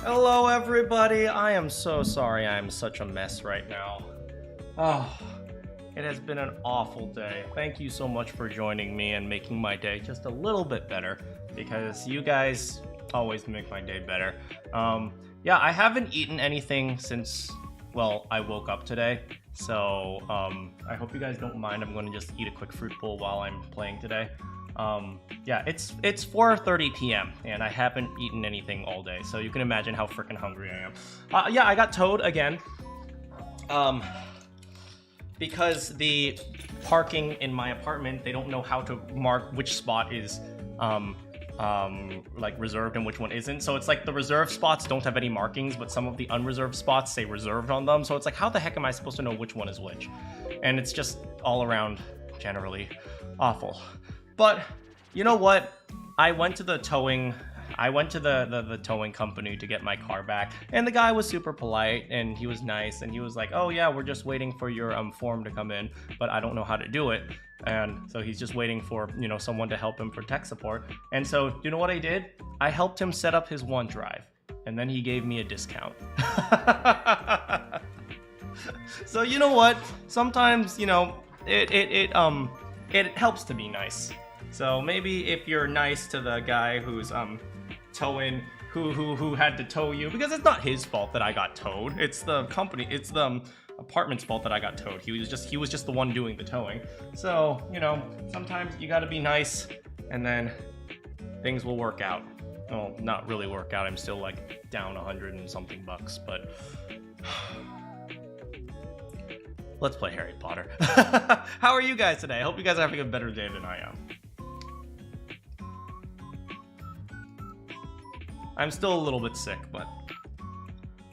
Hello everybody, I am so sorry I am such a mess right now. Oh, it has been an awful day. Thank you so much for joining me and making my day just a little bit better, because you guys always make my day better. Yeah, I haven't eaten anything since, well, I woke up today, so I hope you guys don't mind. I'm going to just eat a quick fruit bowl while I'm playing today. Yeah, it's 4:30 p.m. and I haven't eaten anything all day, so you can imagine how freaking hungry I am. Yeah, I got towed again. Because the parking in my apartment, they don't know how to mark which spot is like reserved and which one isn't. So it's like the reserved spots don't have any markings, but some of the unreserved spots say reserved on them. So it's like, how the heck am I supposed to know which one is which? And it's just all around generally awful. But you know what? I went to the towing company to get my car back, and the guy was super polite and he was nice, and he was like, oh yeah, we're just waiting for your form to come in, but I don't know how to do it. And so he's just waiting for, you know, someone to help him for tech support. And so you know what I did? I helped him set up his OneDrive, and then he gave me a discount. So you know what? Sometimes, you know, it helps to be nice. So maybe if you're nice to the guy who's towing, who had to tow you, because it's not his fault that I got towed. It's the company, it's the apartment's fault that I got towed. He was just the one doing the towing. So, you know, sometimes you gotta be nice, and then things will work out. Well, not really work out. I'm still like down 100 and something bucks, but let's play Harry Potter. How are you guys today? I hope you guys are having a better day than I am. I'm still a little bit sick, but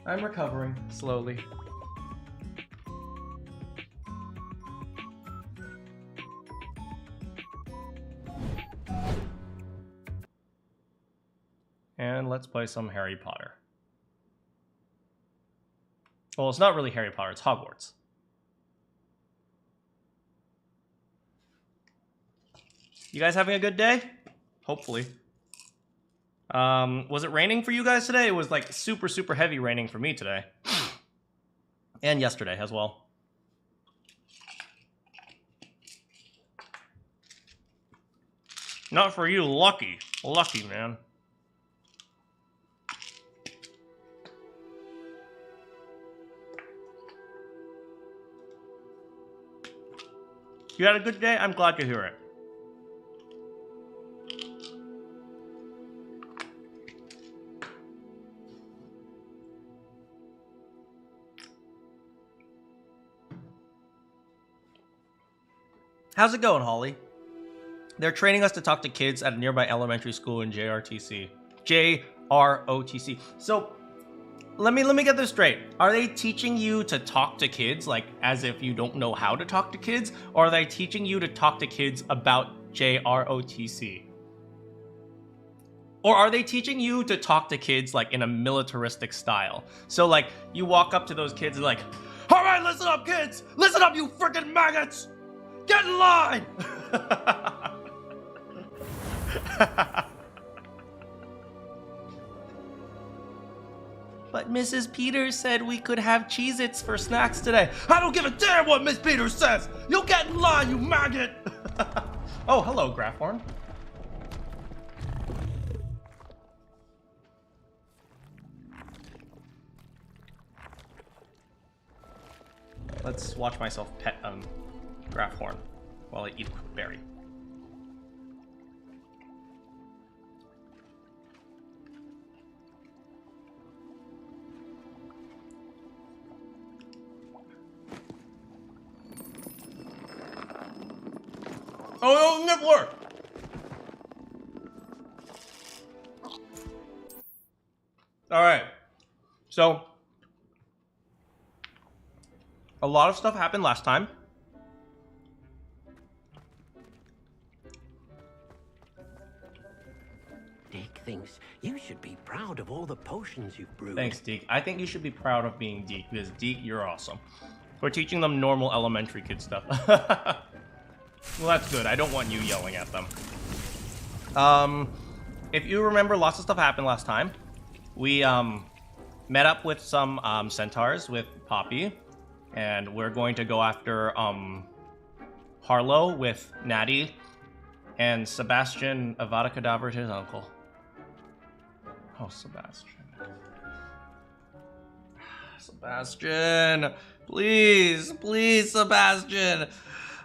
I'm recovering slowly. And let's play some Harry Potter. Well, it's not really Harry Potter, it's Hogwarts. You guys having a good day? Hopefully. Was it raining for you guys today? It was like super, super heavy raining for me today. And yesterday as well. Not for you, lucky. Lucky, man. You had a good day? I'm glad to hear it. How's it going, Holly? They're training us to talk to kids at a nearby elementary school in JRTC. JROTC. So, let me get this straight. Are they teaching you to talk to kids, like, as if you don't know how to talk to kids? Or are they teaching you to talk to kids about JROTC? Or are they teaching you to talk to kids, like, in a militaristic style? So, like, you walk up to those kids and like, all right, listen up, kids! Listen up, you freaking maggots! Get in line! But Mrs. Peters said we could have Cheez-Its for snacks today. I don't give a damn what Miss Peters says! You get in line, you maggot! Oh, hello, Graphorn. Let's watch myself pet Graphorn while I eat a quick berry. Oh, no, Nibbler! Alright. So, a lot of stuff happened last time. Deke thinks you should be proud of all the potions you've brewed. Thanks, Deke. I think you should be proud of being Deke, because Deke, you're awesome. We're teaching them normal elementary kid stuff. Well, that's good. I don't want you yelling at them. If you remember, lots of stuff happened last time. We met up with some centaurs with Poppy, and we're going to go after Harlow with Natty, and Sebastian Avada Kedavra, his uncle. Oh, Sebastian. Sebastian! Please, please, Sebastian!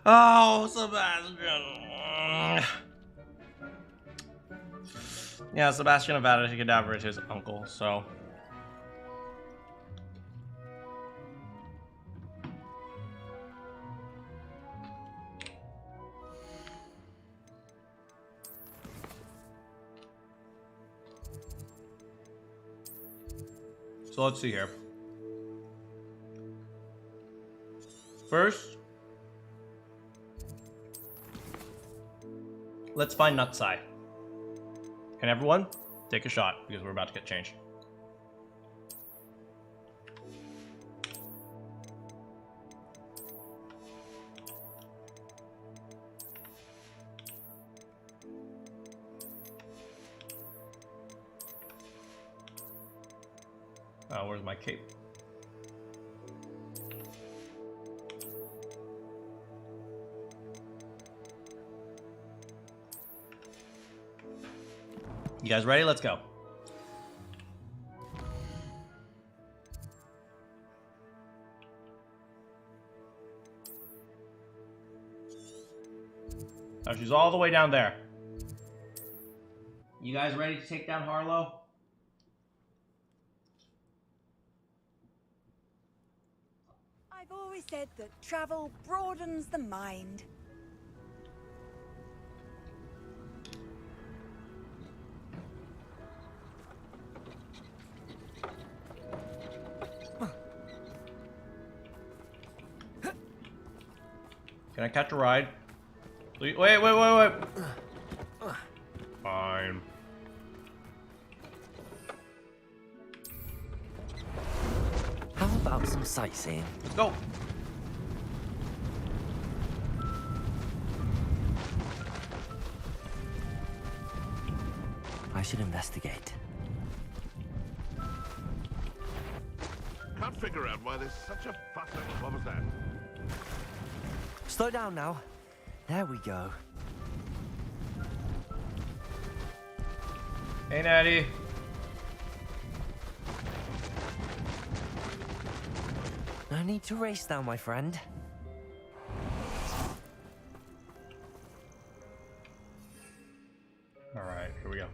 Oh, Sebastian! Yeah, Sebastian Avada Kedavra is his uncle, so... So let's see here. First, let's find Nutsai. Can everyone take a shot because we're about to get changed. Where's my cape? You guys ready? Let's go. Oh, she's all the way down there. You guys ready to take down Harlow? I've always said that travel broadens the mind. Can I catch a ride? Please? Wait. Fine. How about some sightseeing? Let's go. I should investigate. Can't figure out why there's such a fuss over what was that? Slow down now. There we go. Hey, Natty. No need to race now, my friend. All right, here we go.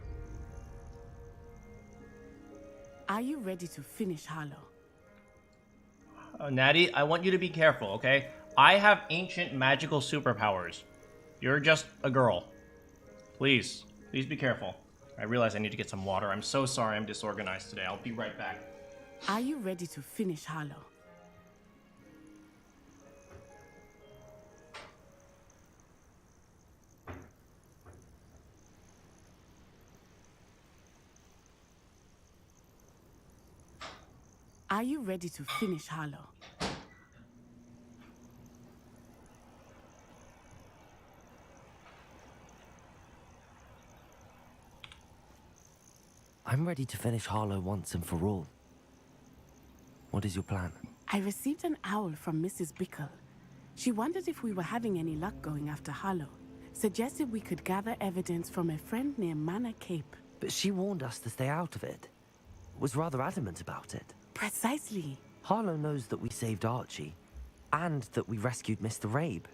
Are you ready to finish Harlow? Natty, I want you to be careful, okay? I have ancient magical superpowers. You're just a girl. Please be careful. I realize I need to get some water. I'm so sorry I'm disorganized today. I'll be right back. Are you ready to finish Harlow? Are you ready to finish Harlow? I'm ready to finish Harlow once and for all. What is your plan? I received an owl from Mrs. Bickle. She wondered if we were having any luck going after Harlow. Suggested we could gather evidence from a friend near Manakyn. But she warned us to stay out of it. Was rather adamant about it. Precisely. Harlow knows that we saved Archie, and that we rescued Mr. Rabe.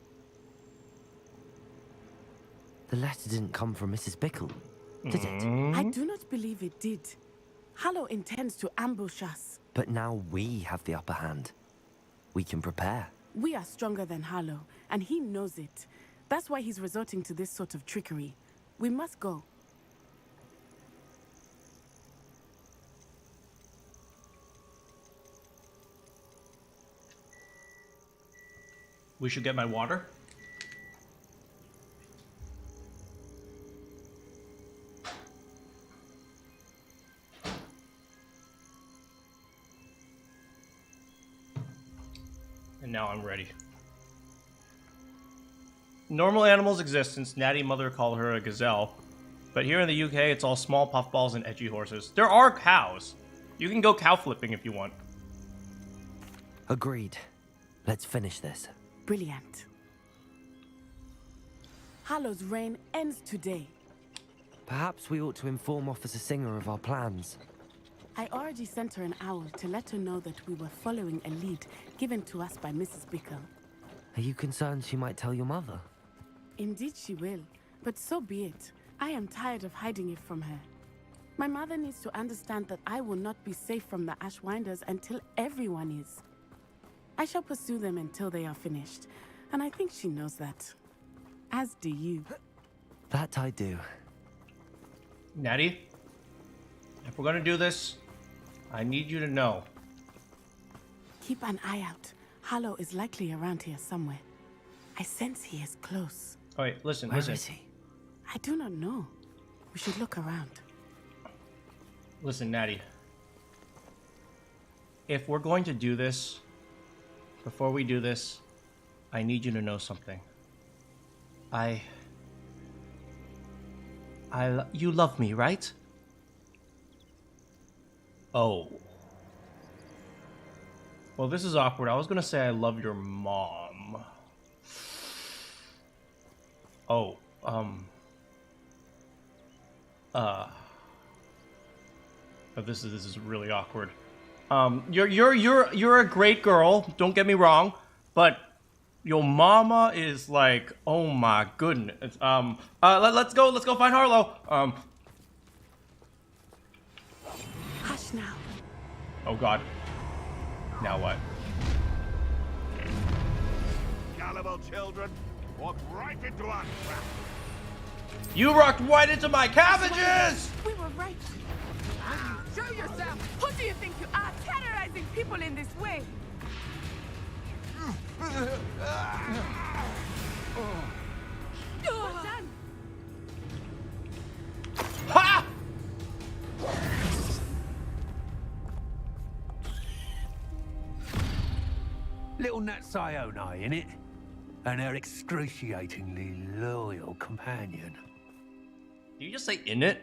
The letter didn't come from Mrs. Bickle, did it? I do not believe it did. Harlow intends to ambush us. But now we have the upper hand. We can prepare. We are stronger than Harlow, and he knows it. That's why he's resorting to this sort of trickery. We must go. We should get my water. And now I'm ready. Normal animals exist since Natty Mother called her a gazelle. But here in the UK, it's all small puffballs and edgy horses. There are cows. You can go cow flipping if you want. Agreed. Let's finish this. Brilliant. Hallow's reign ends today. Perhaps we ought to inform Officer Singer of our plans. I already sent her an owl to let her know that we were following a lead given to us by Mrs. Bickle. Are you concerned she might tell your mother? Indeed she will, but so be it. I am tired of hiding it from her. My mother needs to understand that I will not be safe from the Ashwinders until everyone is. I shall pursue them until they are finished, and I think she knows that. As do you. That I do. Natty, if we're gonna do this, I need you to know. Keep an eye out. Hallow is likely around here somewhere. I sense he is close. Oh wait, listen, Where listen. is he? I do not know. We should look around. Listen, Natty. If we're going to do this, before we do this, I need you to know something. You love me, right? Oh. Well, this is awkward. I was gonna say I love your mom. Oh, oh, this is really awkward. You're a great girl. Don't get me wrong, but your mama is like, oh my goodness. Let's go find Harlow. Hush now. Oh God. Now what? Gullible children walked right into our trap. You rocked right into my cabbages! We were right. Show yourself! Who do you think you are, terrorizing people in this way? Well done. Ha! Little Nat Sione, innit? And her excruciatingly loyal companion. Did you just say in it?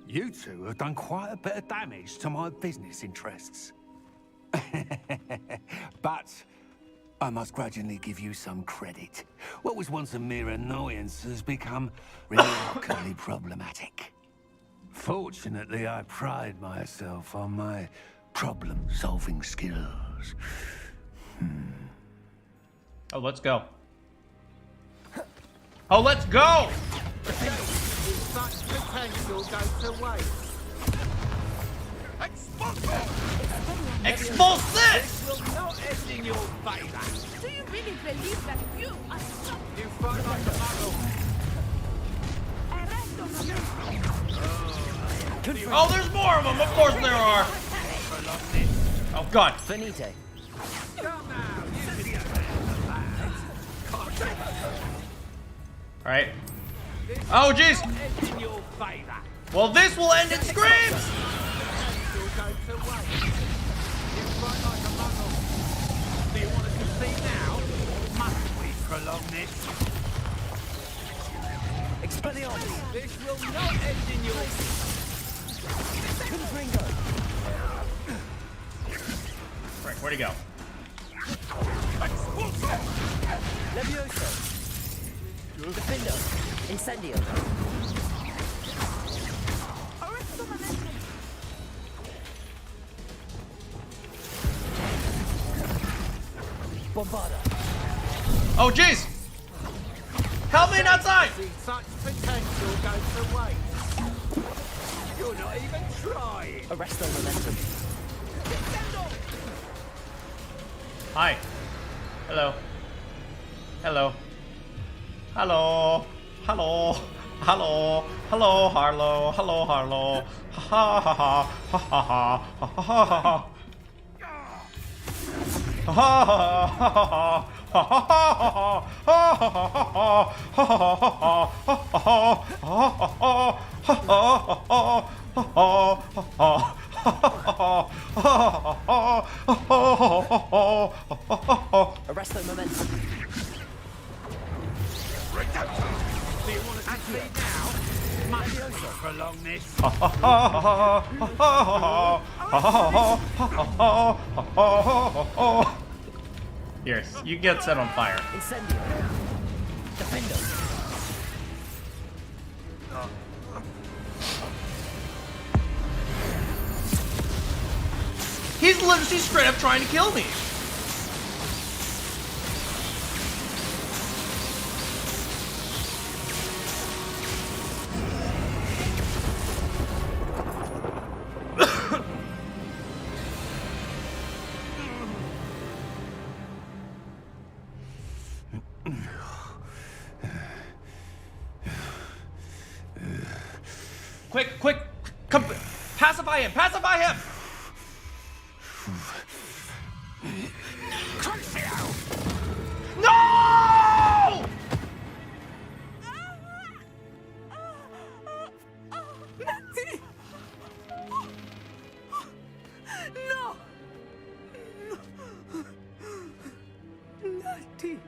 You two have done quite a bit of damage to my business interests. But I must grudgingly give you some credit. What was once a mere annoyance has become remarkably problematic. Fortunately, I pride myself on my problem-solving skills. Oh, let's go. Oh, let's go! Such potential goes to waste. Expulse this! Will not end in your favour. Do you really believe that you are so... You fight like a muggle. Oh, there's more of them! Of course there are! Oh, God. Finite. Come now, you idiot. Alright. Oh, jeez! End in your favour. Well, this will end in screams! Potential goes to waste. You fight like a muggle. Do you want to concede now? Must we prolong this? Expelliarmus! This will not end in your... Confringo! Right, where'd he go? Levioso! Defendo! Incendio! Bombarda! Oh, jeez! Help me outside! See, such potential goes to waste. You're not even trying. Arresto momentum! Hi. Hello. Hello. Hello. Hello. Hello. Hello, Harlow. Hello, Harlow. Ha ha ha ha ha ha ha ha ha ha. Arresto momentum! Do you want to concede now? Must we prolong this? Ha ha ha ha ha ha. Yes, you get set on fire. Incendio. Defendo. He's literally straight up trying to kill me. Quick, quick, come, pacify him, pacify him! No! Natty! No! Natty!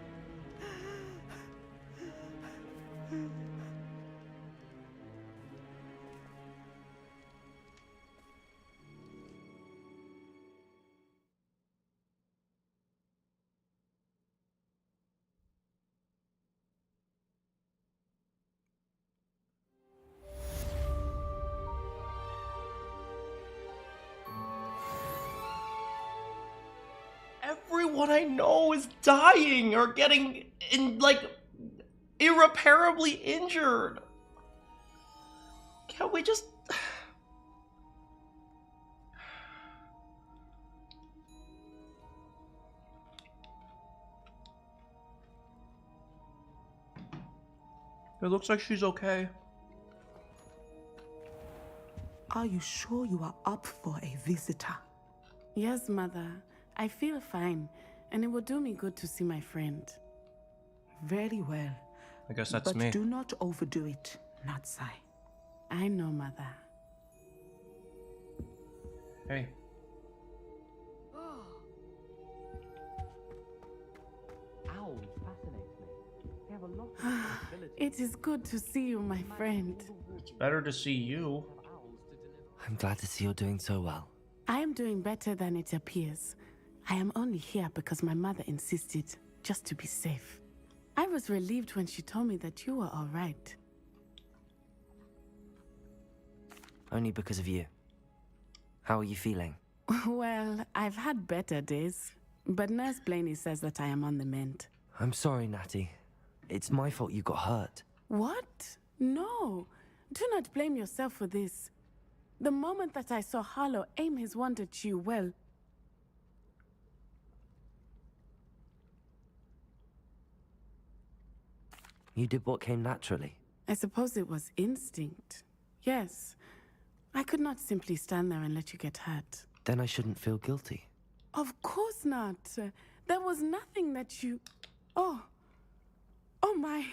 Everyone I know is dying or getting irreparably injured. Can't we just... It looks like she's okay. Are you sure you are up for a visitor? Yes, Mother. I feel fine, and it will do me good to see my friend. Very well. I guess that's but me. do not overdo it, Natsai. I know, Mother. Hey. Owls fascinate me. They have a lot of responsibility. It is good to see you, my friend. It's better to see you. I'm glad to see you're doing so well. I am doing better than it appears. I am only here because my mother insisted, just to be safe. I was relieved when she told me that you were all right. Only because of you. How are you feeling? Well, I've had better days, but Nurse Blaney says that I am on the mend. I'm sorry, Natty. It's my fault you got hurt. What? No. Do not blame yourself for this. The moment that I saw Harlow aim his wand at you, well... You did what came naturally. I suppose it was instinct. Yes. I could not simply stand there and let you get hurt. Then I shouldn't feel guilty. Of course not. There was nothing that you... Oh. Oh my.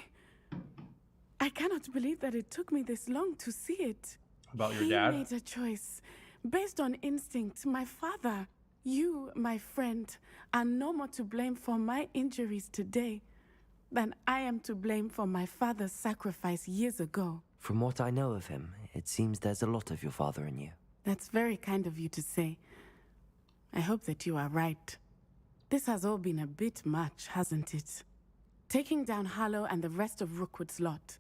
I cannot believe that it took me this long to see it. About your dad? He made a choice. Based on instinct, my father. You, my friend, are no more to blame for my injuries today than I am to blame for my father's sacrifice years ago. From what I know of him, it seems there's a lot of your father in you. That's very kind of you to say. I hope that you are right. This has all been a bit much, hasn't it? Taking down Harlow and the rest of Rookwood's lot.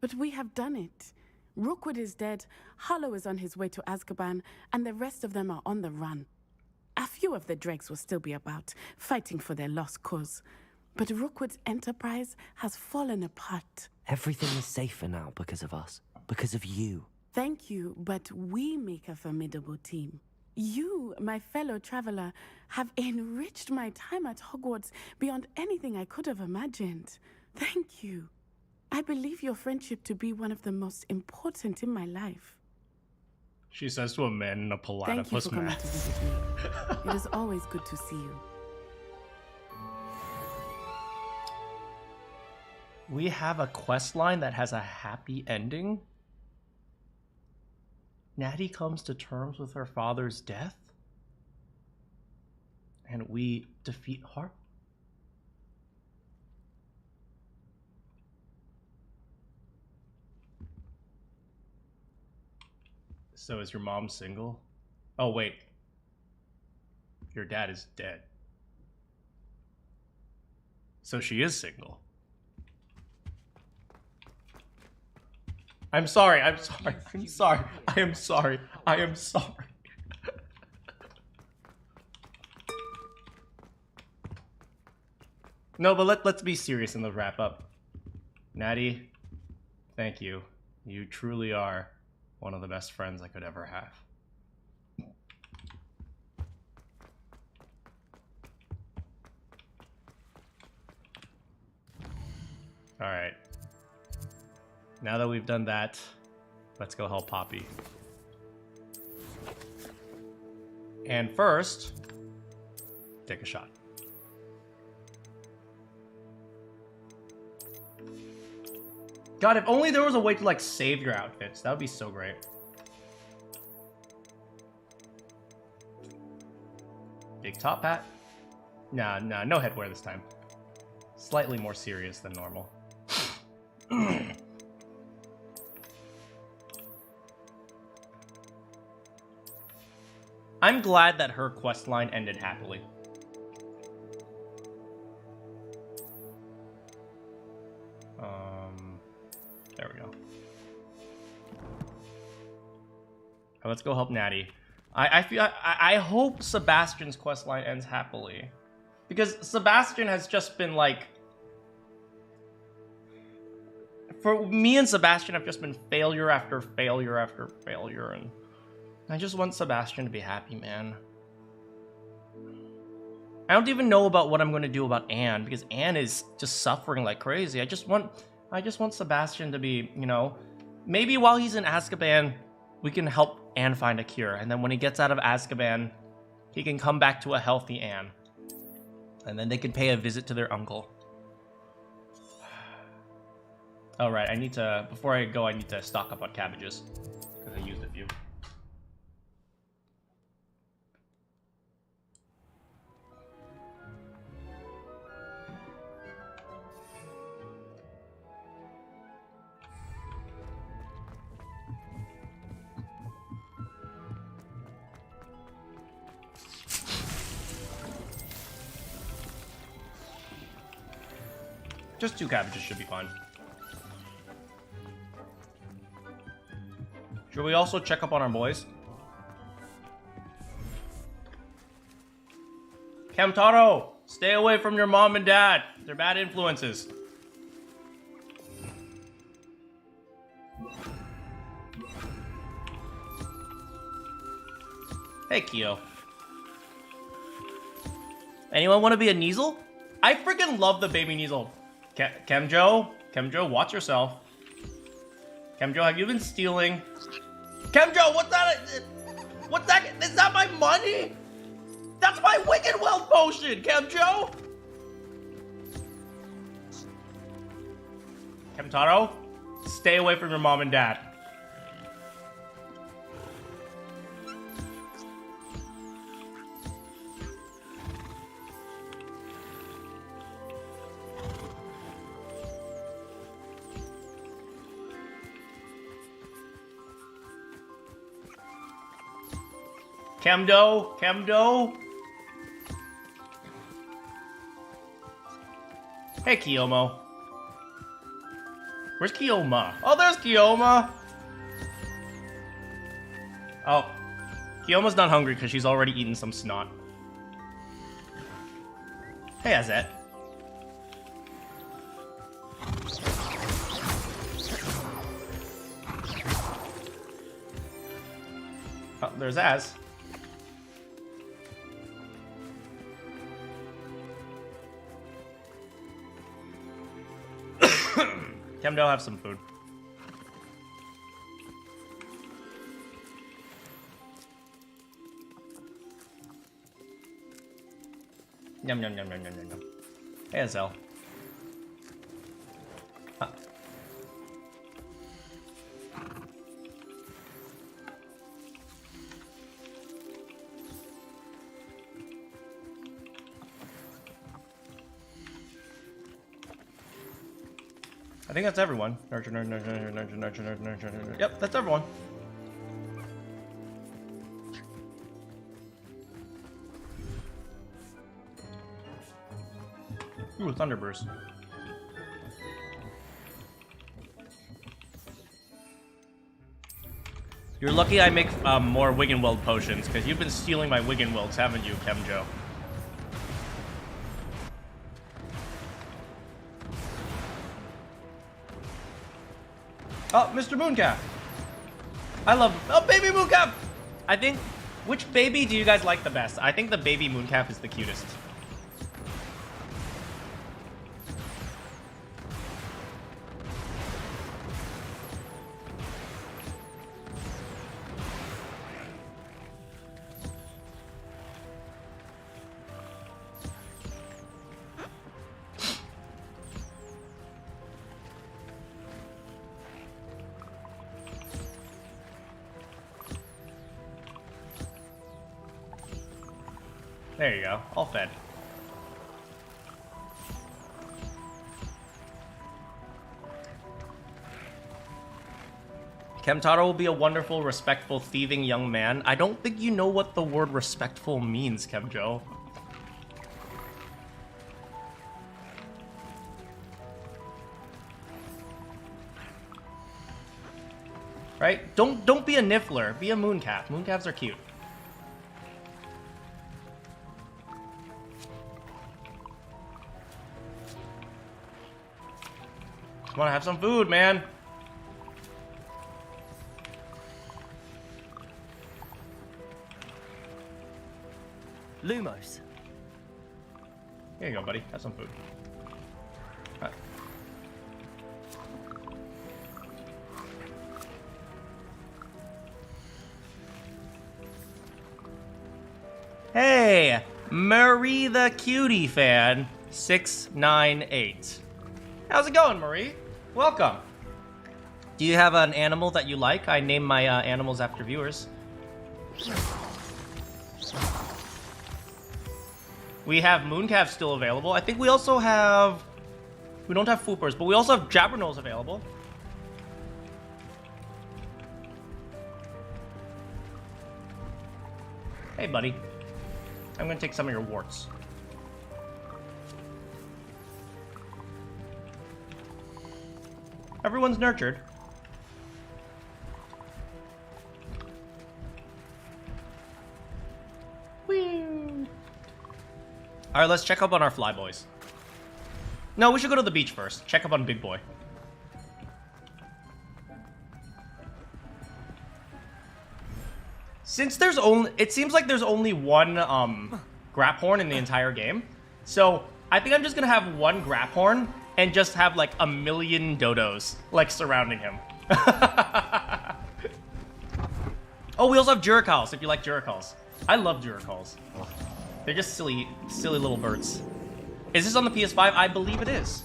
But we have done it. Rookwood is dead, Harlow is on his way to Azkaban, and the rest of them are on the run. A few of the dregs will still be about, fighting for their lost cause. But Rookwood's enterprise has fallen apart. Everything is safer now because of us. Because of you. Thank you, but we make a formidable team. You, my fellow traveler, have enriched my time at Hogwarts beyond anything I could have imagined. Thank you. I believe your friendship to be one of the most important in my life. She says to a man in a Thank you platypus for coming mask. to visit me. It is always good to see you. We have a quest line that has a happy ending. Natty comes to terms with her father's death. And we defeat Har. So is your mom single? Oh wait, Your dad is dead. So she is single. I'm sorry, I'm sorry, I'm sorry, I am sorry, I am sorry. No, but let's be serious in the wrap up. Natty, thank you. You truly are one of the best friends I could ever have. Alright. Now that we've done that, let's go help Poppy. And first, take a shot. God, if only there was a way to, like, save your outfits. That would be so great. Big top hat? Nah, no headwear this time. Slightly more serious than normal. I'm glad that her questline ended happily. There we go. Right, let's go help Natty. I hope Sebastian's questline ends happily, because Sebastian has just been like, for me and Sebastian have just been failure after failure after failure, and I just want Sebastian to be happy, man. I don't even know about what I'm going to do about Anne, because Anne is just suffering like crazy. I just want Sebastian to be, you know, maybe while he's in Azkaban, we can help Anne find a cure, and then when he gets out of Azkaban, he can come back to a healthy Anne, and then they can pay a visit to their uncle. All right, I need to, before I go, I need to stock up on cabbages, because I used a few. Just 2 cabbages should be fine. Should we also check up on our boys? Kemtaro, stay away from your mom and dad. They're bad influences. Hey, Kyo. Anyone want to be a Kneasel? I freaking love the baby Kneasel. Kemjo, watch yourself. Kemjo, have you been stealing? Kemjo, what's that? What's that? Is that my money? That's my Wicked Wealth potion, Kemjo. Kemtaro, stay away from your mom and dad. Kemdo. Hey, Kiyomo. Where's Kiyoma? Oh, there's Kiyoma. Oh, Kiyoma's not hungry because she's already eaten some snot. Hey, Azette. Oh, there's Az. Kemdo, have some food. Yum. Hey, Azel. I think that's everyone. Nurture. Yep, that's everyone. Ooh, Thunderburst. You're lucky I make more Wiggenweld potions, because you've been stealing my Wiggenwelds, haven't you, Kemjo? Oh, Mr. Mooncalf! I love... Oh, baby Mooncalf! I think... Which baby do you guys like the best? I think the baby Mooncalf is the cutest. There you go, all fed. Kemtaro will be a wonderful, respectful, thieving young man. I don't think you know what the word respectful means, Kemjo. Right? Don't be a niffler. Be a mooncalf. Mooncalves are cute. Come on, have some food, man. Lumos. Here you go, buddy. Have some food. All right. Hey, Marie the Cutie fan 698. How's it going, Marie? Welcome. Do you have an animal that you like? I name my animals after viewers. We have Mooncalf still available. I think we also have... We don't have Foopers, but we also have Jabberknolls available. Hey, buddy. I'm gonna take some of your warts. Everyone's nurtured. Whee! Alright, let's check up on our flyboys. No, we should go to the beach first. Check up on Big Boy. Since there's only... It seems like there's only one, Graphorn in the entire game. So, I think I'm just gonna have one Graphorn and just have, like, a million dodos, like, surrounding him. Oh, we also have Duracalls, if you like Duracalls. I love Duracalls. They're just silly little birds. Is this on the PS5? I believe it is.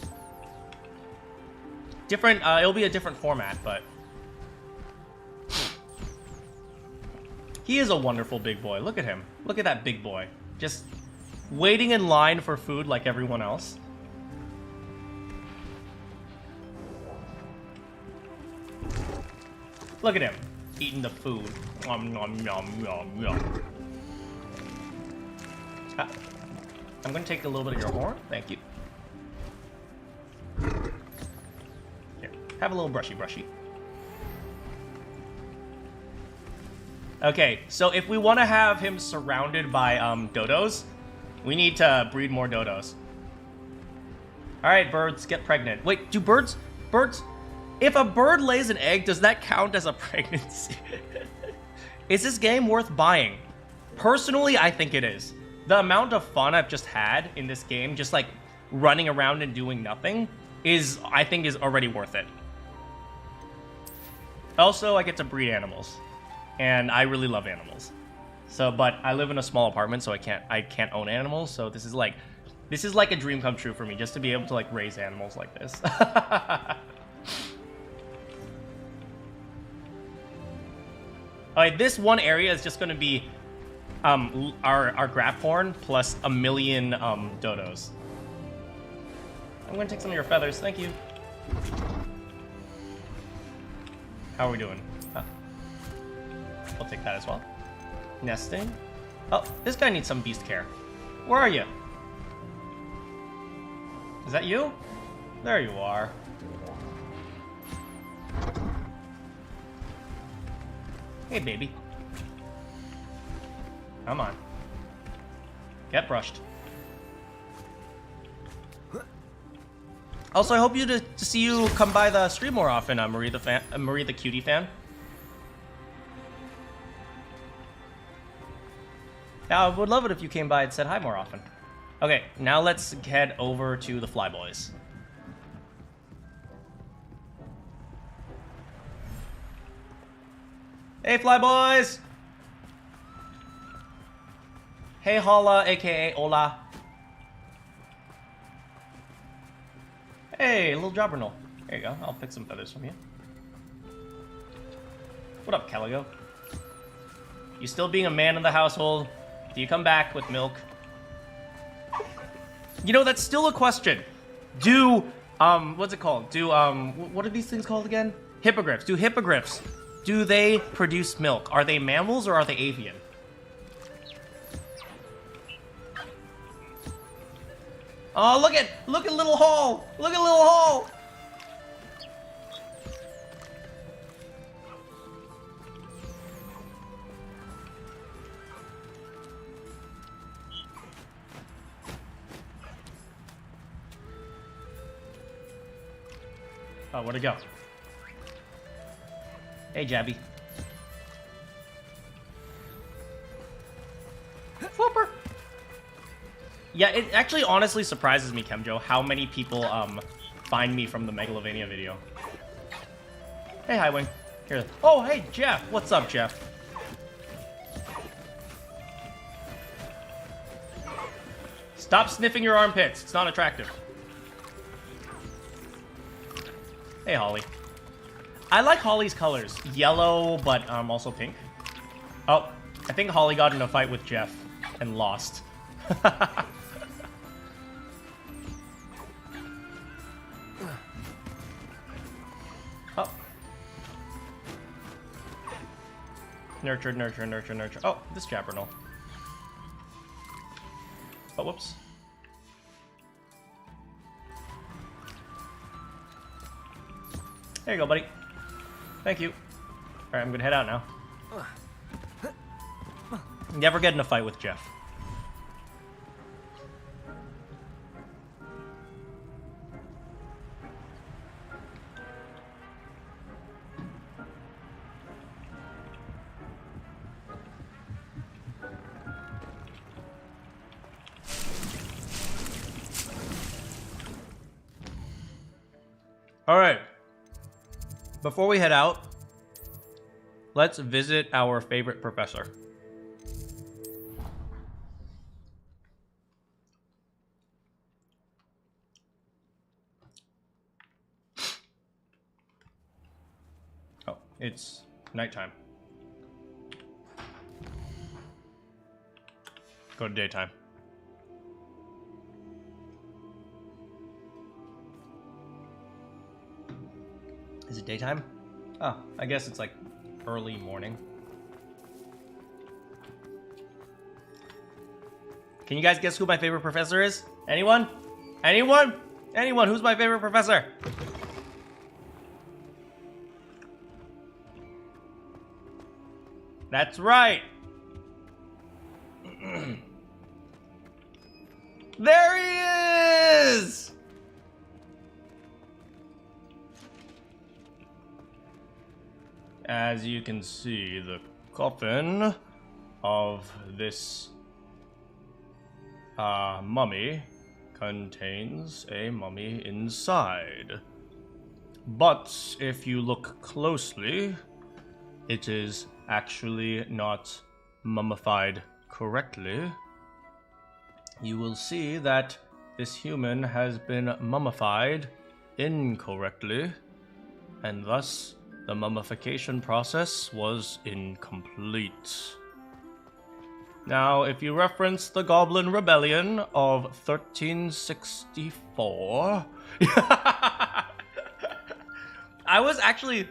Different, it'll be a different format, but... He is a wonderful big boy. Look at him. Look at that big boy. Just waiting in line for food like everyone else. Look at him. Eating the food. Nom, nom, nom, nom, nom. I'm going to take a little bit of your horn. Thank you. Here. Have a little brushy. Okay, so if we want to have him surrounded by dodos, we need to breed more dodos. Alright, birds, get pregnant. Wait, do birds... If a bird lays an egg, does that count as a pregnancy? Is this game worth buying? Personally, I think it is. The amount of fun I've just had in this game, just like running around and doing nothing, I think is already worth it. Also, I get to breed animals. And I really love animals. So, but I live in a small apartment, so I can't own animals. So this is like a dream come true for me, just to be able to like raise animals like this. Alright, this one area is just going to be our Graphorn plus a million dodos. I'm going to take some of your feathers, thank you. How are we doing? I'll take that as well. Nesting. Oh, this guy needs some beast care. Where are you? Is that you? There you are. Hey, baby. Come on. Get brushed. Also, I hope to see you come by the stream more often, Marie the cutie fan. Yeah, I would love it if you came by and said hi more often. Okay, now let's head over to the Flyboys. Hey, Flyboys! Hey, Holla, aka Ola. Hey, little Jobbernull. There you go. I'll pick some feathers from you. What up, Caligo? You still being a man in the household? Do you come back with milk? You know, that's still a question. Do, what's it called? Do, what are these things called again? Hippogriffs. Do hippogriffs, do they produce milk? Are they mammals or are they avian? Oh, look at little hole! Look at little hole! Oh, where'd it go? Hey, Jabby. Whooper! Yeah, it actually honestly surprises me, Kemjo, how many people find me from the Megalovania video. Hey, Highwing. Here. Oh, hey, Jeff. What's up, Jeff? Stop sniffing your armpits. It's not attractive. Hey, Holly. I like Holly's colors. Yellow, but also pink. Oh, I think Holly got in a fight with Jeff and lost. Oh. Nurture, nurture, nurture, nurture. Oh, this Jabbernull. Oh, whoops. There you go, buddy. Thank you. Alright, I'm gonna head out now. Never get in a fight with Jeff. Alright. Before we head out, let's visit our favorite professor. Oh, it's nighttime. Go to daytime. Is it daytime? Oh, I guess it's like early morning. Can you guys guess who my favorite professor is? Anyone? Anyone? Anyone? Who's my favorite professor? That's right. There he is! As you can see, the coffin of this mummy contains a mummy inside. But if you look closely, it is actually not mummified correctly. You will see that this human has been mummified incorrectly, and thus the mummification process was incomplete. Now, if you reference the Goblin Rebellion of 1364, I was actually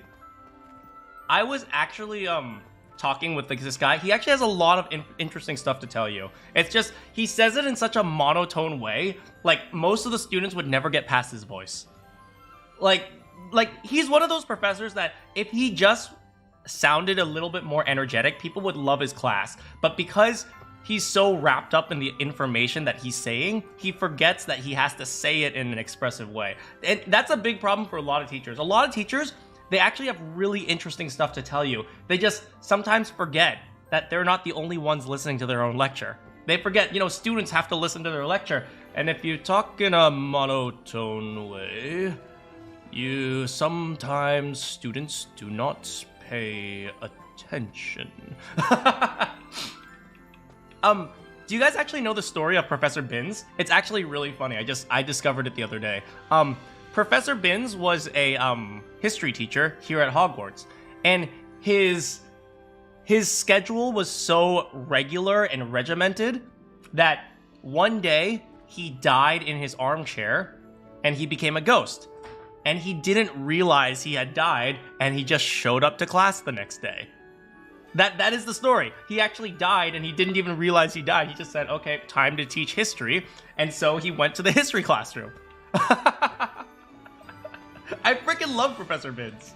talking with like this guy, he actually has a lot of interesting stuff to tell you. It's just he says it in such a monotone way, like most of the students would never get past his voice. Like he's one of those professors that if he just sounded a little bit more energetic, people would love his class. But because he's so wrapped up in the information that he's saying, he forgets that he has to say it in an expressive way. And that's a big problem for a lot of teachers. A lot of teachers, they actually have really interesting stuff to tell you. They just sometimes forget that they're not the only ones listening to their own lecture. They forget, students have to listen to their lecture. And if you talk in a monotone way, sometimes students do not pay attention. Do you guys actually know the story of Professor Binns? It's actually really funny. I discovered it the other day. Professor Binns was a history teacher here at Hogwarts, and his schedule was so regular and regimented that one day he died in his armchair and he became a ghost. And he didn't realize he had died, and he just showed up to class the next day. That is the story. He actually died, and he didn't even realize he died. He just said, okay, time to teach history. And so he went to the history classroom. I freaking love Professor Binns.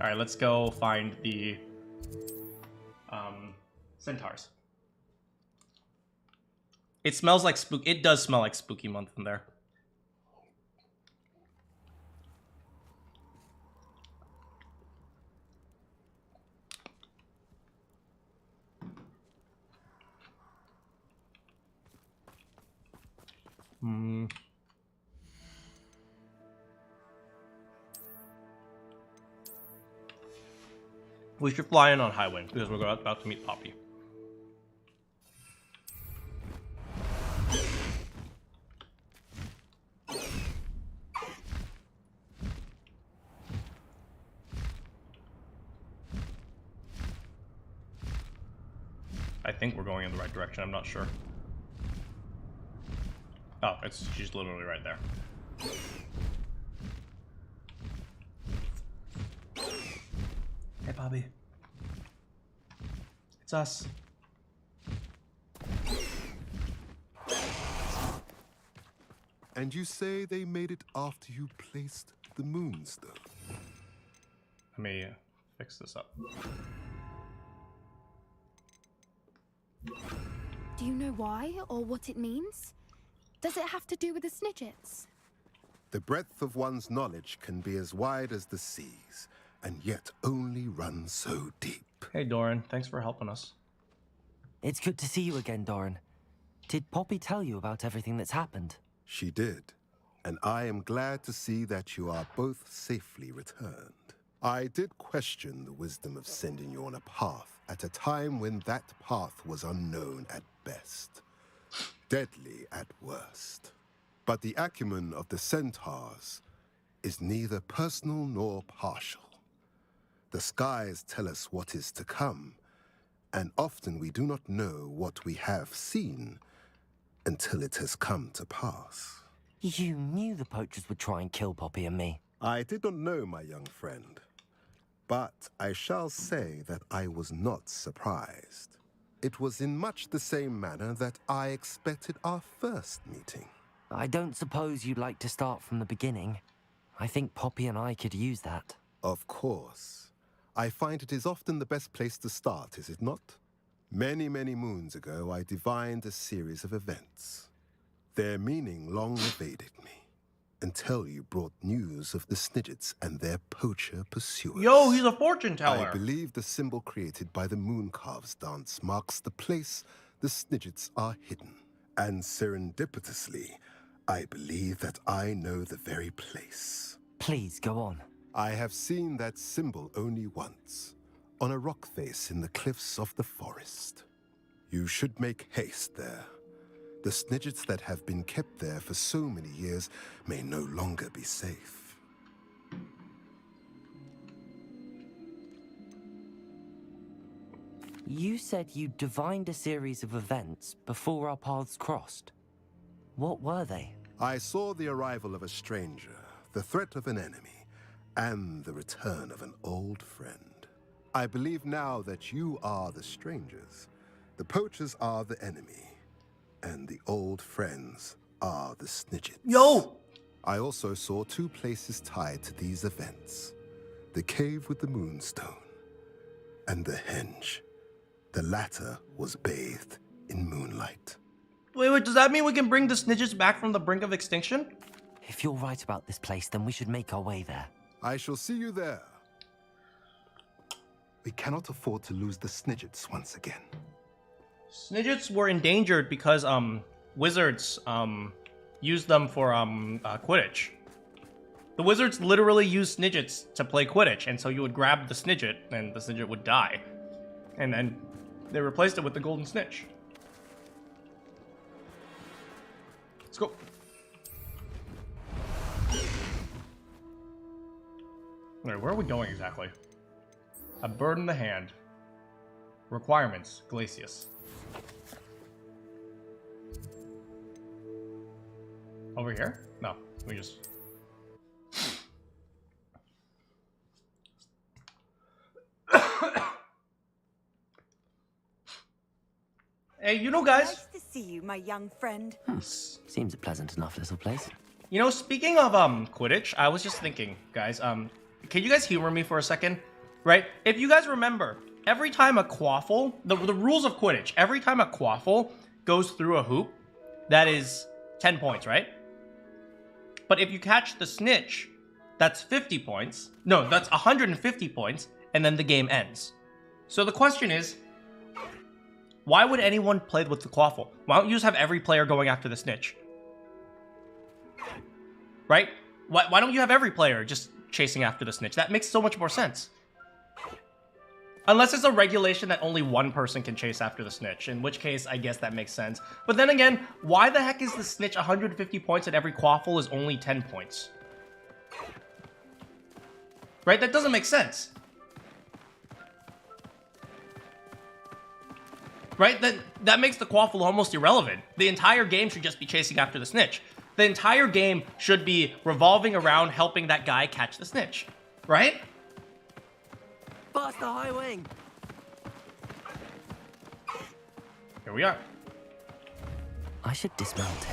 All right, let's go find the centaurs. It smells like spook. It does smell like spooky month in there. We should fly in on high wind because we're about to meet Poppy. I think we're going in the right direction. I'm not sure. Oh, she's literally right there. Hey, Bobby. It's us. And you say they made it after you placed the moonstone? Let me fix this up. Do you know why or what it means? Does it have to do with the Snidgets? The breadth of one's knowledge can be as wide as the seas, and yet only run so deep. Hey, Doran. Thanks for helping us. It's good to see you again, Doran. Did Poppy tell you about everything that's happened? She did, and I am glad to see that you are both safely returned. I did question the wisdom of sending you on a path at a time when that path was unknown at best, deadly at worst. But the acumen of the centaurs is neither personal nor partial. The skies tell us what is to come, and often we do not know what we have seen until it has come to pass. You knew the poachers would try and kill Poppy and me. I did not know, my young friend, but I shall say that I was not surprised. It was in much the same manner that I expected our first meeting. I don't suppose you'd like to start from the beginning. I think Poppy and I could use that. Of course. I find it is often the best place to start, is it not? Many, many moons ago, I divined a series of events. Their meaning long evaded me, until you brought news of the Snidgets and their poacher pursuers. Yo, he's a fortune teller. I believe the symbol created by the Mooncarves dance marks the place the Snidgets are hidden. And serendipitously, I believe that I know the very place. Please, go on. I have seen that symbol only once, on a rock face in the cliffs of the forest. You should make haste there. The Snidgets that have been kept there for so many years may no longer be safe. You said you divined a series of events before our paths crossed. What were they? I saw the arrival of a stranger, the threat of an enemy, and the return of an old friend. I believe now that you are the strangers. The poachers are the enemy, and the old friends are the snidgets. Yo! I also saw two places tied to these events. The cave with the moonstone, and the henge. The latter was bathed in moonlight. Wait, does that mean we can bring the snidgets back from the brink of extinction? If you're right about this place, then we should make our way there. I shall see you there. We cannot afford to lose the snidgets once again. Snidgets were endangered because wizards used them for Quidditch. The wizards literally used snidgets to play Quidditch, and so you would grab the snidget and the snidget would die. And then they replaced it with the golden snitch. Let's go. Alright, where are we going exactly? A bird in the hand. Requirements, Glacius. Over here? No, we just... Hey, you know, guys... Nice to see you, my young friend. Seems a pleasant enough little place. You know, speaking of Quidditch, I was just thinking, guys, can you guys humor me for a second? Right? If you guys remember, every time a quaffle, the rules of Quidditch, every time a quaffle goes through a hoop, that is 10 points, right? But if you catch the snitch, that's 50 points. No, that's 150 points, and then the game ends. So the question is, why would anyone play with the quaffle? Why don't you just have every player going after the snitch? Right? Why don't you have every player just chasing after the snitch? That makes so much more sense. Unless it's a regulation that only one person can chase after the snitch, in which case I guess that makes sense. But then again, why the heck is the snitch 150 points and every quaffle is only 10 points? Right? That doesn't make sense. Right? That makes the quaffle almost irrelevant. The entire game should just be chasing after the snitch. The entire game should be revolving around helping that guy catch the snitch. Right? Bust the high wing! Here we are. I should dismount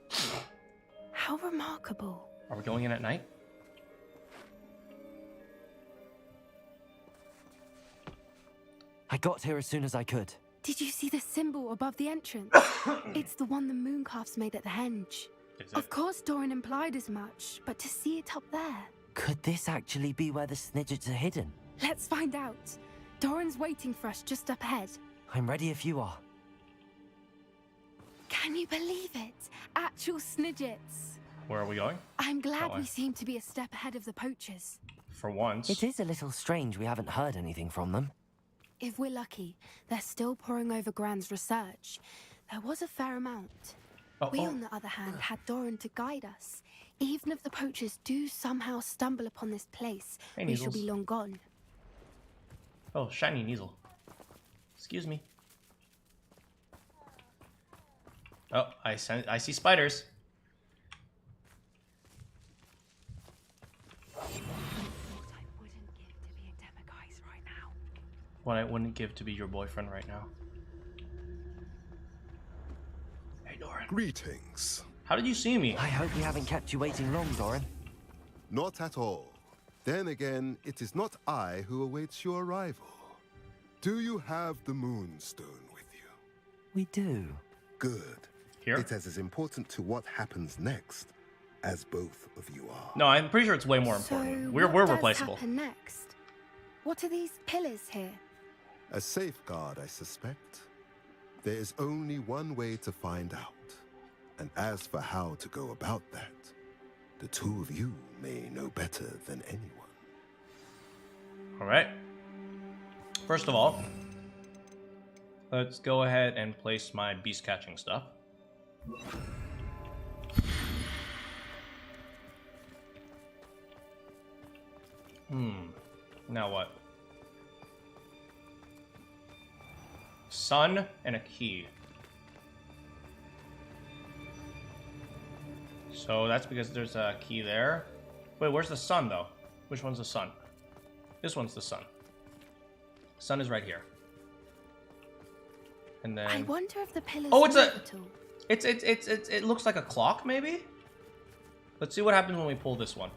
it. How remarkable. Are we going in at night? I got here as soon as I could. Did you see the symbol above the entrance? It's the one the mooncalfs made at the henge. Is it? Of course Doran implied as much, but to see it up there... Could this actually be where the snidgets are hidden? Let's find out. Doran's waiting for us just up ahead. I'm ready if you are. Can you believe it? Actual snidgets. Where are we going? I'm glad way. we seem to be a step ahead of the poachers. For once. It is a little strange we haven't heard anything from them. If we're lucky, they're still poring over Gran's research. There was a fair amount. We, on the other hand, had Doran to guide us. Even if the poachers do somehow stumble upon this place, Hey, we shall Needles. be long gone. Oh, shiny Neasel. Excuse me. Oh, I see spiders. What I wouldn't give to be your boyfriend right now. Hey, Doran. Greetings. How did you see me? I hope we haven't kept you waiting long, Doran. Not at all. Then again, it is not I who awaits your arrival. Do you have the moonstone with you? We do. Good. Here? It is as important to what happens next as both of you are. No, I'm pretty sure it's way more So important. what We're does replaceable. happen next? What are these pillars here? A safeguard, I suspect. There is only one way to find out. And as for how to go about that, the two of you may know better than anyone. All right. First of all, let's go ahead and place my beast catching stuff. Now what? Sun and a key. So that's because there's a key there. Wait, where's the sun, though? Which one's the sun? This one's the sun. Sun is right here. And then... I wonder if the pillars Oh, it's move a... at all. It looks like a clock, maybe? Let's see what happens when we pull this one.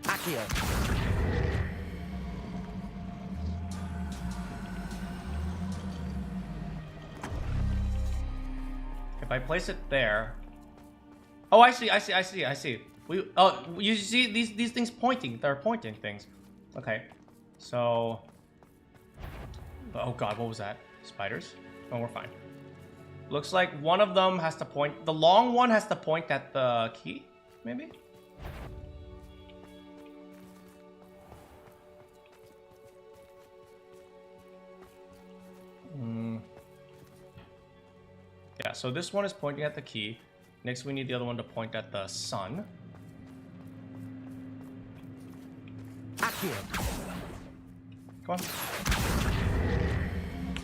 Accio. If I place it there... Oh, I see. You see these things pointing. They're pointing things. Okay. So... Oh god, what was that? Spiders? Oh, we're fine. Looks like one of them has to point... The long one has to point at the key, maybe? Yeah, so this one is pointing at the key. Next, we need the other one to point at the sun. Accio. Come on.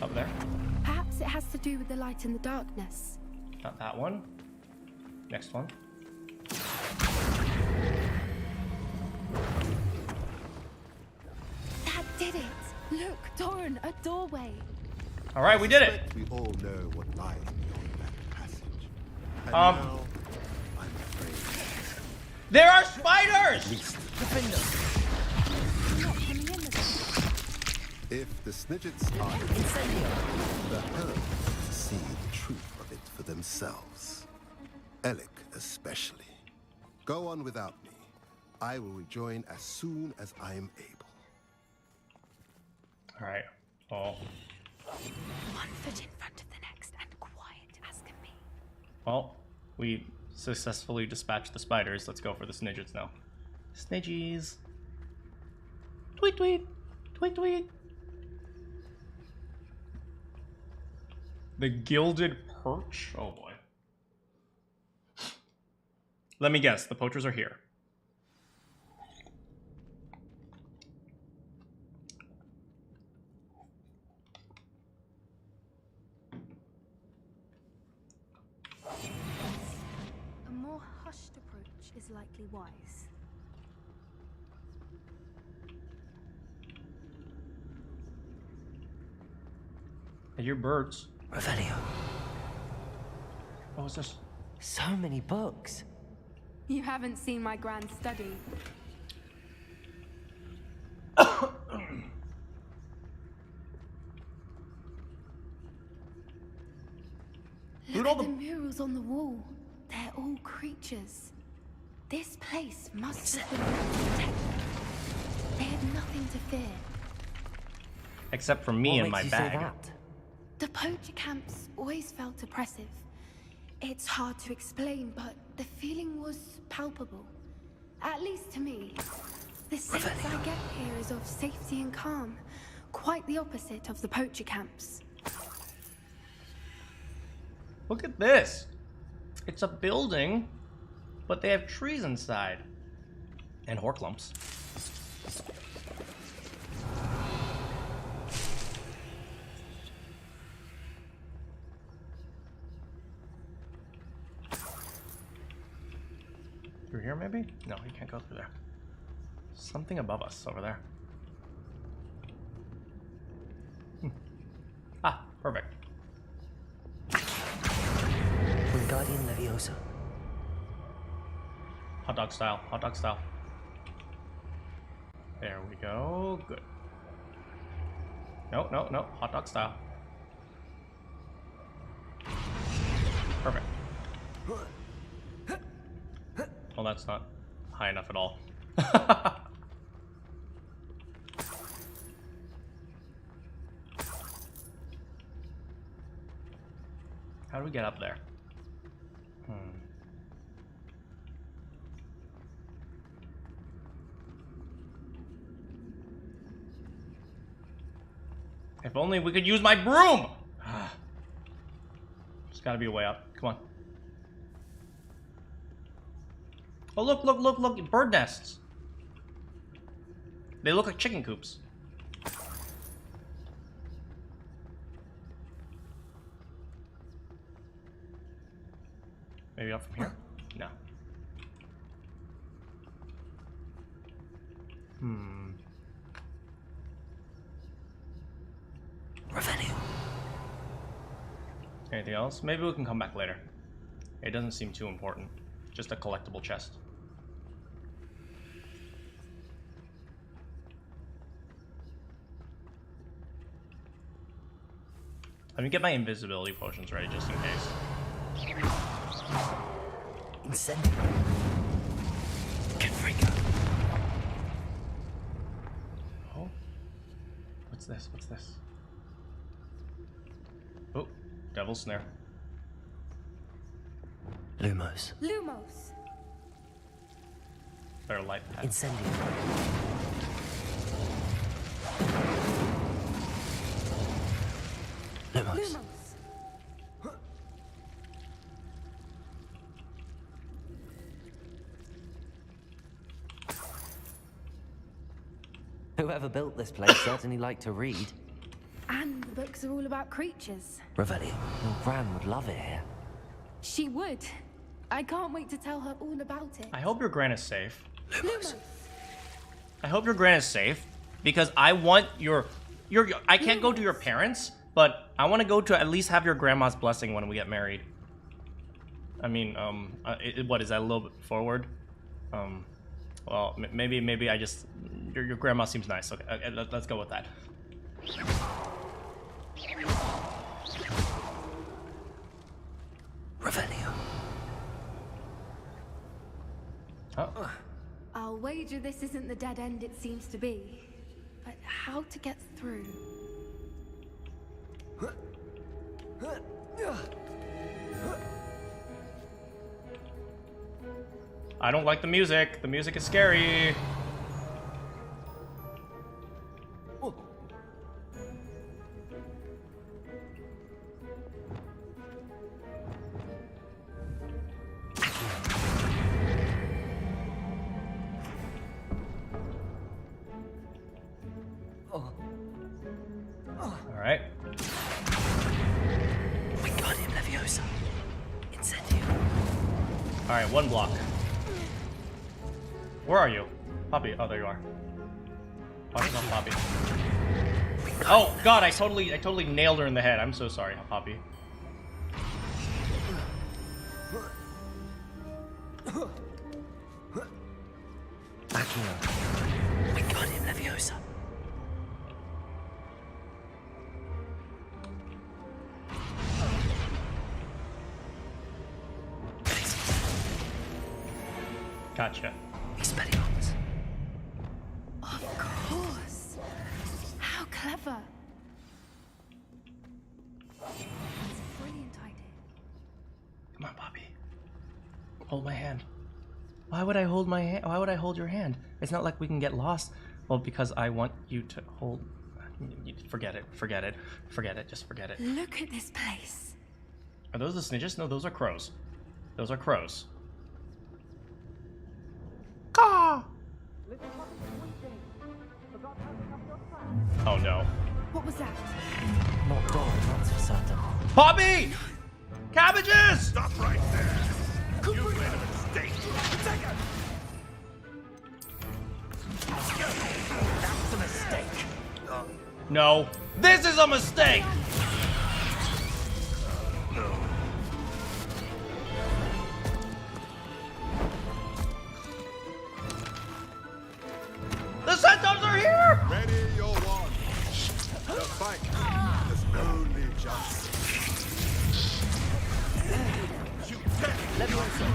Up there. Perhaps it has to do with the light in the darkness. Not that one. Next one. That did it! Look, Doran, a doorway. All right, we did it. We all know what lies beyond that passage. And Um, now, I'm afraid. There are spiders! Not coming in with us. If the Snidgets are the herd to see the truth of it for themselves. Alec especially. Go on without me. I will rejoin as soon as I am able. All right. Oh. One foot in front of the next and quiet as can be. Well, we successfully dispatched the spiders. Let's go for the Snidgets now. Snidgies. Tweet, tweet. Tweet, tweet. The Gilded Perch? Oh boy. Let me guess. The poachers are here. A more hushed approach is likely wise. Hey, you're birds. Revelio. What was this? So many books. You haven't seen my grand study. Look at the murals on the wall. They're all creatures. This place must have been protected. They had nothing to fear. Except for me What and my makes you say bag. that? The poacher camps always felt oppressive. It's hard to explain, but the feeling was palpable. At least to me. The sense I get here is of safety and calm. Quite the opposite of the poacher camps. Look at this. It's a building, but they have trees inside. And horklumps. Through here, maybe? No, you can't go through there. Something above us over there. Ah, perfect. Wingardium Leviosa. Hot dog style, hot dog style. There we go, good. No, no, no, hot dog style. Perfect. Well, that's not high enough at all. How do we get up there? If only we could use my broom! There's gotta be a way up. Come on. Oh, look, look, look, look. Bird nests. They look like chicken coops. Maybe up from here? No. Revenue. Anything else? Maybe we can come back later. It doesn't seem too important. Just a collectible chest. Let me get my invisibility potions ready just in case. Incendio. Get freaking. Oh. What's this? What's this? Oh, Devil Snare. Lumos. Lumos. Better light pad. Incendio. Lumos. Lumos. Whoever built this place certainly liked to read. And the books are all about creatures. Revelio. Your Gran would love it here. She would. I can't wait to tell her all about it. I hope your Gran is safe. Lumos. I hope your Gran is safe because I want your I can't go to your parents, but I want to go to at least have your grandma's blessing when we get married. I mean, what is that, a little bit forward? Well, maybe I just your grandma seems nice. Okay, let's go with that. Revelio. Oh. I'll wager this isn't the dead end it seems to be. But how to get through? I don't like the music. The music is scary. Alright. Wingardium Leviosa. Incendio. Alright, one block. Where are you? Poppy. Oh, there you are. Oh, it's not Poppy. Oh, God, I totally nailed her in the head. I'm so sorry, Poppy. Accio. Wingardium Leviosa. Gotcha. Expelliarmus. Of course. How clever. That's a brilliant idea. Come on, Poppy. Hold my hand. Why would I hold my hand? Why would I hold your hand? It's not like we can get lost. Well, because I want you to hold. Forget it. Forget it. Forget it. Just forget it. Look at this place. Are those the snitches? No, those are crows. Those are crows. Caw! Oh no. What was that? Not Doran, that's for certain. Poppy! Cabbages! Stop right there. You made a mistake. That's a mistake. No. This is a mistake! The centaurs are here! Ready your one. The fight is only just. Leviosa.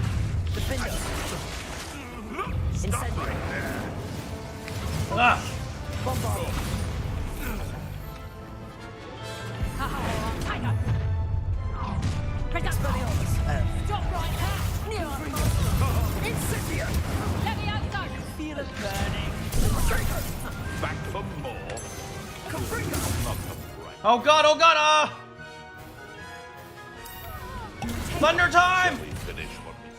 Defender. Incendio. Ah! Bombard. Expelliarmus. Stop right there! Incendio. Leviosa! Feel it burning. Back for more. Oh god, ah! Thunder time! We finish what we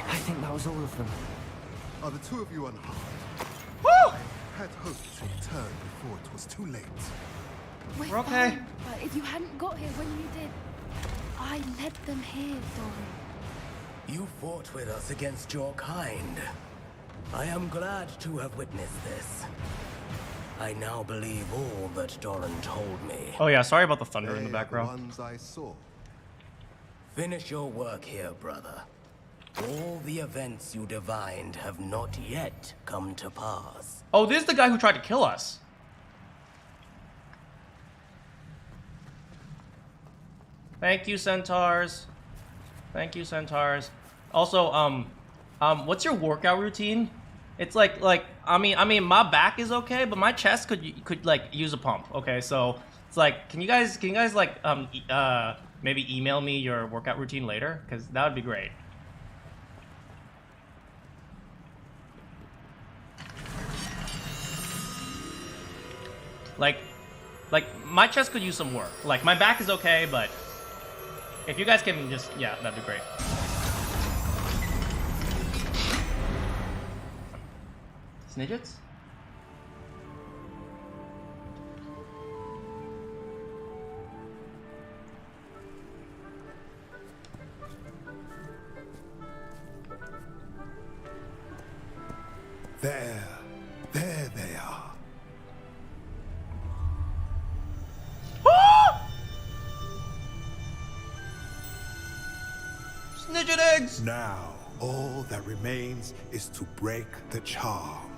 I think that was all of them. Are the two of you unharmed? Woo! Had hoped to return before it was too late. We're okay. fine, but if you hadn't got here when you did, I led them here, Doran. You fought with us against your kind. I am glad to have witnessed this. I now believe all that Doran told me. Oh yeah, sorry about the thunder in the They back are row. the ones I saw. Finish your work here, brother. All the events you divined have not yet come to pass. Oh, this is the guy who tried to kill us. Thank you, centaurs. Thank you, centaurs. Also, what's your workout routine? It's like I mean, my back is okay, but my chest could like use a pump. Okay, so it's like, can you guys like maybe email me your workout routine later? Because that would be great. Like my chest could use some work. Like my back is okay, but if you guys can just, yeah, that'd be great. Snidgets? There they are. Snidget eggs! Now, all that remains is to break the charm.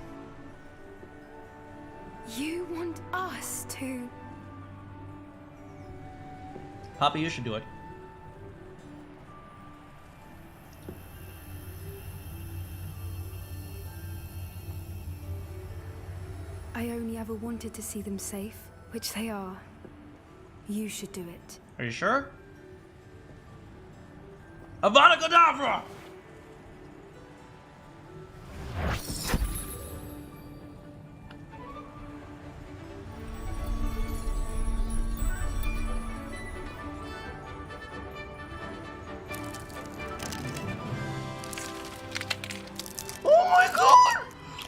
You want us to... Poppy, you should do it. I only ever wanted to see them safe, which they are. You should do it. Are you sure? Avada Kedavra! Oh my god!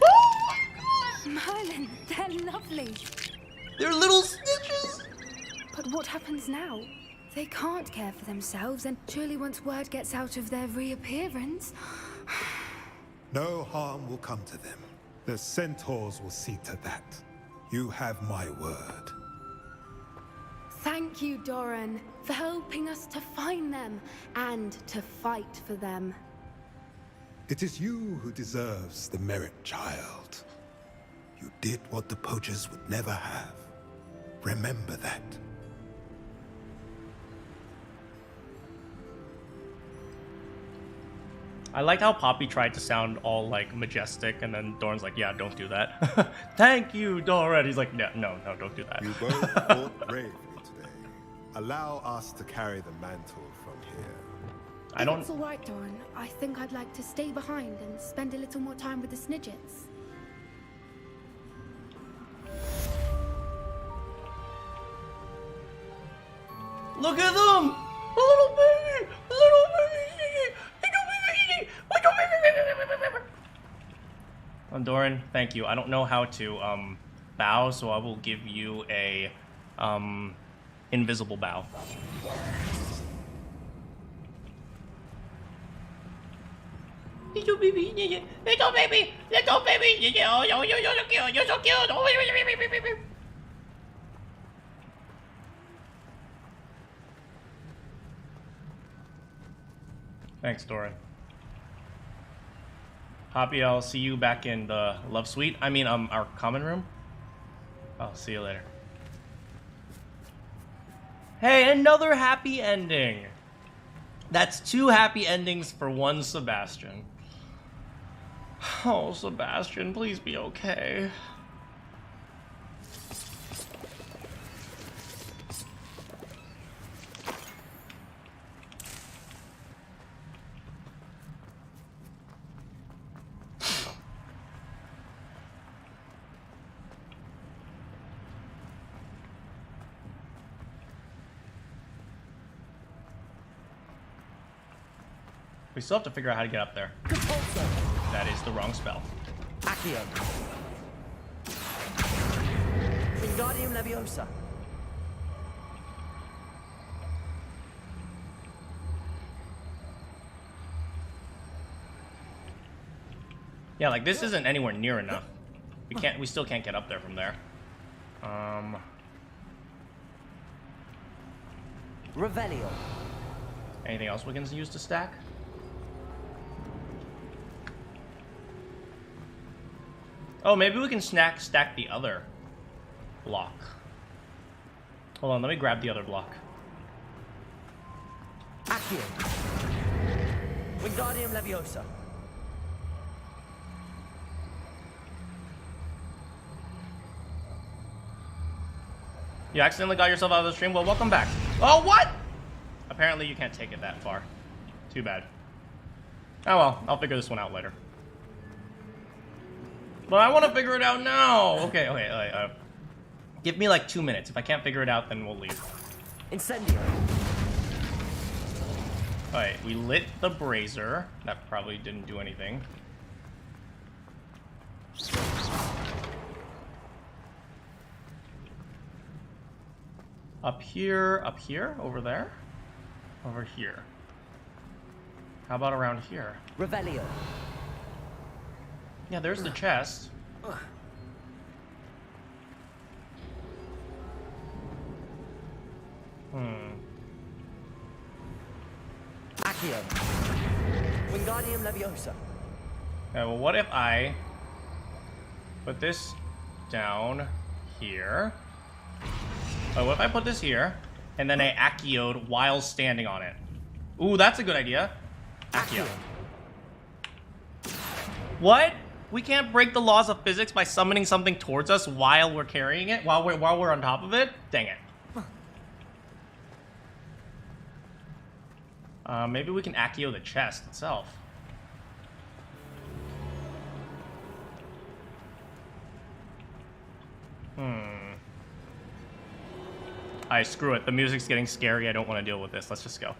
Oh my god! Merlin, they're lovely. They're little snitches! But what happens now? They can't care for themselves, and surely once word gets out of their reappearance... No harm will come to them. The centaurs will see to that. You have my word. Thank you, Doran, for helping us to find them and to fight for them. It is you who deserves the merit, child. You did what the poachers would never have. Remember that. I liked how Poppy tried to sound all like majestic, and then Doran's like, "Yeah, don't do that." Thank you, Doran. He's like, no, don't do that. You both fought bravely today. Allow us to carry the mantle from here. I don't. It's all right, Doran. I think I'd like to stay behind and spend a little more time with the Snidgets. Look at them! A little baby! A little baby! Doran, thank you. I don't know how to bow, so I will give you a invisible bow. Little baby, little baby, little baby, oh, you're so cute, you're so cute. Thanks, Doran. Poppy, I'll see you back in the love suite. I mean, our common room. I'll see you later. Hey, another happy ending. That's 2 happy endings for 1 Sebastian. Oh, Sebastian, please be okay. We still have to figure out how to get up there. That is the wrong spell. Accio. Wingardium Leviosa. Yeah, like this isn't anywhere near enough. We still can't get up there from there. Revelio. Anything else we can use to stack? Oh, maybe we can stack the other block. Hold on, let me grab the other block. Accio. Wingardium Leviosa. You accidentally got yourself out of the stream? Well, welcome back. Oh, what? Apparently you can't take it that far. Too bad. Oh well, I'll figure this one out later. But I want to figure it out now. Okay. Give me like 2 minutes. If I can't figure it out, then we'll leave. Incendio. Alright, we lit the brazier. That probably didn't do anything. Up here, over there, over here. How about around here? Revelio. Yeah, there's the chest. Accio. Wingardium Leviosa. Okay, well, what if I put this down here? Oh, what if I put this here, and then I Accioed while standing on it? Ooh, that's a good idea. Accio. What? We can't break the laws of physics by summoning something towards us while we're carrying it? While we're on top of it? Dang it. Maybe we can Accio the chest itself. Alright, screw it. The music's getting scary. I don't want to deal with this. Let's just go.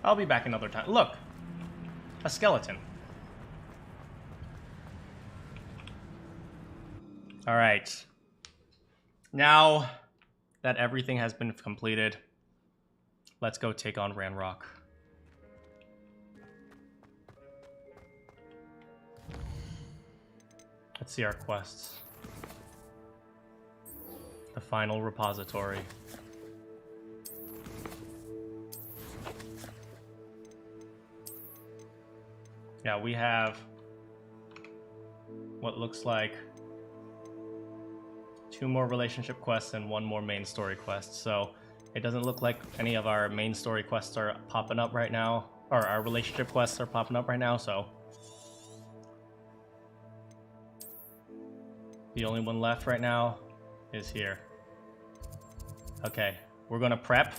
I'll be back another time. Look! A skeleton. Alright. Now that everything has been completed, let's go take on Ranrock. Let's see our quests. The final repository. Yeah, we have what looks like 2 more relationship quests and 1 more main story quest. So it doesn't look like any of our main story quests are popping up right now, or our relationship quests are popping up right now, so the only one left right now is here. Okay, we're gonna prep,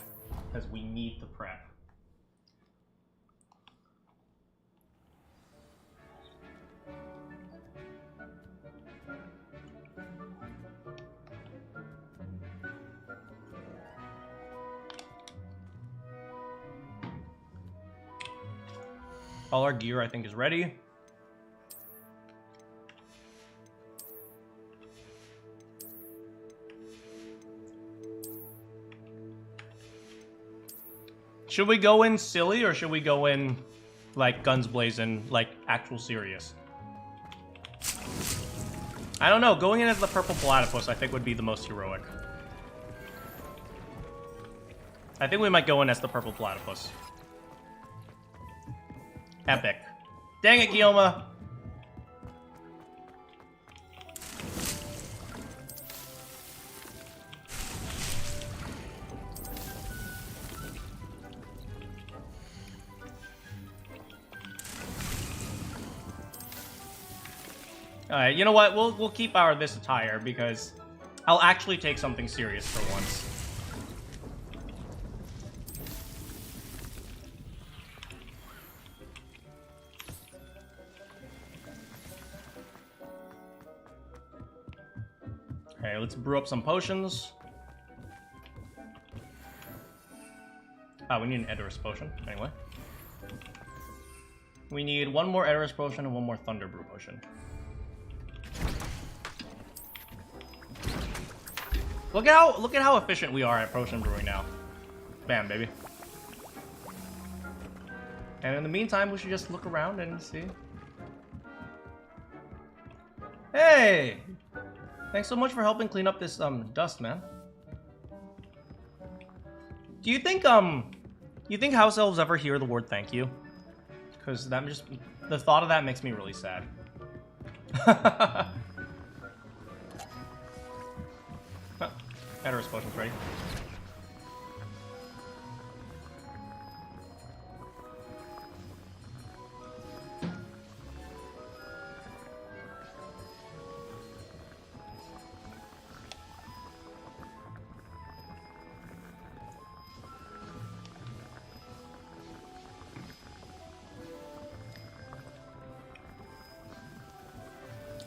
because we need to prep. All our gear, I think, is ready. Should we go in silly, or should we go in, like, guns blazing, like, actual serious? I don't know. Going in as the purple platypus, I think, would be the most heroic. I think we might go in as the purple platypus. Epic. Dang it, Guillaume. Alright, you know what? We'll keep this attire because I'll actually take something serious for once. Okay, let's brew up some potions. We need an Edorus potion, anyway. We need one more Eris potion and one more Thunder Brew potion. Look at how efficient we are at potion brewing now. Bam, baby. And in the meantime, we should just look around and see. Hey! Thanks so much for helping clean up this dust, man. Do you think house elves ever hear the word thank you? Because the thought of that makes me really sad. Eris potion's ready.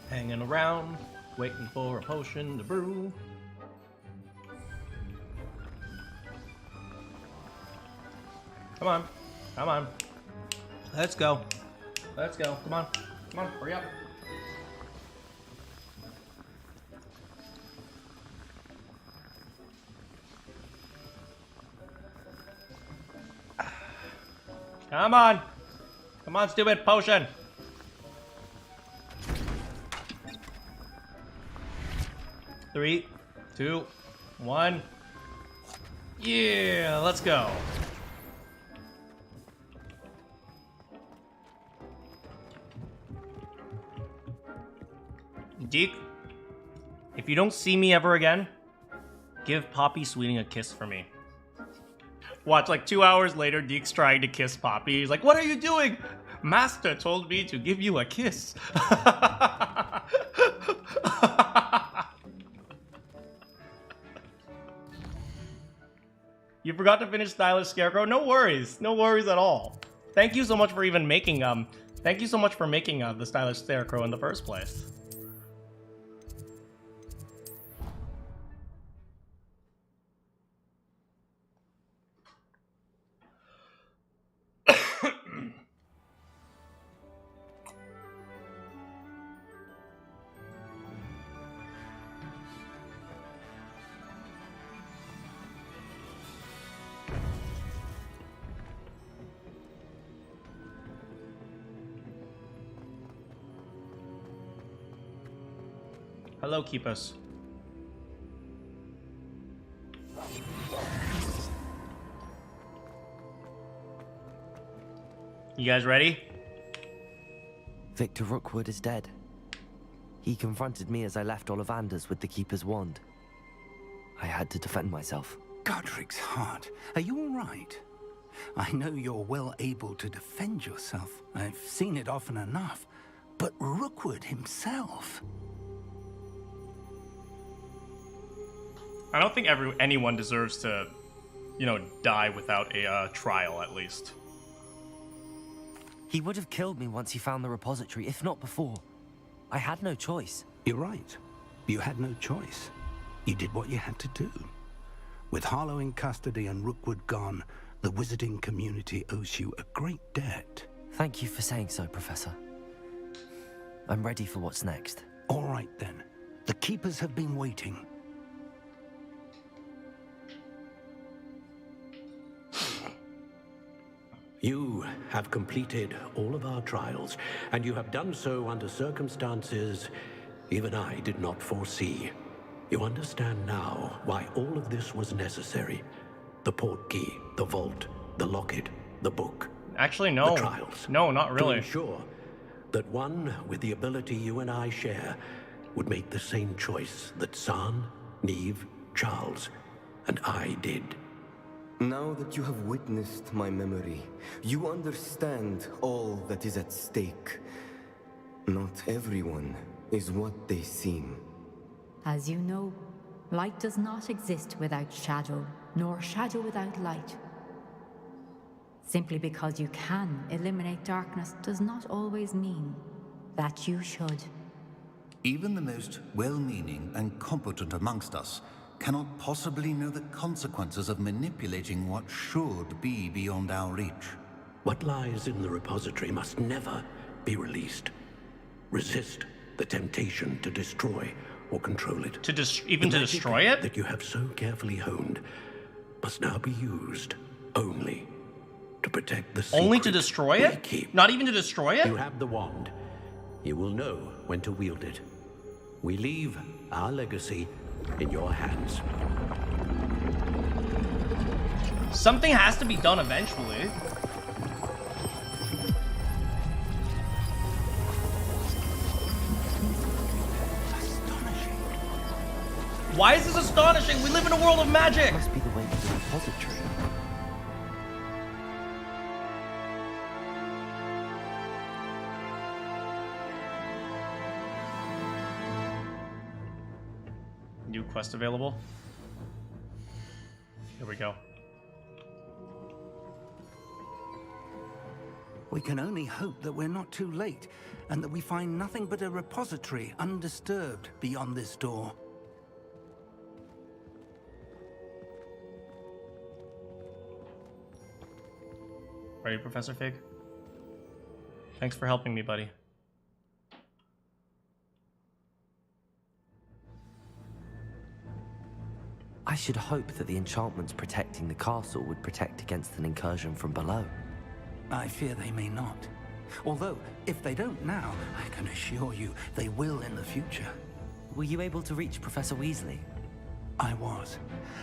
Hanging around, waiting for a potion to brew. Come on. Come on. Let's go. Let's go. Come on. Come on. Hurry up. Come on. Come on, stupid potion. Three, two, one. Yeah, let's go. Deke, if you don't see me ever again, give Poppy Sweeting a kiss for me. Watch, like 2 hours later, Deke's trying to kiss Poppy. He's like, what are you doing? Master told me to give you a kiss. You forgot to finish Stylish Scarecrow? No worries. No worries at all. Thank you so much for even making, thank you so much for making, the Stylish Scarecrow in the first place. Hello, Keepus. You guys ready? Victor Rookwood is dead. He confronted me as I left Ollivander's with the Keeper's wand. I had to defend myself. Godric's heart, are you all right? I know you're well able to defend yourself. I've seen it often enough. But Rookwood himself... I don't think anyone deserves to, you know, die without a trial, at least. He would have killed me once he found the repository, if not before. I had no choice. You're right. You had no choice. You did what you had to do. With Harlow in custody and Rookwood gone, the wizarding community owes you a great debt. Thank you for saying so, Professor. I'm ready for what's next. All right, then. The Keepers have been waiting. You have completed all of our trials, and you have done so under circumstances even I did not foresee. You understand now why all of this was necessary. The portkey, the vault, the locket, the book. Actually, no. The trials. No, not really. To ensure that one with the ability you and I share would make the same choice that San, Neve, Charles, and I did. Now that you have witnessed my memory, you understand all that is at stake. Not everyone is what they seem. As you know, light does not exist without shadow, nor shadow without light. Simply because you can eliminate darkness does not always mean that you should. Even the most well-meaning and competent amongst us cannot possibly know the consequences of manipulating what should be beyond our reach. What lies in the repository must never be released. Resist the temptation to destroy or control it. Even to destroy it? That you have so carefully honed must now be used only to protect the secret. Only to destroy it? Not even to destroy it? You have the wand. You will know when to wield it. We leave our legacy in your hands. Something has to be done eventually. Astonishing. Why is this astonishing? We live in a world of magic. It must be the way to the repository. New quest available. Here we go. We can only hope that we're not too late, and that we find nothing but a repository undisturbed beyond this door. Ready, Professor Fig? Thanks for helping me, buddy. I should hope that the enchantments protecting the castle would protect against an incursion from below. I fear they may not. Although, if they don't now, I can assure you they will in the future. Were you able to reach Professor Weasley? I was.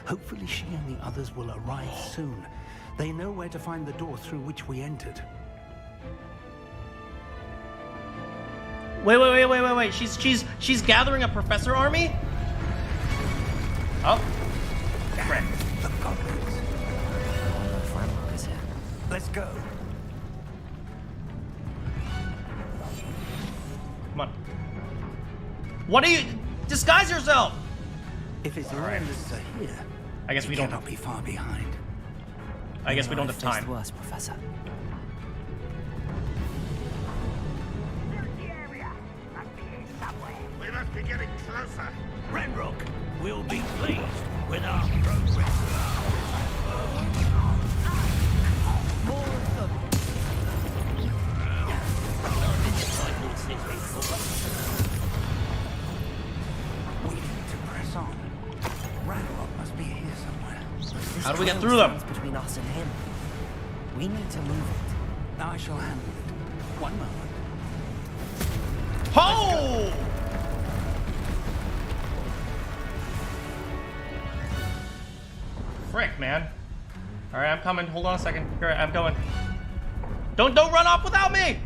Hopefully she and the others will arrive soon. They know where to find the door through which we entered. Wait. She's gathering a professor army? Oh. Frick. The goblins. Manakyn is here. Let's go. Come on. What are you? Disguise yourself! If his landers are here, I guess we don't cannot be far behind. I guess we don't have time. Worse, Professor. We must be getting closer. Renrock will be pleased with our progress. More of them. We need to press on. Renrock must be here somewhere. How do we get through them? Between us and him. We need to move it. I shall handle it. One moment. Ho! Frick, man. All right, I'm coming. Hold on a second. Here, I'm going. Don't run off without me.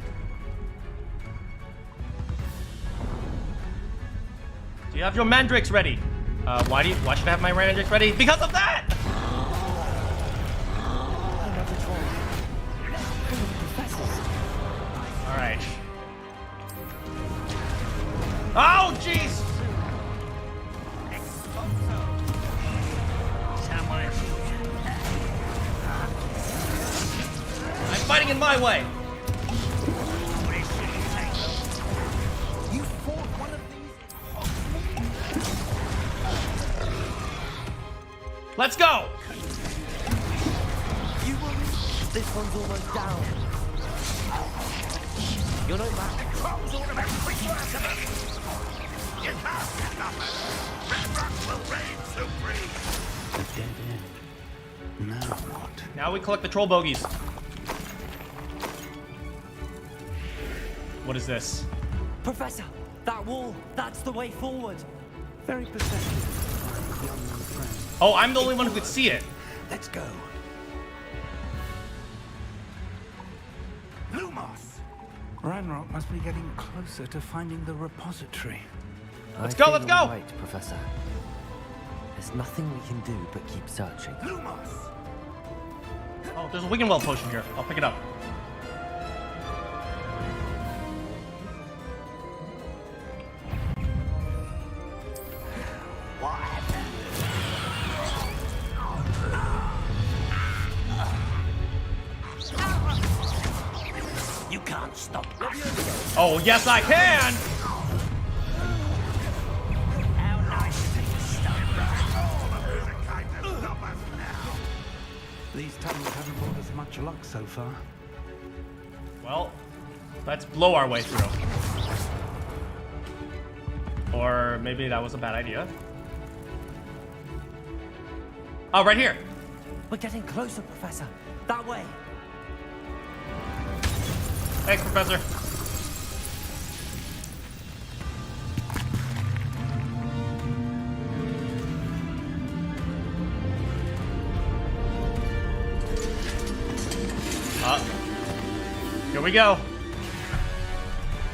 Do you have your mandrakes ready? Why should I have my mandrakes ready? Because of that. All right. Oh, jeez. I'm fighting in my way. You fought one of these. Let's go. You will. This one's almost down. You're not back. You can't stop us. Renrock will reign supreme. A dead end. Now what? Now we collect the troll bogies. What is this? Professor, that wall, that's the way forward. Very perceptive. The unknown friend. Oh, I'm the only one who could see it. Let's go. Lumos! Ranrock must be getting closer to finding the repository. Let's go, let's go! Right, Professor. There's nothing we can do but keep searching. Lumos! Oh, there's a Wiggenweld potion here. I'll pick it up. You can't stop us. Oh, yes, I can! These tunnels haven't brought us much luck so far. Well, let's blow our way through. Or maybe that was a bad idea. Oh, right here. We're getting closer, Professor. That way. Thanks, Professor. Here we go.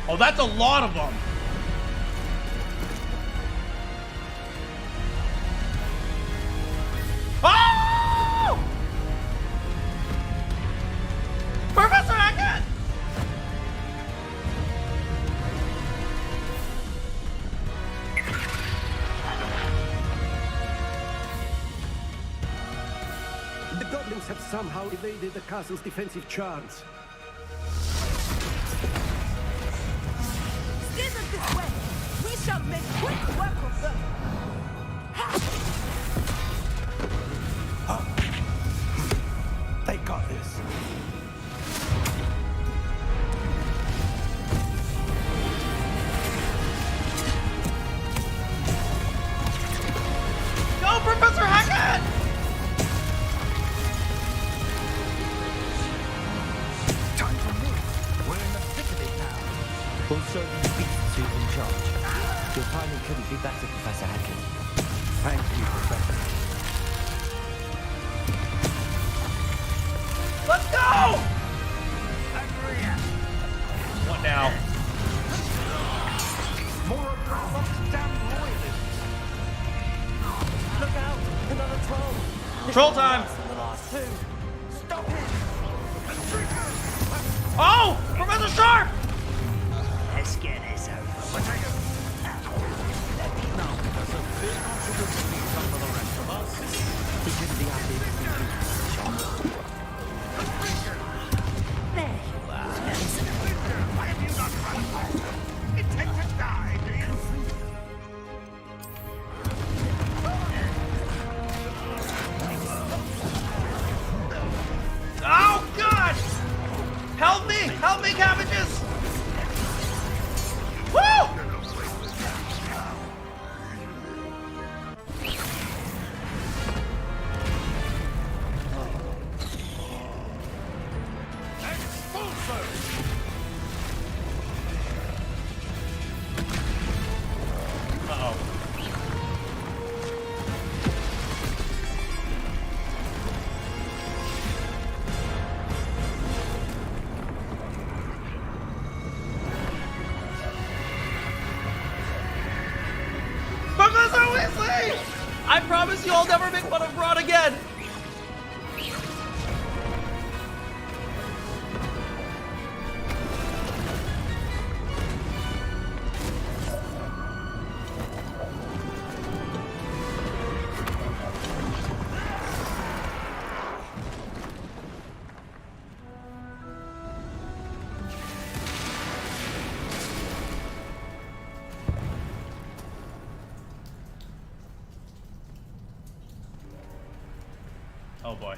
Oh, that's a lot of them. Oh! Professor Hackett! The goblins have somehow evaded the castle's defensive charms. Steer them this way. We shall make quick work of them. They got this. Go, Professor Hackett! Time to move. We're in the thick of it now. We'll show these beasts who's in charge. Your timing couldn't be better, Professor Hackett. Thank you, Professor. Let's go! What now? More of those damn royalists. Look out! Another troll! Troll time! The last two! Stop it! Oh! Professor Sharp! Let's get this over with. Let me know, Professor. Big contribution for the rest of us. He couldn't be happy if we do. There you are. Why have you not run faster? Intend to die, do you? Oh, God! Help me! Help me, cabbages! Woo! Uh-oh. Professor Weasley! I promise you I'll never make fun of Ron again! Oh boy.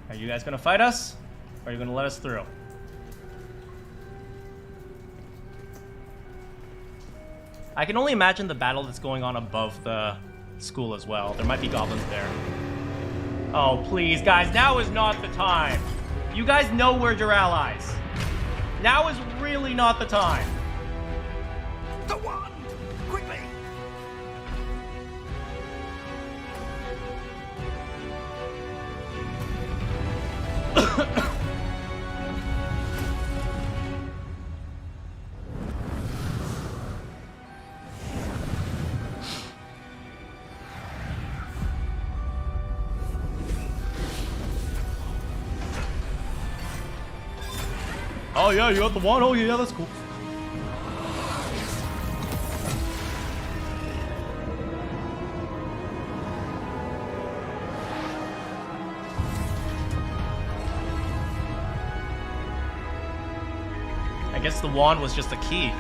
Are you guys gonna fight us? Or are you gonna let us through? I can only imagine the battle that's going on above the school as well. There might be goblins there. Oh, please, guys, now is not the time. You guys know we're your allies. Now is really not the time. The wand! Quickly! Oh yeah, you got the wand? Oh yeah, that's cool. I guess the wand was just a key.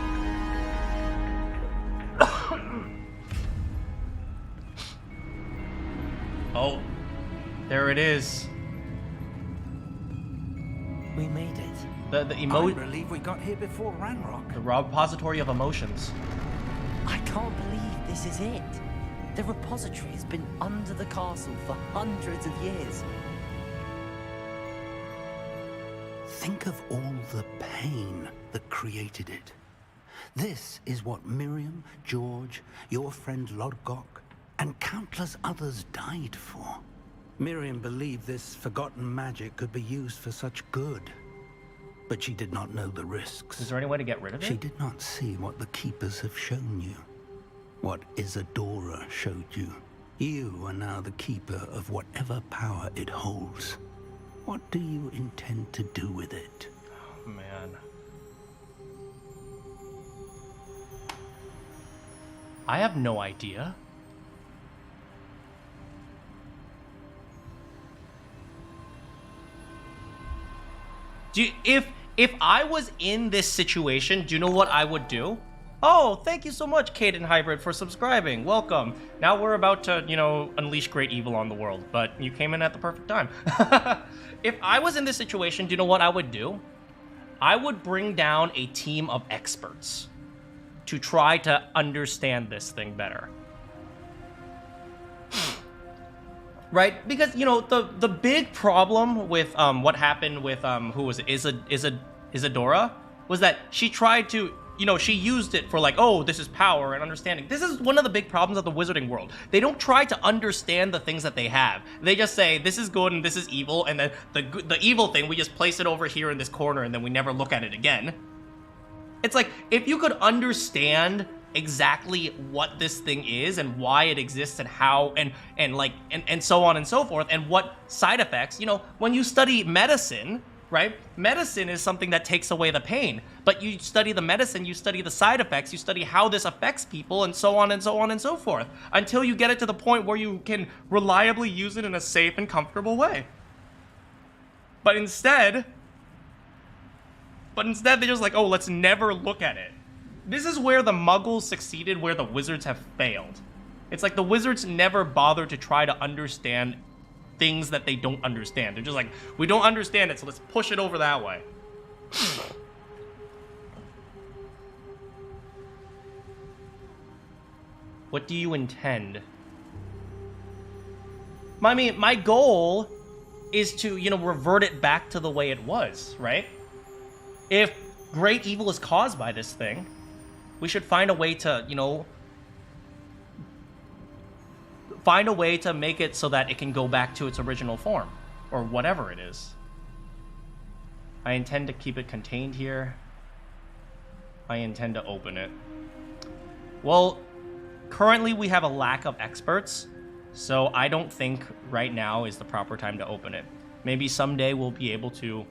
Oh, there it is. We made it. The I believe we got here before Ranrock. The repository of emotions. I can't believe this is it. The repository has been under the castle for hundreds of years. Think of all the pain that created it. This is what Miriam, George, your friend Lodgok, and countless others died for. Miriam believed this forgotten magic could be used for such good. But she did not know the risks. Is there any way to get rid of it? She did not see what the Keepers have shown you. What Isadora showed you. You are now the Keeper of whatever power it holds. What do you intend to do with it? Oh, man. I have no idea. If I was in this situation, do you know what I would do? Oh, thank you so much, Caden Hybrid, for subscribing. Welcome. Now we're about to, you know, unleash great evil on the world, but you came in at the perfect time. If I was in this situation, do you know what I would do? I would bring down a team of experts to try to understand this thing better. Right? Because, you know, the big problem with what happened with who was it? Isadora was that she tried to, you know, she used it for like, oh, this is power and understanding. This is one of the big problems of the wizarding world. They don't try to understand the things that they have. They just say this is good and this is evil, and then the evil thing, we just place it over here in this corner and then we never look at it again. It's like, if you could understand exactly what this thing is and why it exists and how and so on and so forth, and what side effects, you know, when you study medicine, right? Medicine is something that takes away the pain, but you study the medicine, you study the side effects, you study how this affects people, and so on and so on and so forth, until you get it to the point where you can reliably use it in a safe and comfortable way. But instead they're just like, oh, let's never look at it. This is where the Muggles succeeded, where the Wizards have failed. It's like the Wizards never bother to try to understand things that they don't understand. They're just like, we don't understand it, so let's push it over that way. What do you intend? I mean, my goal is to, you know, revert it back to the way it was, right? If great evil is caused by this thing, we should find a way to, you know, find a way to make it so that it can go back to its original form, or whatever it is. I intend to keep it contained here. I intend to open it. Well, currently we have a lack of experts, so I don't think right now is the proper time to open it. Maybe someday we'll be able to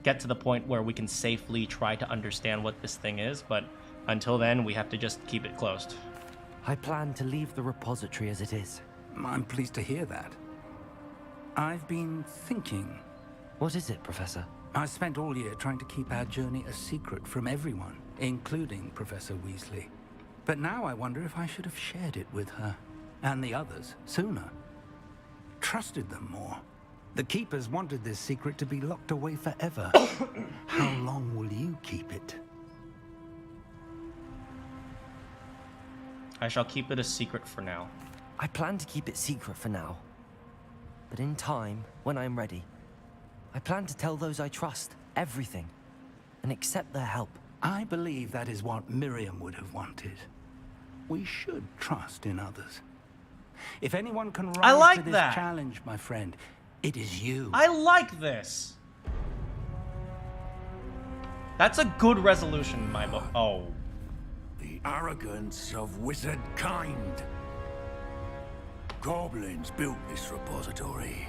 get to the point where we can safely try to understand what this thing is, but until then, we have to just keep it closed. I plan to leave the repository as it is. I'm pleased to hear that. I've been thinking. What is it, Professor? I spent all year trying to keep our journey a secret from everyone, including Professor Weasley. But now I wonder if I should have shared it with her, and the others, sooner. Trusted them more. The Keepers wanted this secret to be locked away forever. How long will you keep it? I shall keep it a secret for now. I plan to keep it secret for now. But in time, when I'm ready, I plan to tell those I trust everything and accept their help. I believe that is what Miriam would have wanted. We should trust in others. If anyone can rise to this challenge, my friend, it is you. I like this. That's a good resolution in my book. Oh. The arrogance of wizard kind. Goblins built this repository.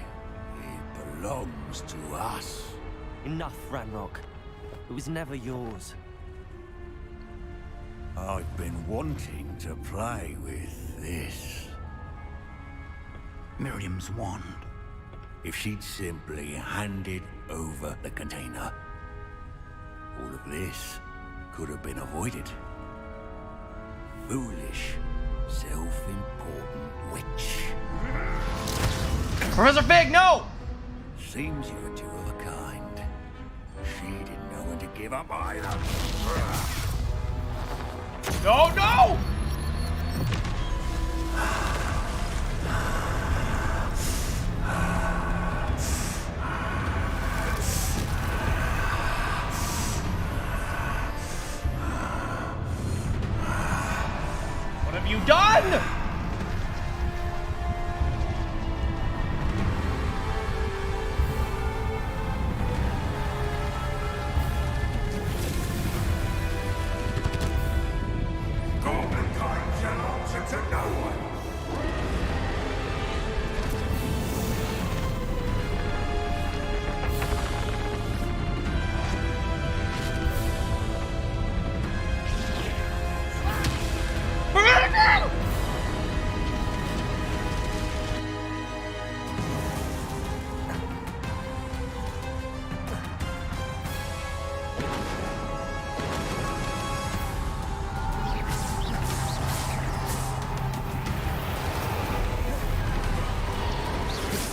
It belongs to us. Enough, Ranrock. It was never yours. I've been wanting to play with this. Miriam's wand. If she'd simply handed over the container, all of this could have been avoided. Foolish, self-important witch. Professor Fig, no! Seems you're two of a kind. She didn't know when to give up either. No, no! What have you done?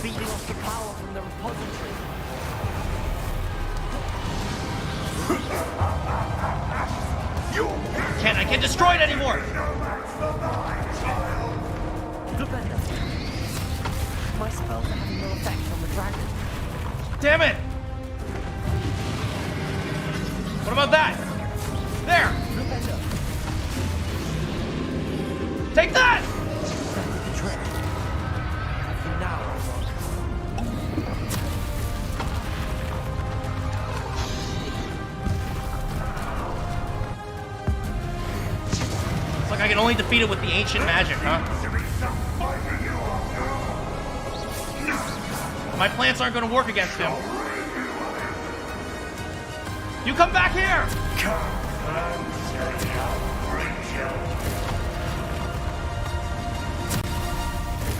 Feeding off the power from the repository. I can't destroy it anymore! Glabenda. My spells are having no effect on the dragon. Damn it! What about that? There! Glabenda. Take that! That's the trick. I have you now, Unwritten. Like I can only defeat it with the ancient magic, huh? My plants aren't gonna work against him. You come back here!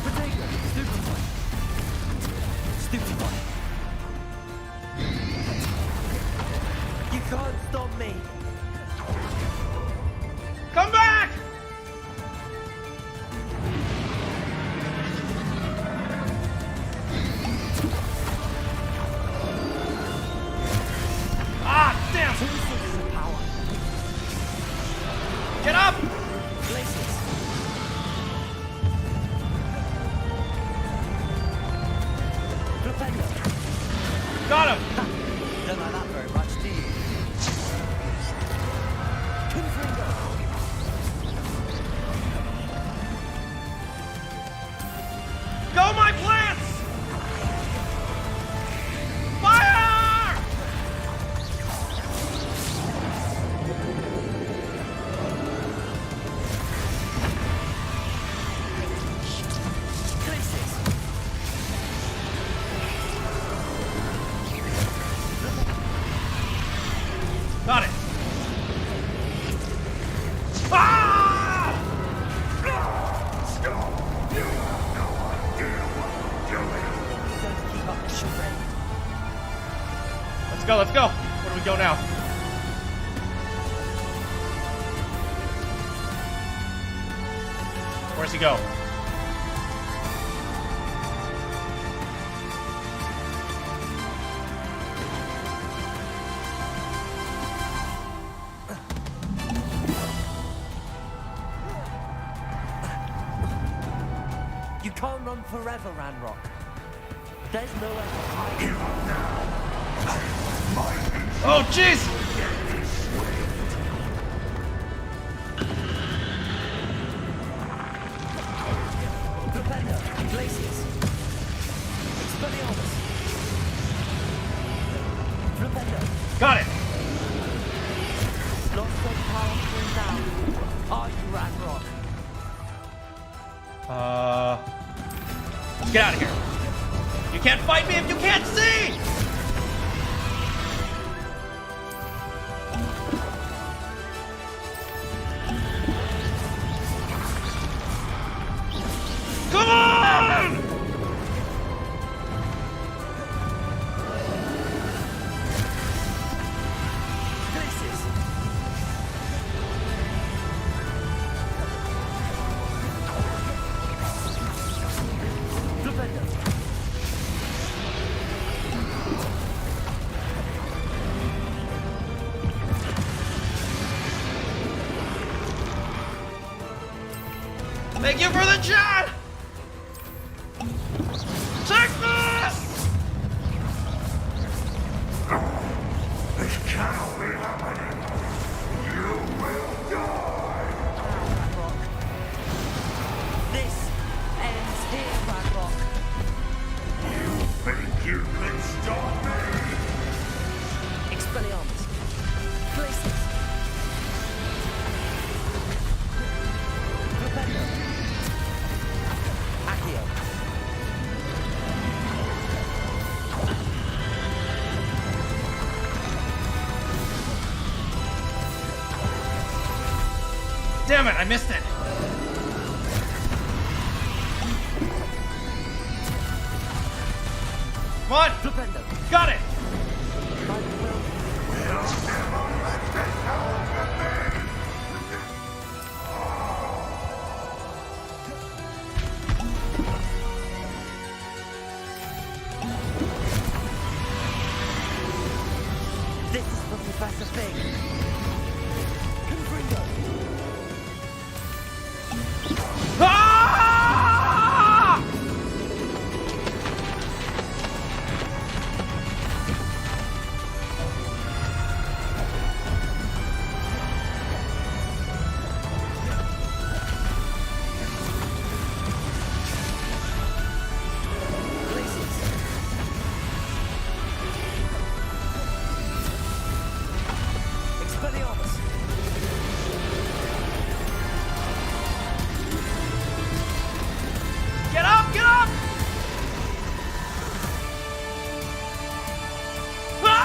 Potato, stupid one. You can't stop me. Come back! Ah, damn! 2 sources of power. Get up! Places. Glabenda. Got him! Don't like that very much, do you? Confringo. Go, my plants! Fire! Places. Got it. Ah! Don't keep up the charade. Let's go, let's go. Where do we go now? Where's he go? You can't run forever, Ranrock. There's nowhere to hide. Oh, jeez! Glabenda, Glacius. Expelliarmus. Glabenda. Got it! Not so powerful now. Are you, Ranrock? Let's get out of here. You can't fight me if you can't see! Come on! Glacius. Glabenda. Thank you for the chat! Take this! This cannot be happening. You will die. This ends here, Ragnarok. You think you can stop me? Expelliarmus. Places. Propello. Accio. Damn it, I missed it. Come on! Got it! This is for Professor Fig. Confringo. Ah! Expelliarmus. Get up! Get up! Ah!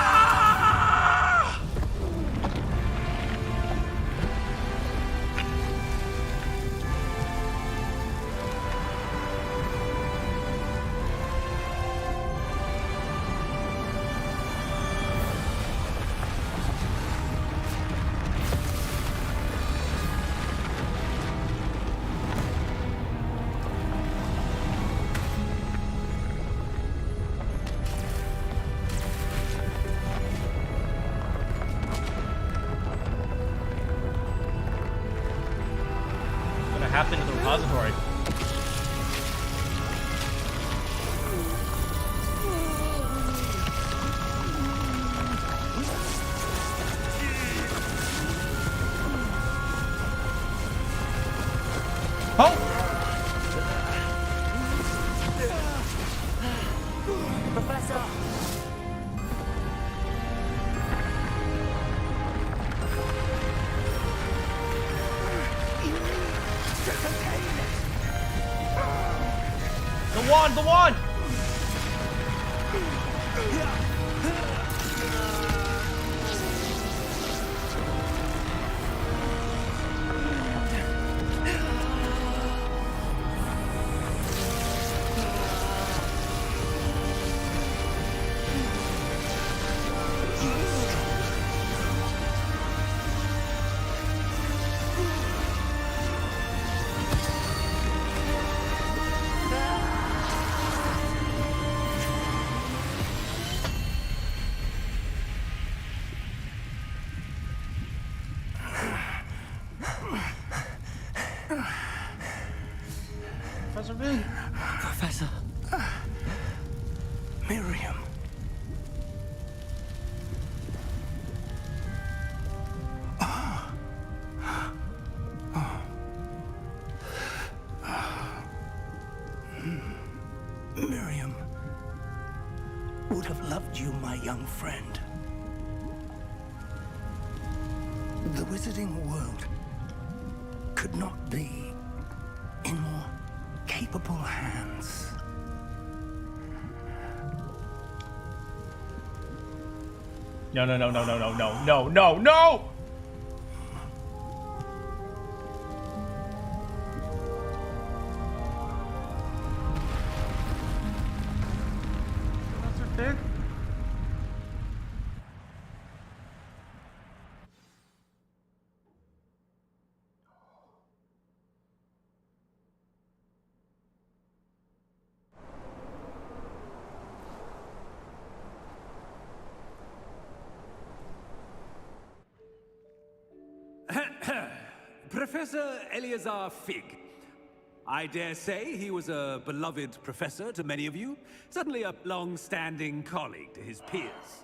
What's gonna happen to the repository? Oh! Professor. The wand! The wand! Professor Ving. Professor. Miriam. Miriam would have loved you, my young friend. The wizarding world could not be in more capable hands. No, no, no, no, no, no, no, no, no, no! Professor Fig? Professor Eleazar Fig, I dare say he was a beloved professor to many of you, certainly a long-standing colleague to his peers.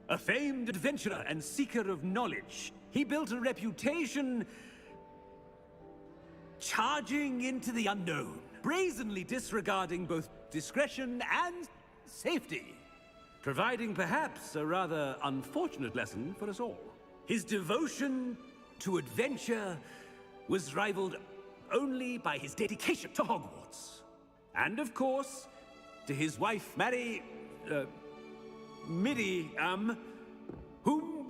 A famed adventurer and seeker of knowledge, he built a reputation charging into the unknown, brazenly disregarding both discretion and safety, providing perhaps a rather unfortunate lesson for us all. His devotion to adventure was rivaled only by his dedication to Hogwarts. And of course, to his wife, Midi, whom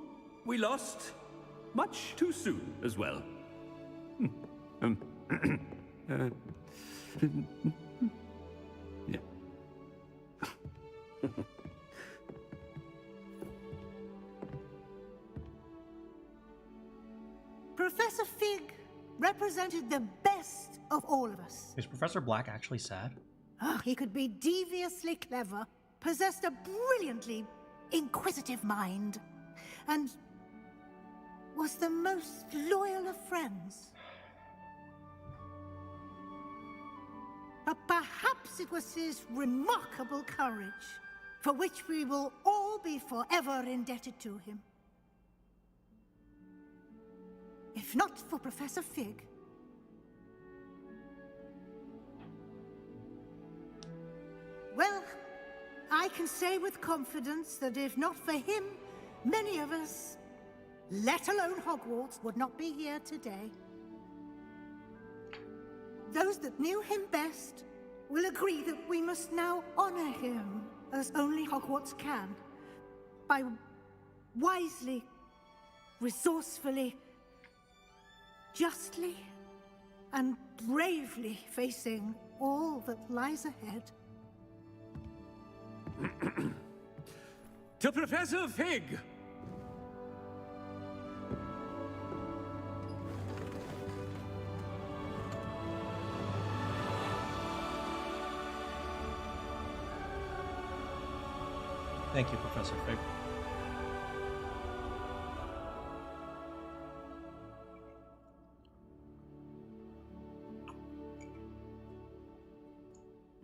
we lost much too soon as well. Yeah. Professor Fig represented the best of all of us. Is Professor Black actually sad? He could be deviously clever, possessed a brilliantly inquisitive mind, and was the most loyal of friends. But perhaps it was his remarkable courage, for which we will all be forever indebted to him. If not for Professor Fig, well, I can say with confidence that if not for him, many of us, let alone Hogwarts, would not be here today. Those that knew him best will agree that we must now honor him as only Hogwarts can, by wisely, resourcefully, justly, and bravely facing all that lies ahead. To Professor Fig! Thank you, Professor Fig.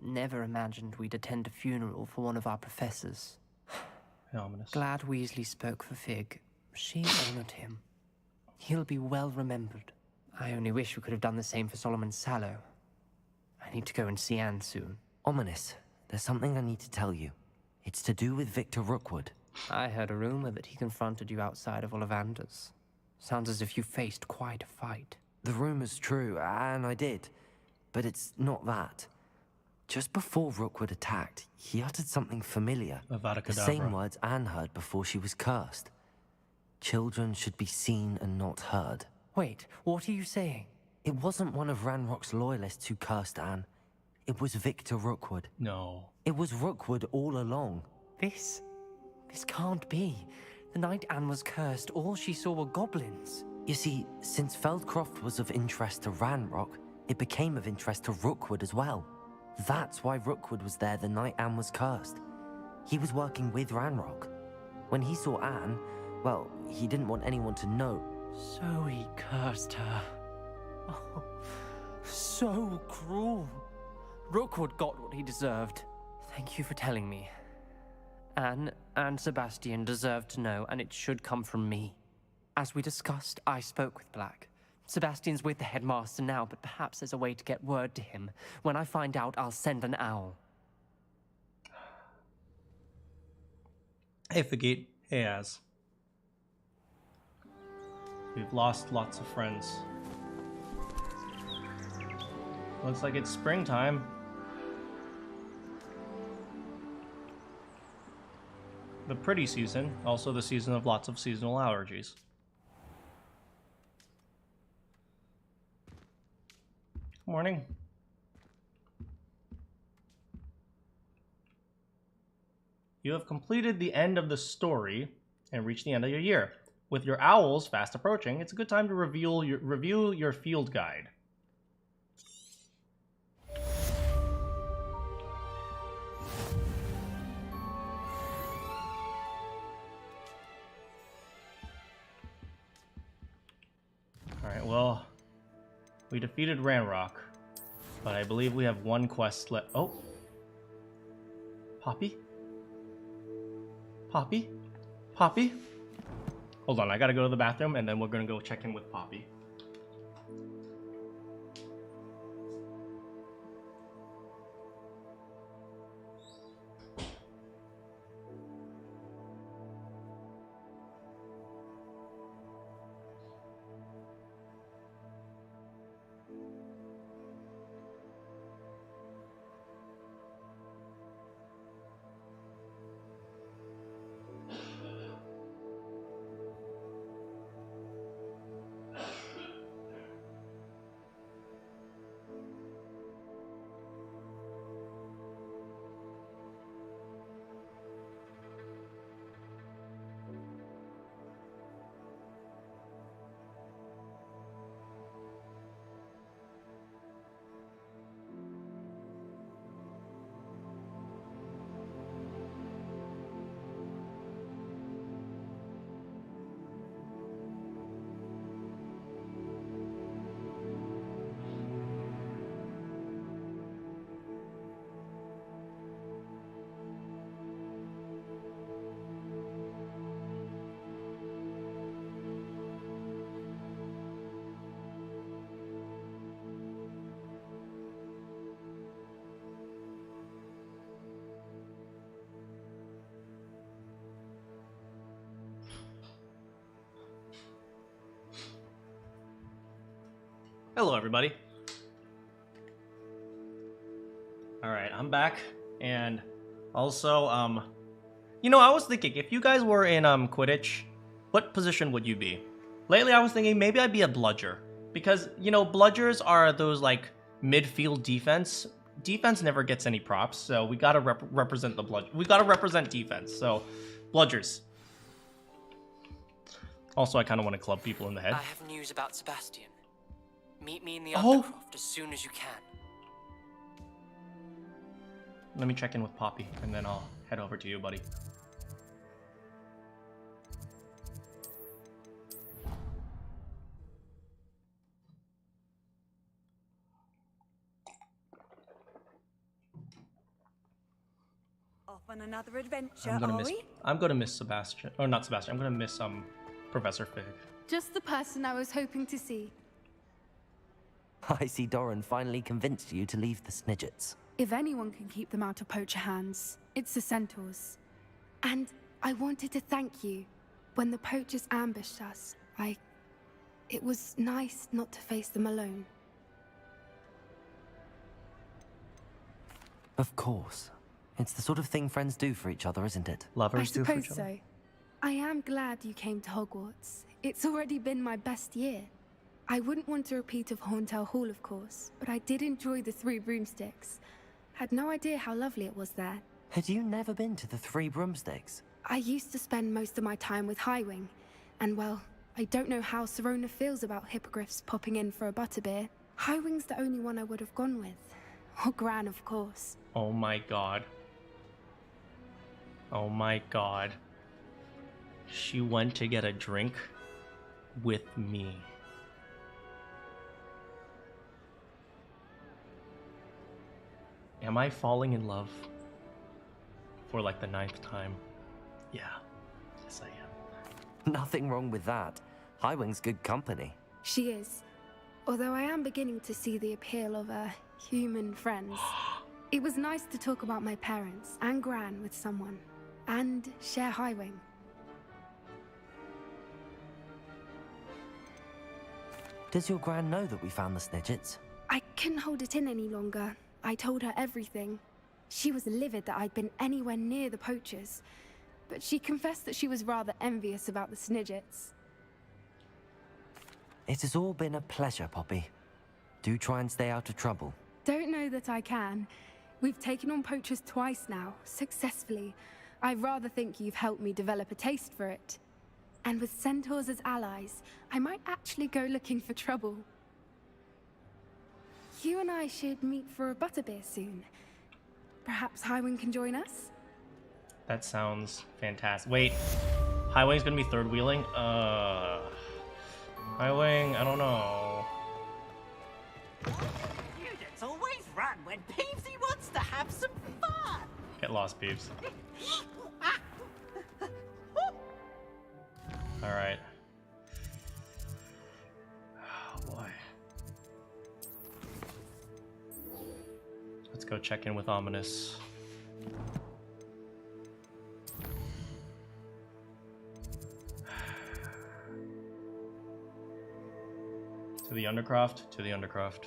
Never imagined we'd attend a funeral for one of our professors. Ominous. Glad Weasley spoke for Fig. She honored him. He'll be well remembered. I only wish we could have done the same for Solomon Sallow. I need to go and see Anne soon. Ominous, there's something I need to tell you. It's to do with Victor Rookwood. I heard a rumor that he confronted you outside of Ollivander's. Sounds as if you faced quite a fight. The rumor's true, and I did. But it's not that. Just before Rookwood attacked, he uttered something familiar. The same words Anne heard before she was cursed. Children should be seen and not heard. Wait, what are you saying? It wasn't one of Ranrock's loyalists who cursed Anne. It was Victor Rookwood. No. It was Rookwood all along. This can't be. The night Anne was cursed, all she saw were goblins. You see, since Feldcroft was of interest to Ranrock, it became of interest to Rookwood as well. That's why Rookwood was there the night Anne was cursed. He was working with Ranrock. When he saw Anne, well, he didn't want anyone to know. So he cursed her. Oh, so cruel. Rookwood got what he deserved. Thank you for telling me. Anne and Sebastian deserve to know, and it should come from me. As we discussed, I spoke with Black. Sebastian's with the headmaster now, but perhaps there's a way to get word to him. When I find out, I'll send an owl. Hey, Fagit. Hey, Az. We've lost lots of friends. Looks like it's springtime. The pretty season, also the season of lots of seasonal allergies. Morning. You have completed the end of the story and reached the end of your year. With your owls fast approaching, it's a good time to review your field guide. Alright, well, we defeated Ranrock. But I believe we have one quest left. Oh. Poppy? Poppy? Poppy? Hold on, I gotta go to the bathroom and then we're gonna go check in with Poppy. Hello, everybody. All right, I'm back, and also, you know, I was thinking if you guys were in Quidditch, what position would you be? Lately, I was thinking maybe I'd be a bludger because you know bludgers are those like midfield defense. Defense never gets any props, so we gotta represent the bludger. We gotta represent defense, so bludgers. Also, I kind of want to club people in the head. I have news about Sebastian. Meet me in the Undercroft as soon as you can. Let me check in with Poppy, and then I'll head over to you, buddy. Off on another adventure, I'm gonna miss Sebastian, or not Sebastian. I'm gonna miss Professor Fig. Just the person I was hoping to see. I see Doran finally convinced you to leave the Snidgets. If anyone can keep them out of poacher hands, it's the centaurs. And I wanted to thank you. When the poachers ambushed us, it was nice not to face them alone. Of course. It's the sort of thing friends do for each other, isn't it? Lovers do for each I suppose so. I am glad you came to Hogwarts. It's already been my best year. I wouldn't want a repeat of Horntail Hall, of course, but I did enjoy the Three Broomsticks. Had no idea how lovely it was there. Had you never been to the Three Broomsticks? I used to spend most of my time with Highwing, and well, I don't know how Serona feels about hippogriffs popping in for a butterbeer. Highwing's the only one I would have gone with. Or Gran, of course. Oh my god. Oh my god. She went to get a drink with me. Am I falling in love for like the 9th time? Yeah, yes I am. Nothing wrong with that. Highwing's good company. She is. Although I am beginning to see the appeal of human friends. It was nice to talk about my parents and Gran with someone. And share Highwing. Does your Gran know that we found the Snidgets? I couldn't hold it in any longer. I told her everything. She was livid that I'd been anywhere near the poachers, but she confessed that she was rather envious about the Snidgets. It has all been a pleasure, Poppy. Do try and stay out of trouble. Don't know that I can. We've taken on poachers twice now, successfully. I rather think you've helped me develop a taste for it. And with centaurs as allies, I might actually go looking for trouble. You and I should meet for a butterbeer soon. Perhaps Highwing can join us? That sounds fantastic. Wait, Highwing's gonna be third wheeling? Highwing, I don't know. It's always and Peevesy wants to have some fun. Get lost, Peeves. Alright. Oh boy. Let's go check in with Ominous. To the Undercroft? To the Undercroft.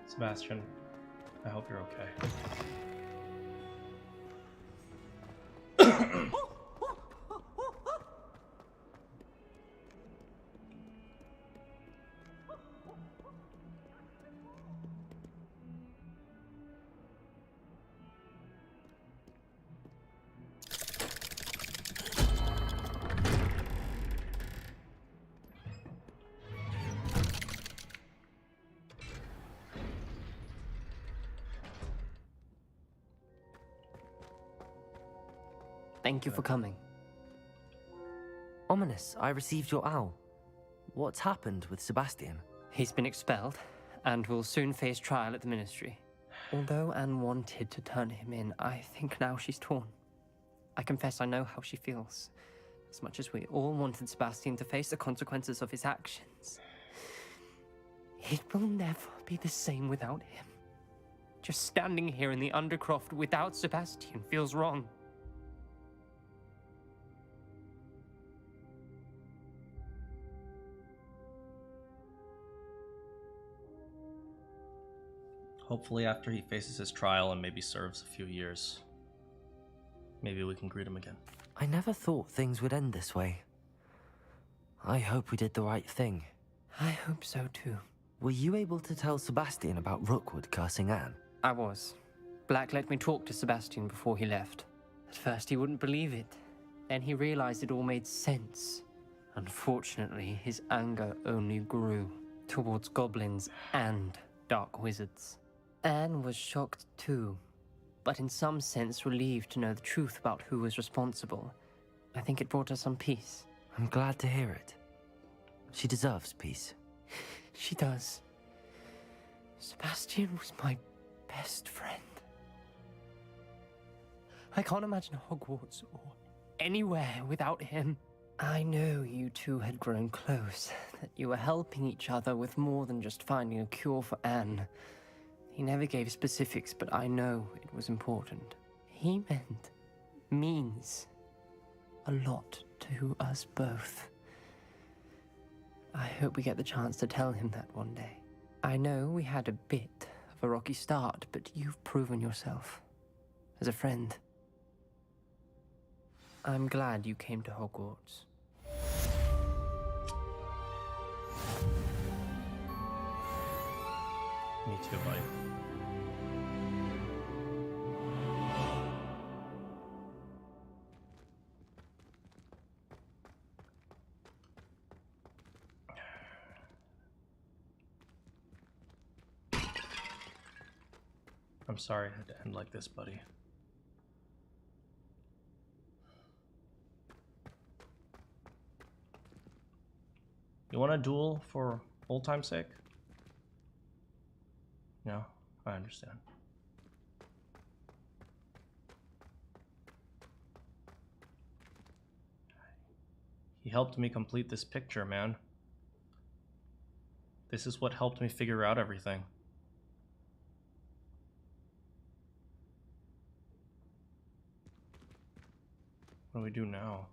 Sebastian, I hope you're okay. Thank you for coming. Ominous, I received your owl. What's happened with Sebastian? He's been expelled, and will soon face trial at the Ministry. Although Anne wanted to turn him in, I think now she's torn. I confess I know how she feels. As much as we all wanted Sebastian to face the consequences of his actions. It will never be the same without him. Just standing here in the Undercroft without Sebastian feels wrong. Hopefully after he faces his trial and maybe serves a few years, maybe we can greet him again. I never thought things would end this way. I hope we did the right thing. I hope so too. Were you able to tell Sebastian about Rookwood cursing Anne? I was. Black let me talk to Sebastian before he left. At first he wouldn't believe it. Then he realized it all made sense. Unfortunately, his anger only grew towards goblins and dark wizards. Anne was shocked too, but in some sense relieved to know the truth about who was responsible. I think it brought her some peace. I'm glad to hear it. She deserves peace. She does. Sebastian was my best friend. I can't imagine Hogwarts or anywhere without him. I know you two had grown close, that you were helping each other with more than just finding a cure for Anne. He never gave specifics, but I know it was important. He means a lot to us both. I hope we get the chance to tell him that one day. I know we had a bit of a rocky start, but you've proven yourself as a friend. I'm glad you came to Hogwarts. Me too, buddy. I'm sorry it had to end like this, buddy. You want a duel for old time's sake? No, I understand. He helped me complete this picture, man. This is what helped me figure out everything. What do we do now?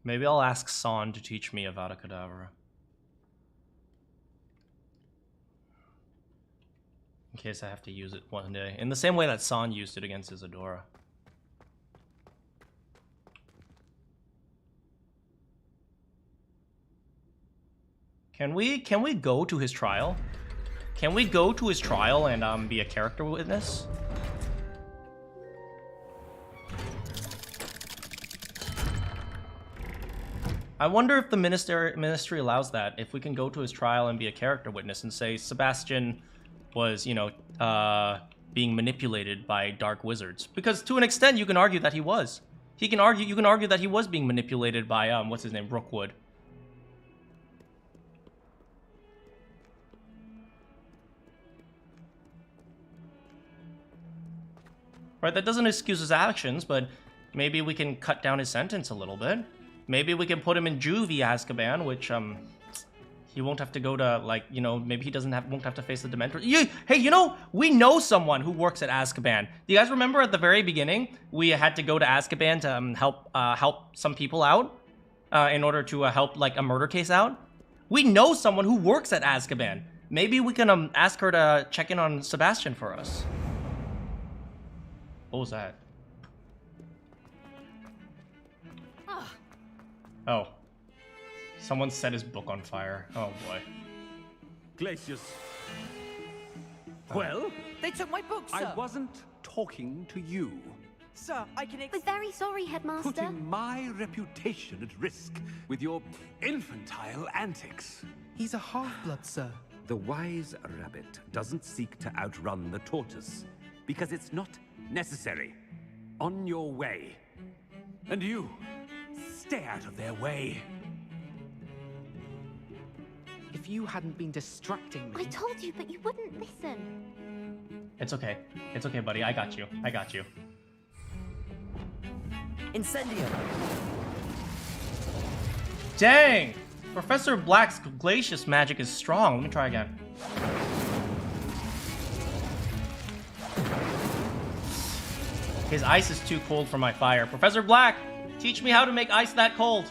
Maybe I'll ask San to teach me Avada Kedavra. In case I have to use it one day. In the same way that San used it against Isadora. Can we go to his trial? Can we go to his trial and be a character witness? I wonder if the ministry allows that. If we can go to his trial and be a character witness and say Sebastian was, you know, being manipulated by dark wizards. Because to an extent, you can argue that he was. You can argue that he was being manipulated by, what's his name, Rookwood. Right, that doesn't excuse his actions, but maybe we can cut down his sentence a little bit. Maybe we can put him in juvie Azkaban, which, he won't have to go to, like, you know, maybe he won't have to face the Dementors. Hey, you know, we know someone who works at Azkaban. Do you guys remember at the very beginning, we had to go to Azkaban to help some people out in order to help, like, a murder case out? We know someone who works at Azkaban. Maybe we can ask her to check in on Sebastian for us. What was that? Oh. Someone set his book on fire. Oh boy. Glacius. Well? They took my book, sir. I wasn't talking to you. Sir, I can We're very sorry, Headmaster. Putting my reputation at risk with your infantile antics. He's a half-blood, sir. The wise rabbit doesn't seek to outrun the tortoise, because it's not necessary. On your way. And you, stay out of their way. If you hadn't been distracting me... I told you, but you wouldn't listen. It's okay. It's okay, buddy. I got you. I got you. Incendio! Dang! Professor Black's glacius magic is strong. Let me try again. His ice is too cold for my fire. Professor Black! Teach me how to make ice that cold!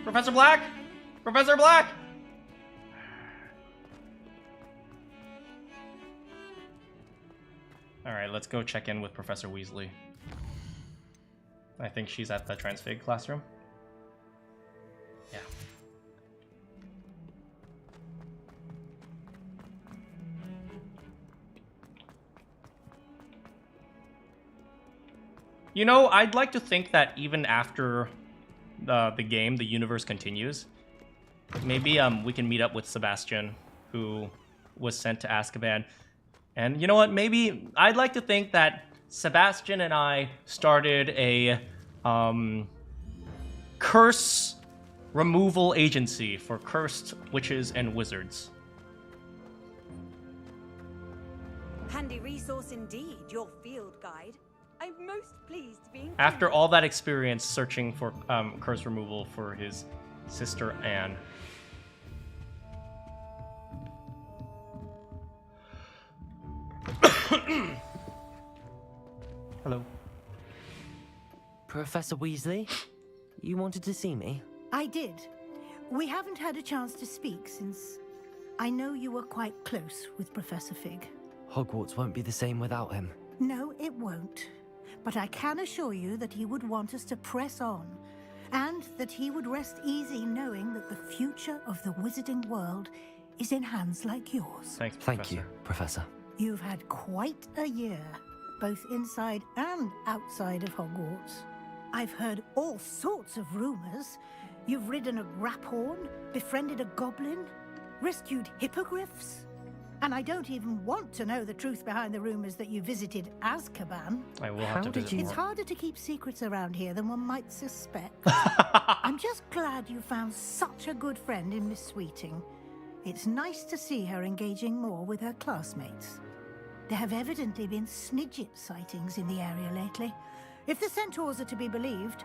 Professor Black! Professor Black! Alright, let's go check in with Professor Weasley. I think she's at the Transfig classroom. Yeah. You know, I'd like to think that even after the game, the universe continues. Maybe we can meet up with Sebastian, who was sent to Azkaban. And you know what? Maybe I'd like to think that Sebastian and I started a curse removal agency for cursed witches and wizards. Handy resource indeed, your field guide. I'm most pleased to be included. After all that experience searching for curse removal for his sister Anne. Hello. Professor Weasley, you wanted to see me? I did. We haven't had a chance to speak since I know you were quite close with Professor Fig. Hogwarts won't be the same without him. No, it won't. But I can assure you that he would want us to press on, and that he would rest easy knowing that the future of the wizarding world is in hands like yours. Thanks, Thank you, Professor. You've had quite a year, both inside and outside of Hogwarts. I've heard all sorts of rumors. You've ridden a graphorn, befriended a goblin, rescued hippogriffs. And I don't even want to know the truth behind the rumors that you visited Azkaban. I will have to visit It's more. harder to keep secrets around here than one might suspect. I'm just glad you found such a good friend in Miss Sweeting. It's nice to see her engaging more with her classmates. There have evidently been Snidget sightings in the area lately. If the Centaurs are to be believed,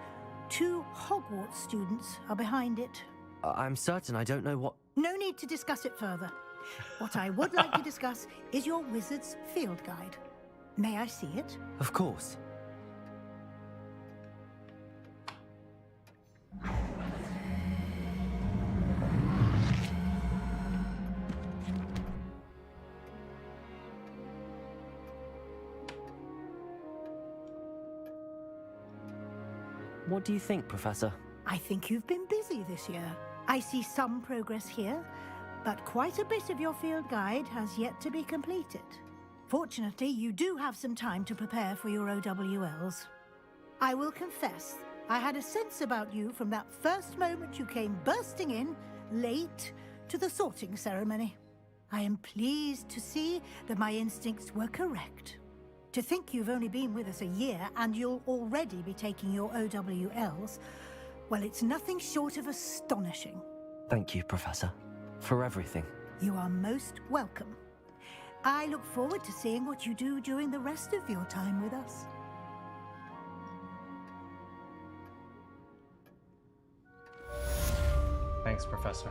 2 Hogwarts students are behind it. I'm certain I don't know what... No need to discuss it further. What I would like to discuss is your wizard's field guide. May I see it? Of course. What do you think, Professor? I think you've been busy this year. I see some progress here, but quite a bit of your field guide has yet to be completed. Fortunately, you do have some time to prepare for your OWLs. I will confess I had a sense about you from that first moment you came bursting in, late, to the sorting ceremony. I am pleased to see that my instincts were correct. To think you've only been with us a year and you'll already be taking your OWLs, well, it's nothing short of astonishing. Thank you, Professor, for everything. You are most welcome. I look forward to seeing what you do during the rest of your time with us. Thanks, Professor.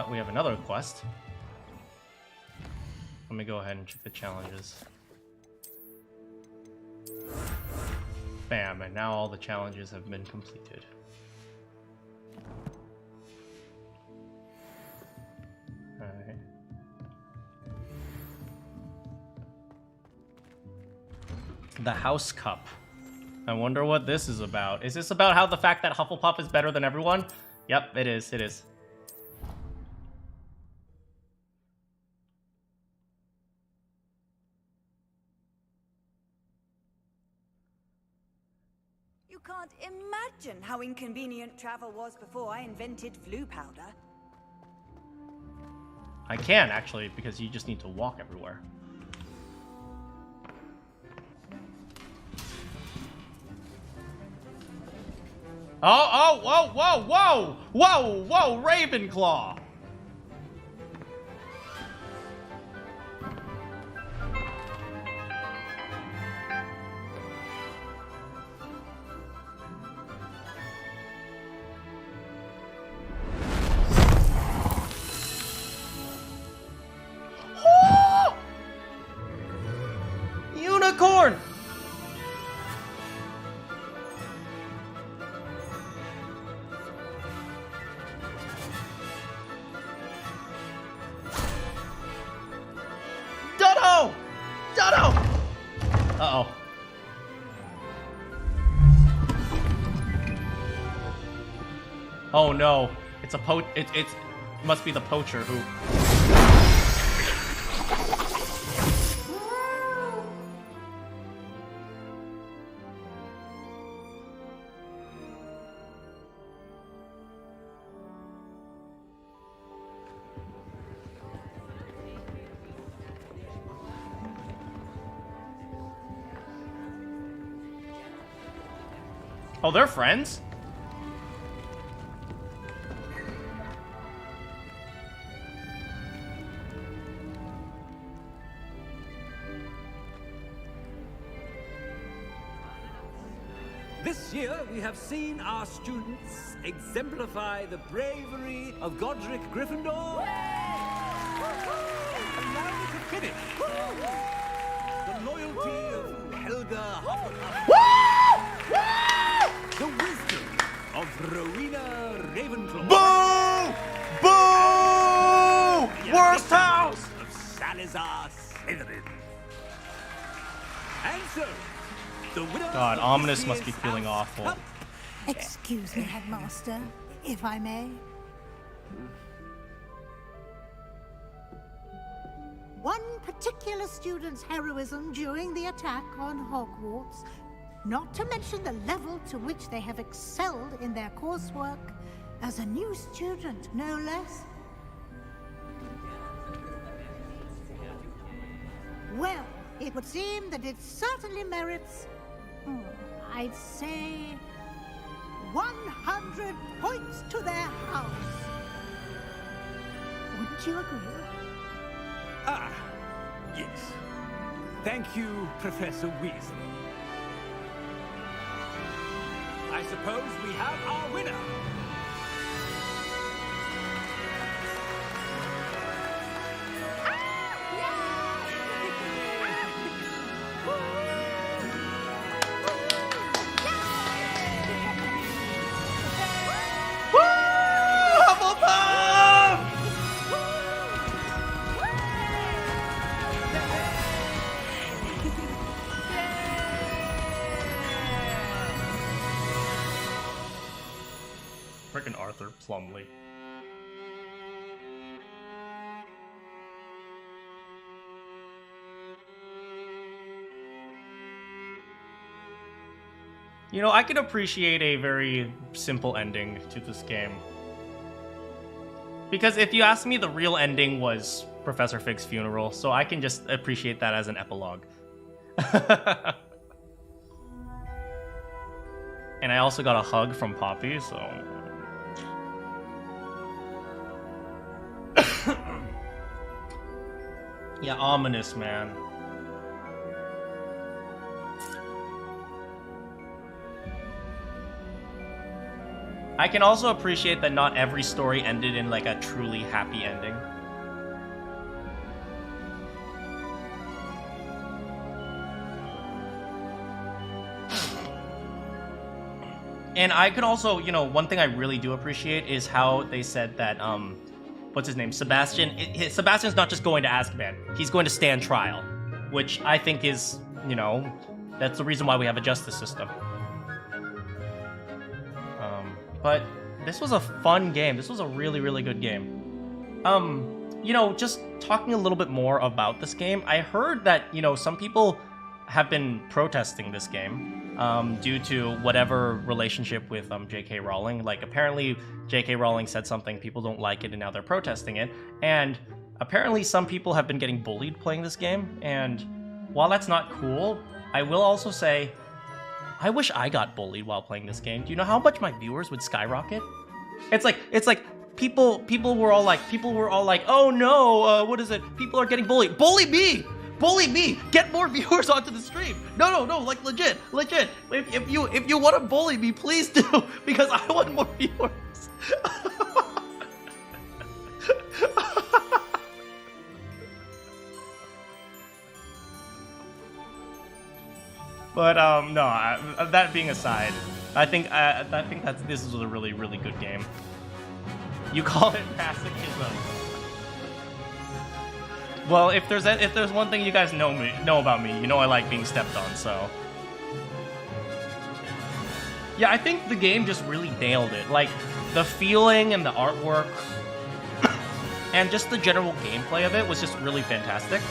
We have another quest. Let me go ahead and check the challenges. Bam, and now all the challenges have been completed. Alright. The House Cup. I wonder what this is about. Is this about how the fact that Hufflepuff is better than everyone? Yep, it is, it is. You can't imagine how inconvenient travel was before I invented flu powder. I can, actually, because you just need to walk everywhere. Oh, whoa, whoa, whoa! Whoa, whoa, Ravenclaw! Unicorn! Dodo! Dodo! Uh-oh. Oh no. It's a it must be the poacher who... Oh, they're friends? This year, we have seen our students exemplify the bravery of Godric Gryffindor. And now we can finish. The loyalty of Helga Hufflepuff. The wisdom of Rowena Ravenclaw. Boo! Boo! Worst house! Of Salazar Slytherin. And so, the winner... God, Ominous must be feeling awful. Excuse me, Headmaster, if I may. One particular student's heroism during the attack on Hogwarts, not to mention the level to which they have excelled in their coursework, as a new student, no less. Well, it would seem that it certainly merits, I'd say, 100 points to their house. Wouldn't you agree? Ah, yes. Thank you, Professor Weasley. I suppose we have our winner. Frickin' Arthur Plumley. You know, I can appreciate a very simple ending to this game. Because if you ask me, the real ending was Professor Fig's funeral, so I can just appreciate that as an epilogue. And I also got a hug from Poppy, so... Yeah, ominous, man. I can also appreciate that not every story ended in like a truly happy ending. And I could also, you know, one thing I really do appreciate is how they said that, what's his name? Sebastian. Sebastian's not just going to Azkaban. He's going to stand trial, which I think is, you know, that's the reason why we have a justice system. But this was a fun game. This was a really, really good game. You know, just talking a little bit more about this game, I heard that, you know, some people have been protesting this game due to whatever relationship with J.K. Rowling. Like, apparently J.K. Rowling said something, people don't like it, and now they're protesting it. And apparently some people have been getting bullied playing this game. And while that's not cool, I will also say, I wish I got bullied while playing this game. Do you know how much my viewers would skyrocket? It's like people were all like, oh no, what is it? People are getting bullied. Bully me! Bully me! Get more viewers onto the stream. No, like legit. If you want to bully me, please do, because I want more viewers. But no. That being aside, I think this is a really, really good game. You call it masochism. Well, if there's one thing you guys know about me, you know I like being stepped on. So yeah, I think the game just really nailed it. Like the feeling and the artwork, and just the general gameplay of it was just really fantastic.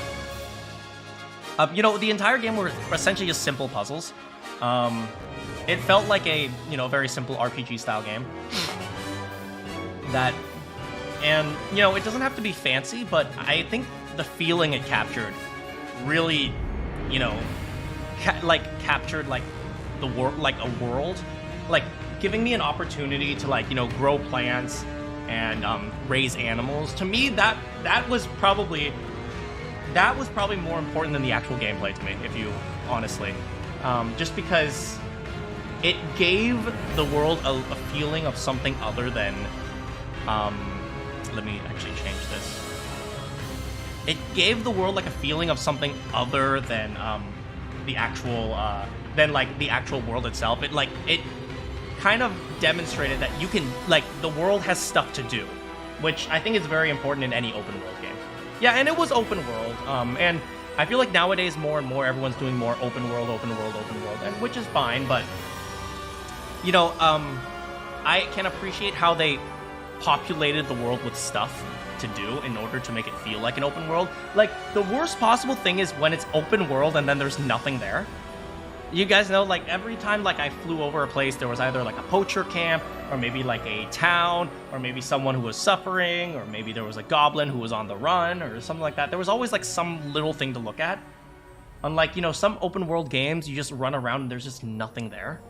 You know, the entire game were essentially just simple puzzles. It felt like a, you know, very simple RPG style game. And, you know, it doesn't have to be fancy, but I think the feeling it captured really, you know, captured like the world, like a world, like giving me an opportunity to like, you know, grow plants and raise animals. To me, that was probably more important than the actual gameplay to me, if you honestly, just because it gave the world a feeling of something other than, let me actually change this. It gave the world like a feeling of something other than the actual world itself. It kind of demonstrated that you can, like, the world has stuff to do, which I think is very important in any open world game. Yeah, and it was open world, and I feel like nowadays more and more everyone's doing more open world, and which is fine, but, you know, I can appreciate how they populated the world with stuff to do in order to make it feel like an open world. Like, the worst possible thing is when it's open world and then there's nothing there. You guys know, like, every time, like, I flew over a place, there was either, like, a poacher camp, or maybe, like, a town, or maybe someone who was suffering, or maybe there was a goblin who was on the run, or something like that. There was always, like, some little thing to look at. Unlike, you know, some open world games, you just run around and there's just nothing there.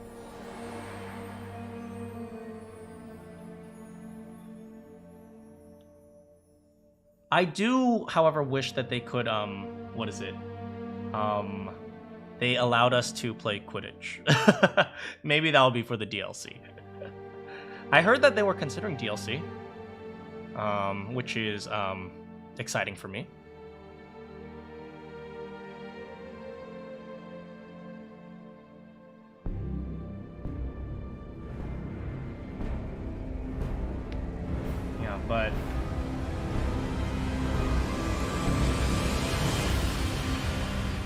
I do, however, wish that they could, what is it? They allowed us to play Quidditch. Maybe that'll be for the DLC. I heard that they were considering DLC, which is exciting for me. Yeah, but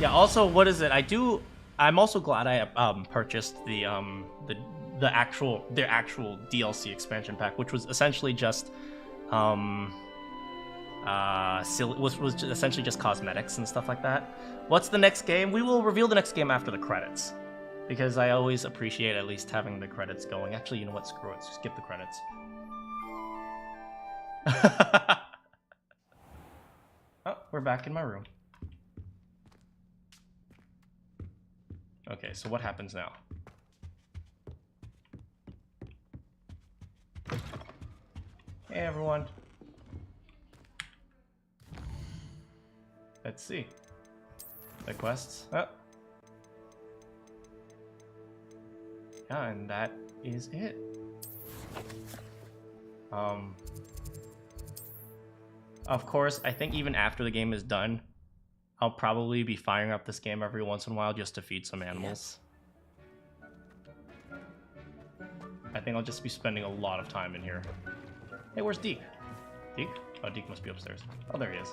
yeah, also, what is it? I'm also glad I purchased the actual DLC expansion pack, which was essentially just was essentially just cosmetics and stuff like that. What's the next game? We will reveal the next game after the credits. because I always appreciate at least having the credits going. Actually, you know what? Screw it. Skip the credits. Oh, we're back in my room. Okay, so what happens now? Hey, everyone. Let's see. The quests. Oh. Yeah, and that is it. Of course, I think even after the game is done, I'll probably be firing up this game every once in a while just to feed some animals. I think I'll just be spending a lot of time in here. Hey, where's Deke? Deke? Oh, Deke must be upstairs. Oh, there he is.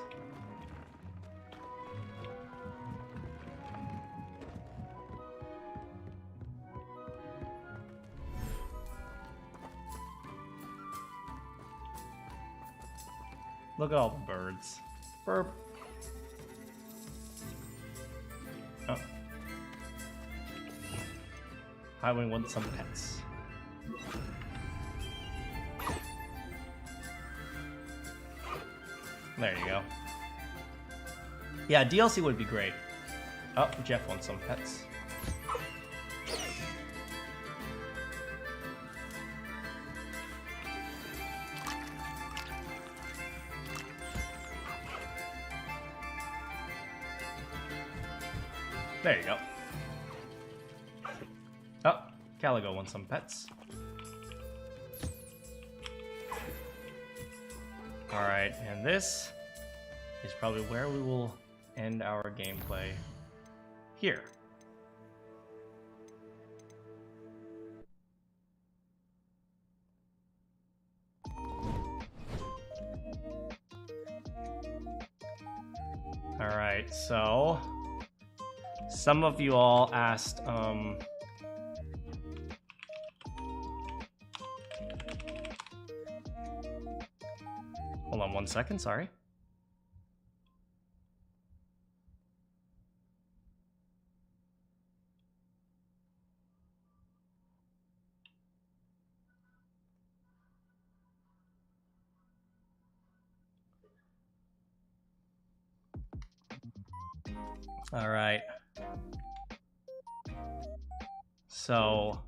Look at all the birds. Burp. Oh. I would want some pets. There you go. Yeah, DLC would be great. Oh, Jeff wants some pets. There you go. Oh, Caligo wants some pets. Alright, and this is probably where we will end our gameplay here. Alright, so some of you all asked, hold on 1 second, sorry. All right. So,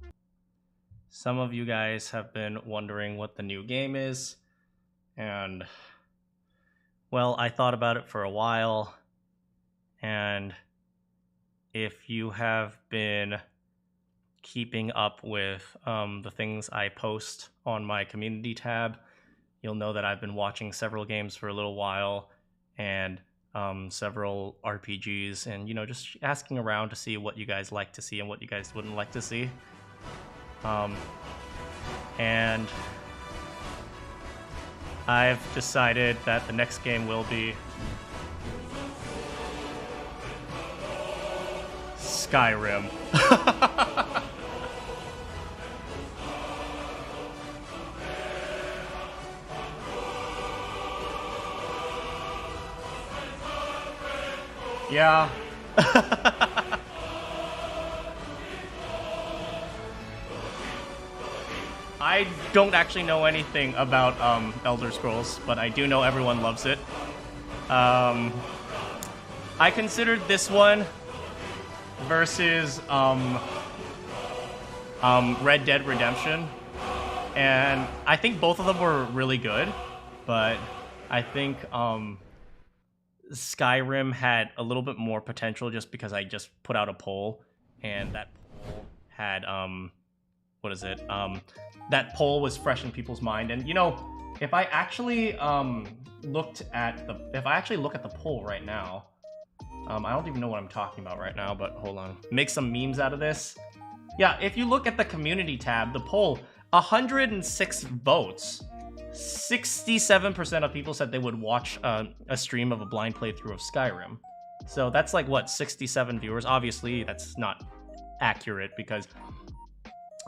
some of you guys have been wondering what the new game is, and well, I thought about it for a while, and if you have been keeping up with the things I post on my community tab, you'll know that I've been watching several games for a little while, and several RPGs, and you know, just asking around to see what you guys like to see and what you guys wouldn't like to see. And I've decided that the next game will be Skyrim. Yeah. I don't actually know anything about Elder Scrolls, but I do know everyone loves it. I considered this one versus Red Dead Redemption, and I think both of them were really good, but I think Skyrim had a little bit more potential just because I just put out a poll, and that poll had what is it? That poll was fresh in people's mind, and you know, if I actually look at the poll right now, I don't even know what I'm talking about right now, but hold on. Make some memes out of this. Yeah, if you look at the community tab, the poll, 106 votes. 67% of people said they would watch a stream of a blind playthrough of Skyrim. So that's like, what, 67 viewers? Obviously, that's not accurate because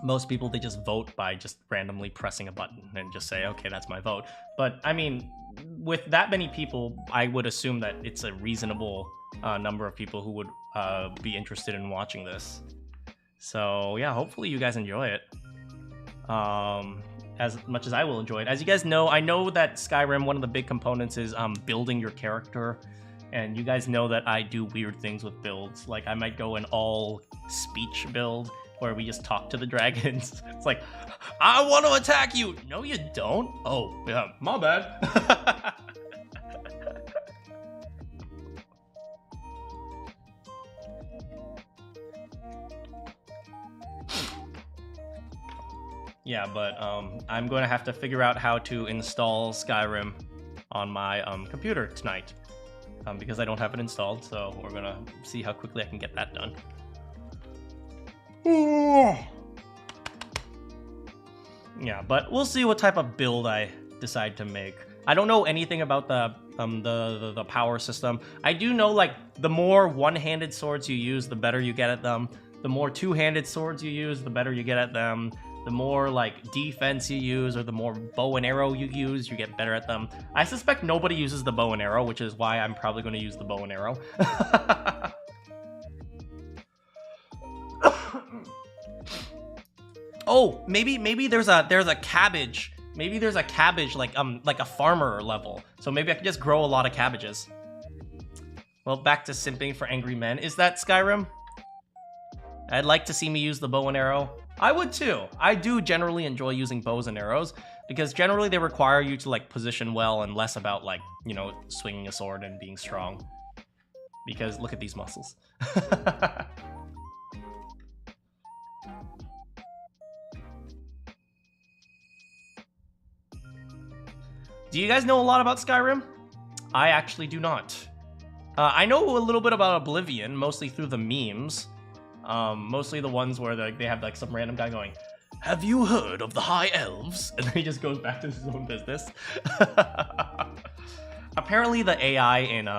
most people, they just vote by just randomly pressing a button and just say, okay, that's my vote. But, I mean, with that many people, I would assume that it's a reasonable number of people who would be interested in watching this. So yeah, hopefully you guys enjoy it. As much as I will enjoy it. As you guys know, I know that Skyrim, one of the big components is building your character. And you guys know that I do weird things with builds. Like, I might go an all speech build where we just talk to the dragons. It's like, I want to attack you. No, you don't. Oh, yeah, my bad. Yeah, but I'm going to have to figure out how to install Skyrim on my computer tonight. Because I don't have it installed, so we're gonna see how quickly I can get that done. Yeah, but we'll see what type of build I decide to make. I don't know anything about the power system. I do know, like, the more one-handed swords you use, the better you get at them. The more two-handed swords you use, the better you get at them. The more, like, defense you use, or the more bow and arrow you use, you get better at them. I suspect nobody uses the bow and arrow, which is why I'm probably going to use the bow and arrow. Oh, maybe there's a cabbage. Maybe there's a cabbage, like a farmer level. So maybe I can just grow a lot of cabbages. Well, back to simping for angry men. Is that Skyrim? I'd like to see me use the bow and arrow. I would too. I do generally enjoy using bows and arrows because generally they require you to, like, position well and less about, like, you know, swinging a sword and being strong. Because look at these muscles. Do you guys know a lot about Skyrim? I actually do not. I know a little bit about Oblivion, mostly through the memes. Mostly the ones where they have, like, some random guy going, "Have you heard of the High Elves?" And then he just goes back to his own business. Apparently the AI in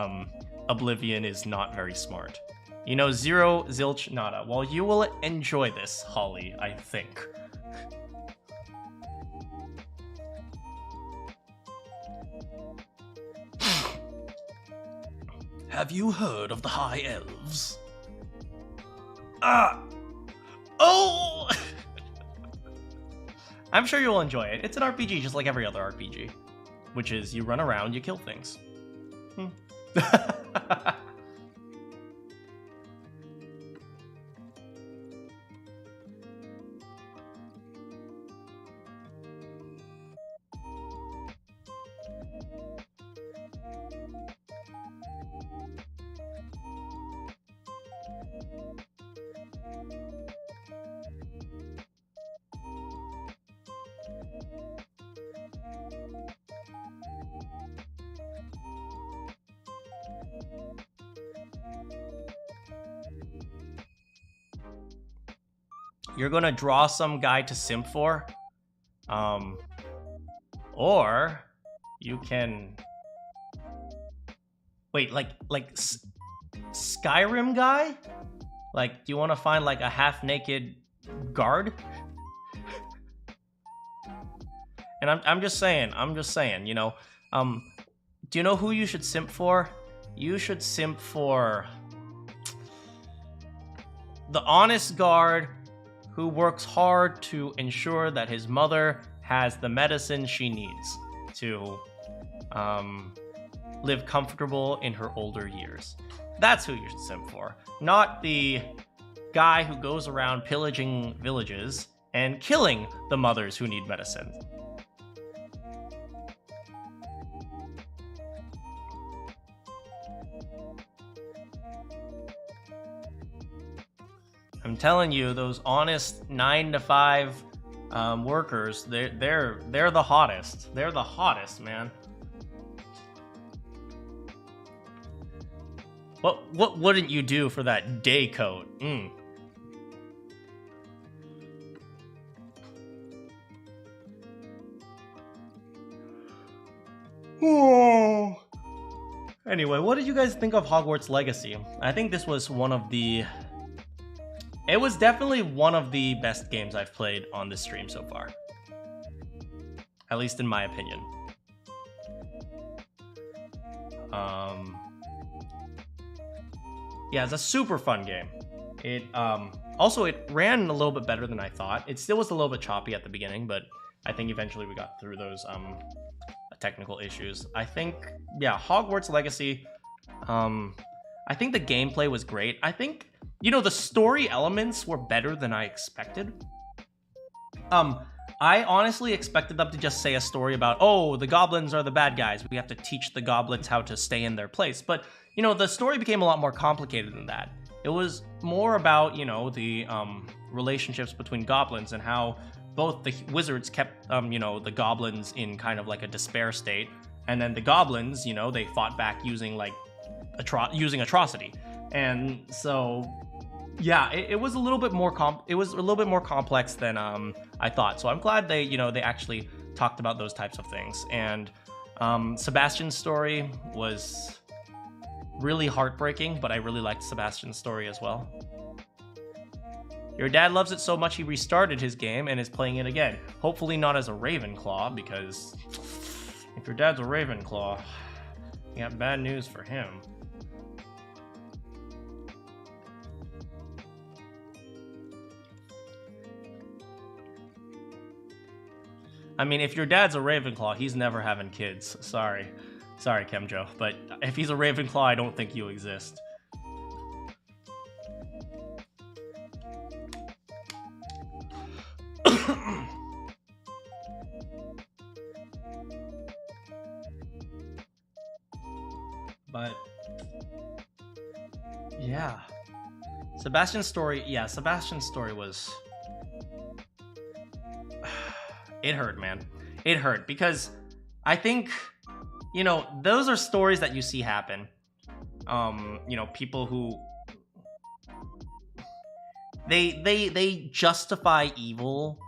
Oblivion is not very smart. You know, zero, zilch, nada. Well, you will enjoy this, Holly, I think. Have you heard of the High Elves? Oh! I'm sure you'll enjoy it. It's an RPG just like every other RPG. Which is, you run around, you kill things. You're gonna draw some guy to simp for, or you can wait, like Skyrim guy. Like, do you want to find, like, a half-naked guard? And I'm just saying, you know, do you know who you should simp for? You should simp for the honest guard who works hard to ensure that his mother has the medicine she needs to live comfortable in her older years. That's who you should simp for, not the guy who goes around pillaging villages and killing the mothers who need medicine. I'm telling you, those honest 9-to-5 workers, they're the hottest. They're the hottest, man. What wouldn't you do for that day coat? Oh. Anyway, what did you guys think of Hogwarts Legacy? I think this was one of the... It was definitely one of the best games I've played on this stream so far. At least in my opinion. Yeah, it's a super fun game. It also it ran a little bit better than I thought. It still was a little bit choppy at the beginning, but I think eventually we got through those technical issues. I think, yeah, Hogwarts Legacy, I think the gameplay was great. I think, you know, the story elements were better than I expected. I honestly expected them to just say a story about, oh, the goblins are the bad guys. We have to teach the goblins how to stay in their place. But, you know, the story became a lot more complicated than that. It was more about, you know, the relationships between goblins and how both the wizards kept, you know, the goblins in kind of like a despair state. And then the goblins, you know, they fought back using like using atrocity. And so, yeah, it was a little bit more complex than I thought. So I'm glad they, you know, they actually talked about those types of things. And Sebastian's story was really heartbreaking, but I really liked Sebastian's story as well. Your dad loves it so much he restarted his game and is playing it again. Hopefully not as a Ravenclaw, because if your dad's a Ravenclaw, you got bad news for him. I mean, if your dad's a Ravenclaw, he's never having kids. Sorry. Sorry, Kemjo. But if he's a Ravenclaw, I don't think you exist. But yeah, Sebastian's story was, it hurt, man. It hurt because I think, you know, those are stories that you see happen. You know, people who they justify evil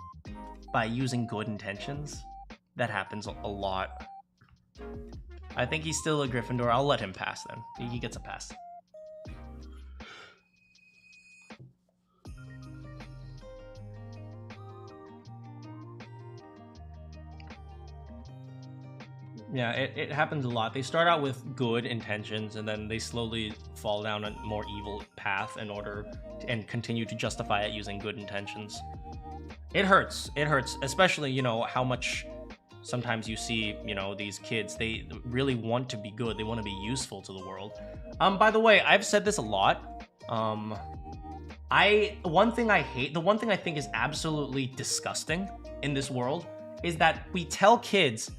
by using good intentions. That happens a lot. I think he's still a Gryffindor. I'll let him pass then. He gets a pass. Yeah, it happens a lot. They start out with good intentions and then they slowly fall down a more evil path in order and continue to justify it using good intentions. It hurts. It hurts, especially, you know, how much sometimes you see, you know, these kids, they really want to be good. They want to be useful to the world. By the way, I've said this a lot. One thing I hate, the one thing I think is absolutely disgusting in this world is that we tell kids,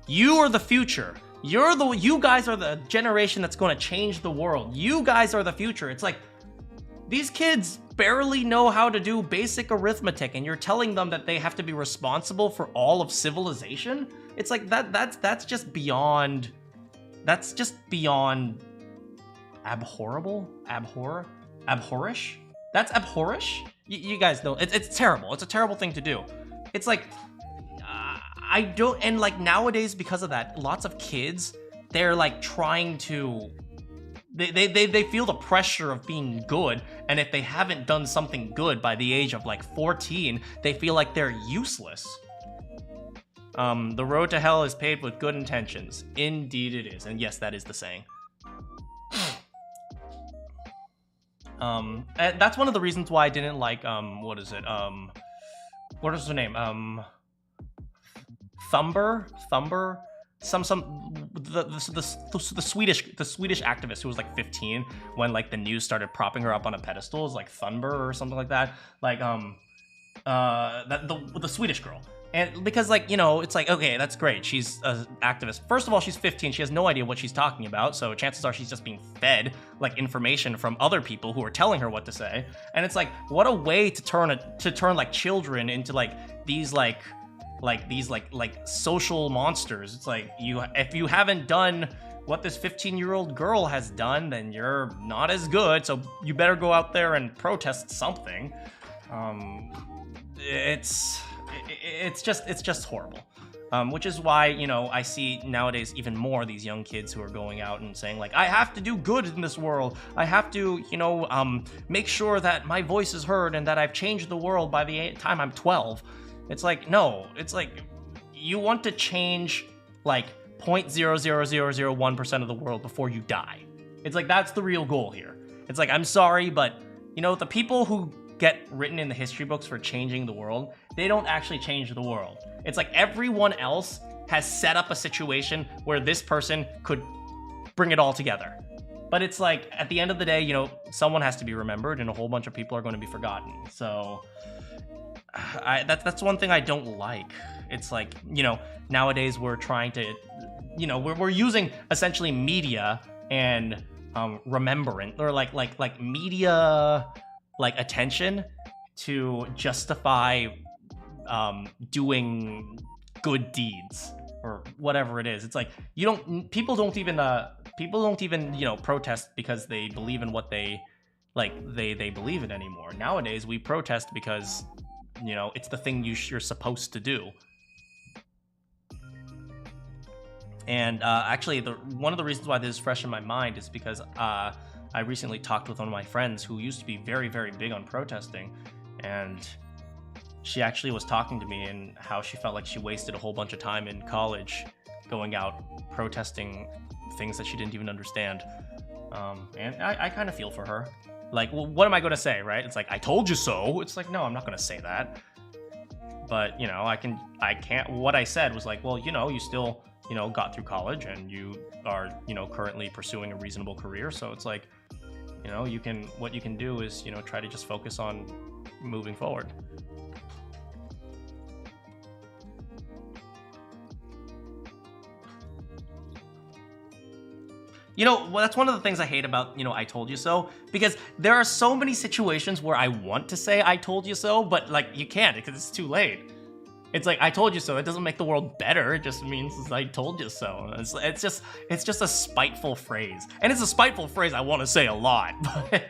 you are the future. You guys are the generation that's going to change the world. You guys are the future. It's like, these kids barely know how to do basic arithmetic, and you're telling them that they have to be responsible for all of civilization? It's like, that's just beyond... That's just beyond... abhorrible? Abhorrish? That's abhorrish? You guys know, it's terrible. It's a terrible thing to do. It's like... I don't, and like nowadays because of that, lots of kids, they're like trying to, they feel the pressure of being good, and if they haven't done something good by the age of like 14, they feel like they're useless. The road to hell is paved with good intentions. Indeed it is, and yes, that is the saying. And that's one of the reasons why I didn't like, what is her name? Thumber, the Swedish activist who was like 15 when like the news started propping her up on a pedestal, is like Thumber or something like that, like the Swedish girl. And because, like, you know, it's like, okay, that's great, she's an activist. First of all, she's 15, she has no idea what she's talking about, so chances are she's just being fed like information from other people who are telling her what to say. And it's like, what a way to turn like children into like these social monsters. It's like, if you haven't done what this 15-year-old girl has done, then you're not as good, so you better go out there and protest something. It's just horrible. Which is why, you know, I see nowadays even more these young kids who are going out and saying like, I have to do good in this world. I have to, you know, make sure that my voice is heard and that I've changed the world by the time I'm 12. It's like, no, it's like, you want to change like 0.00001% of the world before you die. It's like, that's the real goal here. It's like, I'm sorry, but You know, the people who get written in the history books for changing the world, they don't actually change the world. It's like everyone else has set up a situation where this person could bring it all together. But it's like, at the end of the day, you know, someone has to be remembered and a whole bunch of people are going to be forgotten. So that's one thing I don't like. It's like, you know, nowadays we're trying to, you know, we're using essentially media and remembrance, or like media like attention to justify doing good deeds or whatever it is. It's like people don't even you know, protest because they believe in what they believe in anymore. Nowadays we protest because, you know, it's the thing you're supposed to do. And actually, one of the reasons why this is fresh in my mind is because I recently talked with one of my friends who used to be very, very big on protesting, and she actually was talking to me and how she felt like she wasted a whole bunch of time in college going out protesting things that she didn't even understand. And I kind of feel for her. Like, well, what am I going to say, right? It's like, I told you so. It's like, no, I'm not going to say that. But, you know, I can't, what I said was like, well, you know, you still, you know, got through college and you are, you know, currently pursuing a reasonable career. So it's like, you know, what you can do is, you know, try to just focus on moving forward. You know, well, that's one of the things I hate about, you know, I told you so, because there are so many situations where I want to say I told you so, but like you can't because it's too late. It's like, I told you so. It doesn't make the world better. It just means I told you so. It's just a spiteful phrase. And it's a spiteful phrase I want to say a lot, but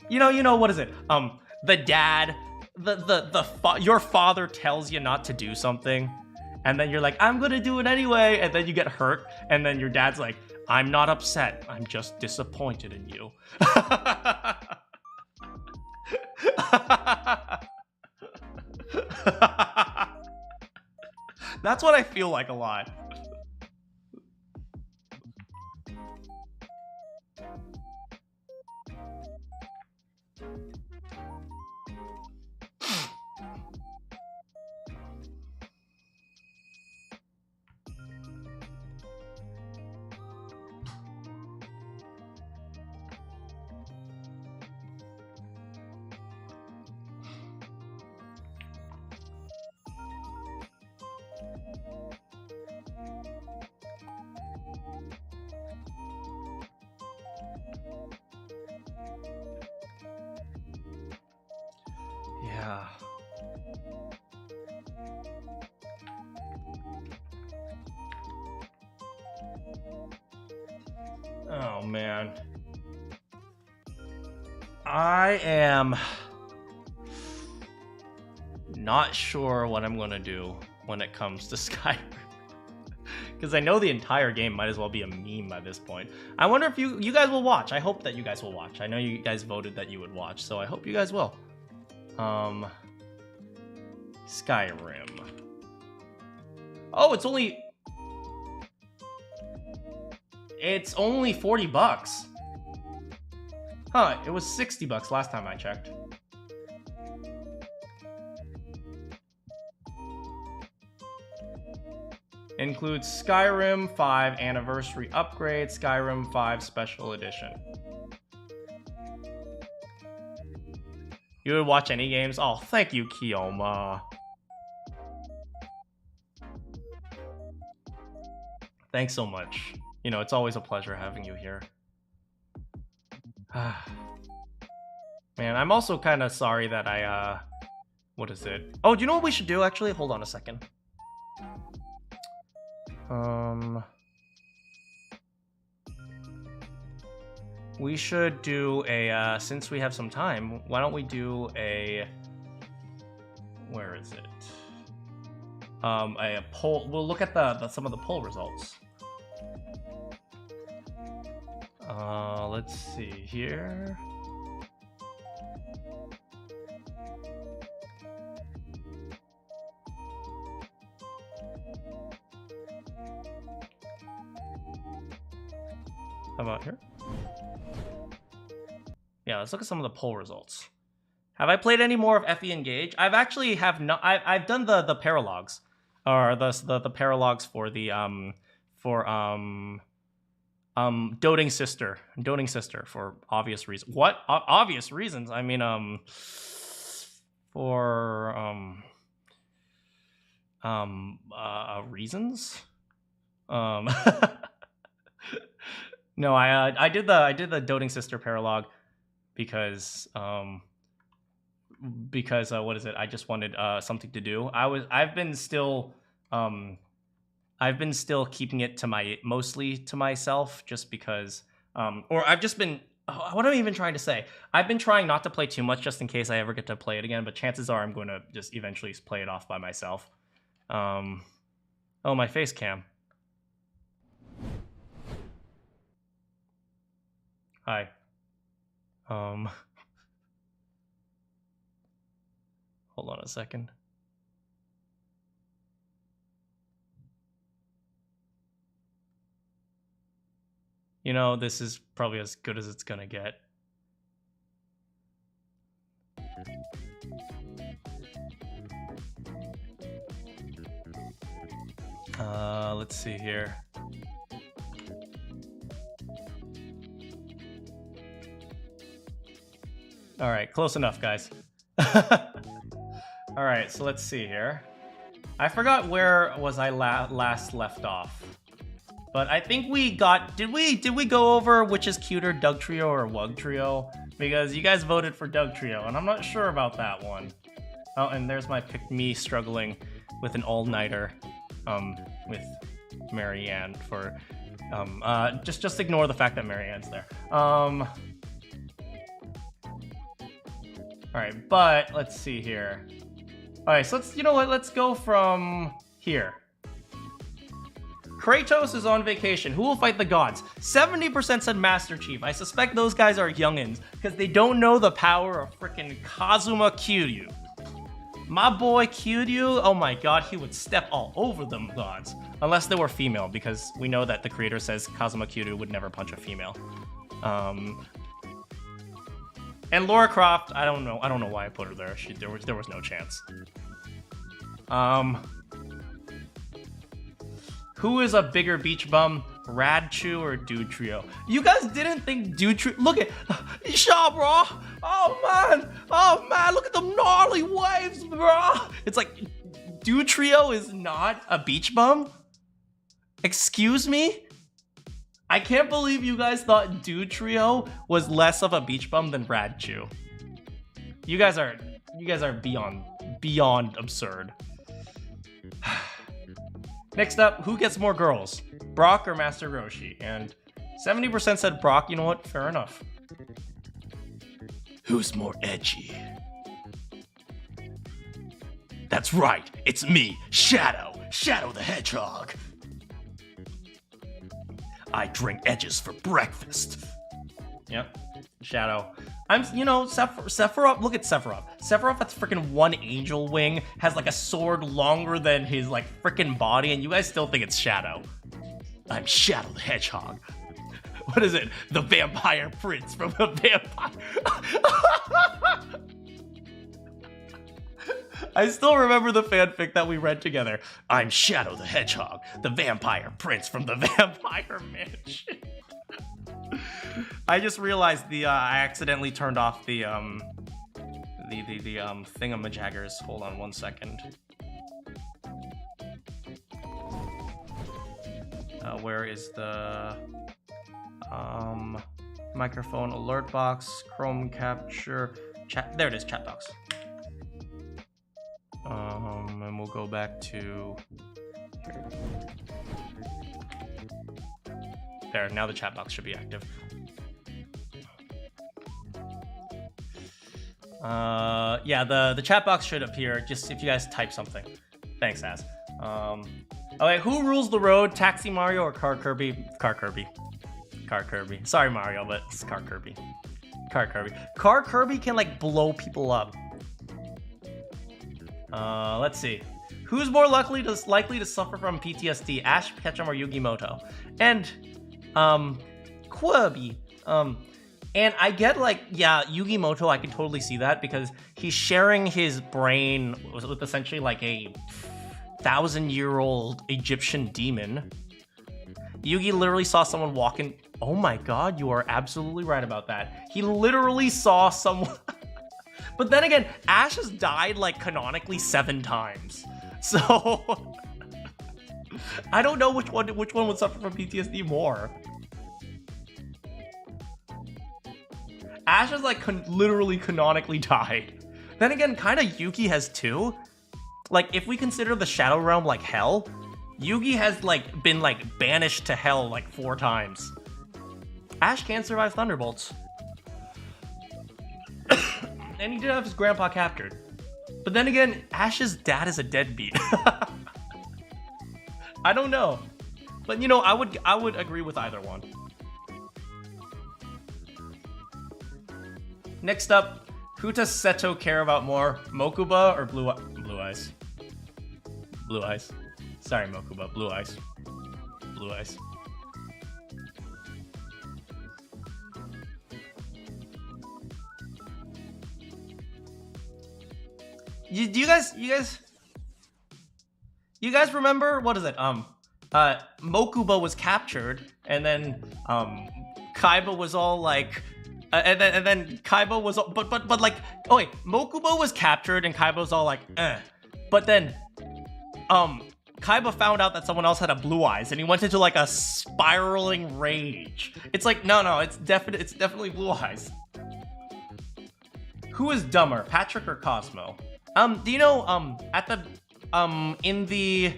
you know, what is it? The dad, your father tells you not to do something, and then you're like, I'm gonna do it anyway, and then you get hurt, and then your dad's like, I'm not upset, I'm just disappointed in you. That's what I feel like a lot. Yeah. Oh, man. I am not sure what I'm gonna do when it comes to Skyrim. Because I know the entire game might as well be a meme by this point. I wonder if you guys will watch. I hope that you guys will watch. I know you guys voted that you would watch, so I hope you guys will. Skyrim. Oh, it's only $40. Huh, it was $60 last time I checked. Includes Skyrim 5 Anniversary Upgrade, Skyrim 5 Special Edition. You would watch any games? Oh, thank you, Kioma. Thanks so much. You know, it's always a pleasure having you here. Man, I'm also kind of sorry that I, what is it? Oh, do you know what we should do, actually? Hold on a second. We should do a, since we have some time, why don't we do a, where is it? A poll. We'll look at some of the poll results. Let's see here. How about here? Yeah, let's look at some of the poll results. Have I played any more of Effie Engage? I've actually have not. I've done the paralogs, or the paralogs for the Doting Sister for obvious reasons. What obvious reasons? I mean for reasons. No, I did the Doting Sister paralog because what is it? I just wanted something to do. I've been still keeping it to mostly to myself, just because or I've just been what am I even trying to say? I've been trying not to play too much just in case I ever get to play it again, but chances are I'm going to just eventually play it off by myself. Oh, my face cam. Hi. Hold on a second. You know, this is probably as good as it's gonna get. Let's see here. All right, close enough, guys. All right, so let's see here. I forgot where was I last left off. But I think we got, did we go over which is cuter, Doug Trio or Wug Trio? Because you guys voted for Doug Trio, and I'm not sure about that one. Oh, and there's my pick me struggling with an all-nighter with Marianne for, just ignore the fact that Marianne's there. All right, but let's see here. All right, so let's, you know what, let's go from here. Kratos is on vacation. Who will fight the gods? 70% said Master Chief. I suspect those guys are youngins because they don't know the power of frickin' Kazuma Kiryu. My boy Kiryu, oh my god, he would step all over them gods. Unless they were female, because we know that the creator says Kazuma Kiryu would never punch a female. And Lara Croft, I don't know why I put her there. There was no chance. Who is a bigger beach bum, Radchu or Dude Trio? You guys didn't think Dude Trio? Look at, Shaw, bro. Oh man, look at them gnarly waves, bro. It's like, Dude Trio is not a beach bum? Excuse me? I can't believe you guys thought Dude Trio was less of a beach bum than Radchu. You guys are beyond absurd. Next up, who gets more girls? Brock or Master Roshi? And 70% said Brock. You know what? Fair enough. Who's more edgy? That's right. It's me, Shadow the Hedgehog. I drink edges for breakfast. Yep, Shadow. Sephiroth, look at Sephiroth. Sephiroth has freaking one angel wing, has like a sword longer than his like freaking body, and you guys still think it's Shadow. I'm Shadow the Hedgehog. What is it? The vampire prince from the vampire. I still remember the fanfic that we read together. I'm Shadow the Hedgehog, the vampire prince from the vampire mansion. I just realized I accidentally turned off the thingamajaggers. Hold on one second. Where is the microphone alert box, Chrome capture, chat? There it is, chat box. And we'll go back to here. There, now the chat box should be active. Yeah, the chat box should appear just if you guys type something. Thanks, Az. Okay, who rules the road? Taxi Mario or Car Kirby? Car Kirby. Car Kirby. Sorry, Mario, but it's Car Kirby. Car Kirby. Car Kirby can like blow people up. Let's see. Who's more likely to suffer from PTSD? Ash Ketchum or Yugimoto? And Quirby. And I get like, yeah, Yugi Moto, I can totally see that because he's sharing his brain with essentially like a 1,000-year-old Egyptian demon. Yugi literally saw someone walking. Oh my god, you are absolutely right about that. He literally saw someone. But then again, Ash has died like canonically 7 times. So I don't know which one would suffer from PTSD more. Ash has like literally canonically died. Then again, kind of Yugi has too. Like if we consider the Shadow Realm like hell, Yugi has like been like banished to hell like 4 times. Ash can't survive Thunderbolts. And he did have his grandpa captured. But then again, Ash's dad is a deadbeat. I don't know. But you know, I would agree with either one. Next up, who does Seto care about more? Mokuba or Blue Eyes? Blue Eyes. Sorry, Mokuba. Blue Eyes. Blue Eyes. You guys remember, what is it? Mokuba was captured, and then Kaiba was all like, and then Kaiba was all, but like, oh wait, Mokuba was captured and Kaiba was all like, eh. But then Kaiba found out that someone else had a Blue Eyes, and he went into like a spiraling rage. It's like, no, it's definitely Blue Eyes. Who is dumber, Patrick or Cosmo? Do you know, at the, in the,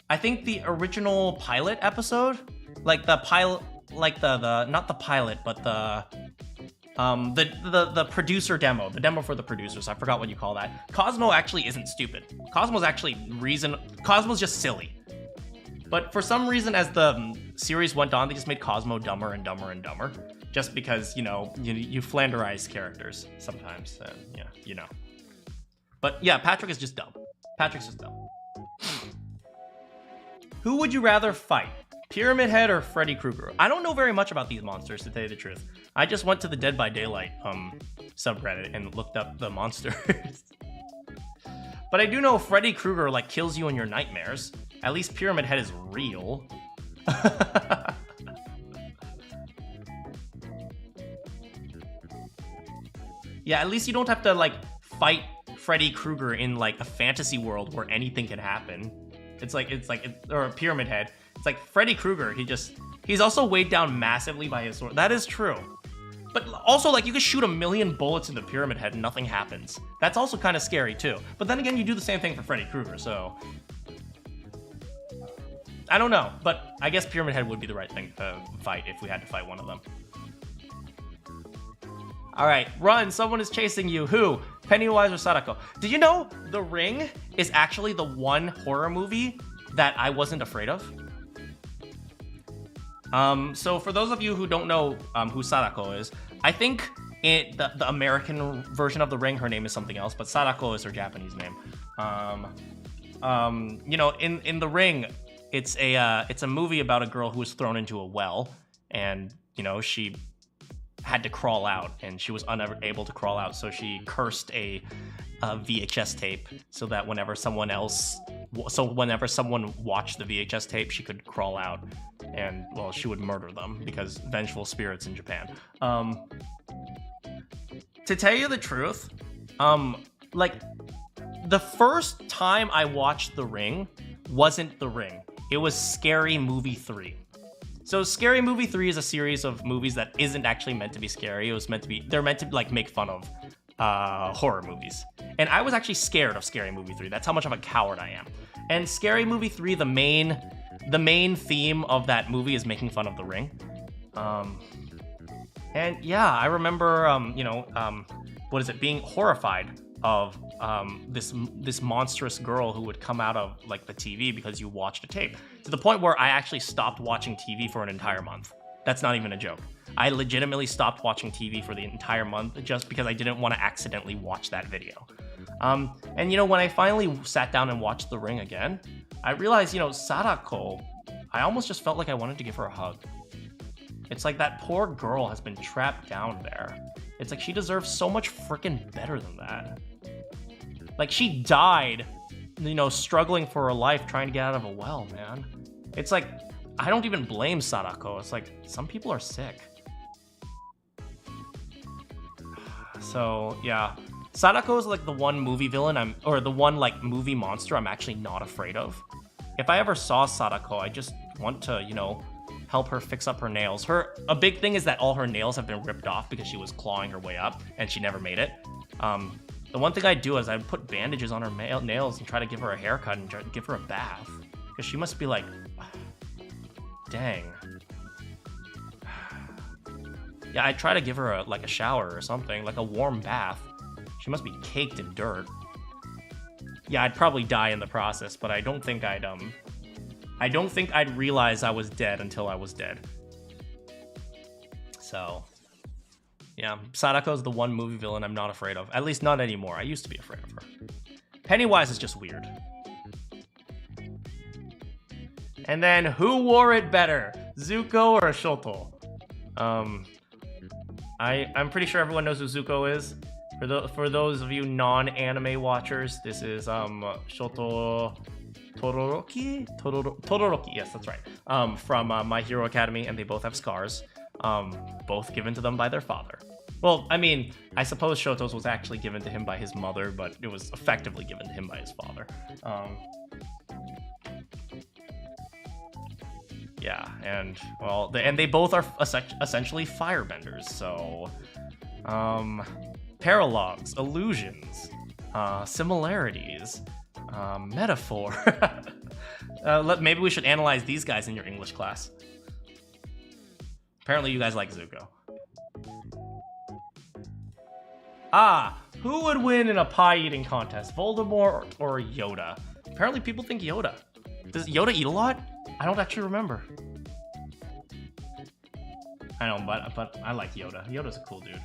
I think the original pilot episode, like the pilot, like the not the pilot, but the producer demo, the demo for the producers, I forgot what you call that. Cosmo actually isn't stupid. Cosmo's just silly. But for some reason, as the series went on, they just made Cosmo dumber and dumber and dumber. Just because, you know, you Flanderize characters sometimes, yeah, you know. But yeah, Patrick is just dumb. Patrick's just dumb. Who would you rather fight? Pyramid Head or Freddy Krueger? I don't know very much about these monsters, to tell you the truth. I just went to the Dead by Daylight subreddit and looked up the monsters. But I do know Freddy Krueger like kills you in your nightmares. At least Pyramid Head is real. Yeah, at least you don't have to like fight Freddy Krueger in like a fantasy world where anything can happen. Or a Pyramid Head. It's like Freddy Krueger, he's also weighed down massively by his sword. That is true. But also, like, you can shoot 1,000,000 bullets into Pyramid Head and nothing happens. That's also kind of scary too. But then again, you do the same thing for Freddy Krueger, so I don't know, but I guess Pyramid Head would be the right thing to fight if we had to fight one of them. All right, run, someone is chasing you. Who? Pennywise or Sadako? Did you know The Ring is actually the one horror movie that I wasn't afraid of? So for those of you who don't know who Sadako is, I think the American version of The Ring, her name is something else, but Sadako is her Japanese name. You know, in The Ring, it's a movie about a girl who was thrown into a well, and you know, she had to crawl out, and she was unable to crawl out, so she cursed a VHS tape so that whenever someone watched the VHS tape, she could crawl out, and well, she would murder them because vengeful spirits in Japan. To tell you the truth, like the first time I watched The Ring wasn't The Ring. It was Scary Movie 3. So Scary Movie 3 is a series of movies that isn't actually meant to be scary. They're meant to like make fun of horror movies. And I was actually scared of Scary Movie 3. That's how much of a coward I am. And Scary Movie 3, the main theme of that movie is making fun of The Ring. And yeah, I remember, being horrified of this monstrous girl who would come out of like the TV because you watched a tape, to the point where I actually stopped watching TV for an entire month. That's not even a joke. I legitimately stopped watching TV for the entire month just because I didn't want to accidentally watch that video. And you know, when I finally sat down and watched The Ring again, I realized, you know, Sadako, I almost just felt like I wanted to give her a hug. It's like that poor girl has been trapped down there. It's like she deserves so much freaking better than that. Like, she died, you know, struggling for her life trying to get out of a well, man. It's like, I don't even blame Sadako. It's like, some people are sick. So, yeah. Sadako is like the one movie villain or the one like movie monster I'm actually not afraid of. If I ever saw Sadako, I just want to, you know, help her fix up her nails. A big thing is that all her nails have been ripped off because she was clawing her way up and she never made it. The one thing I'd do is I'd put bandages on her nails and try to give her a haircut and try to give her a bath. Because she must be like, dang. Yeah, I'd try to give her like a shower or something, like a warm bath. She must be caked in dirt. Yeah, I'd probably die in the process, but I don't think I'd realize I was dead until I was dead. So, yeah, Sadako's the one movie villain I'm not afraid of. At least not anymore. I used to be afraid of her. Pennywise is just weird. And then, who wore it better? Zuko or Shoto? I'm pretty sure everyone knows who Zuko is. For those of you non-anime watchers, this is Shoto Todoroki? Todoroki, yes, that's right. From My Hero Academy, and they both have scars. Both given to them by their father. Well, I mean, I suppose Shoto's was actually given to him by his mother, but it was effectively given to him by his father. Yeah, and well, they both are essentially firebenders. So, paralogs, illusions, similarities, metaphor. Maybe we should analyze these guys in your English class. Apparently, you guys like Zuko. Who would win in a pie eating contest, Voldemort or Yoda? Apparently, people think Yoda. Does Yoda eat a lot? I don't actually remember. I know, but I like Yoda. Yoda's a cool dude.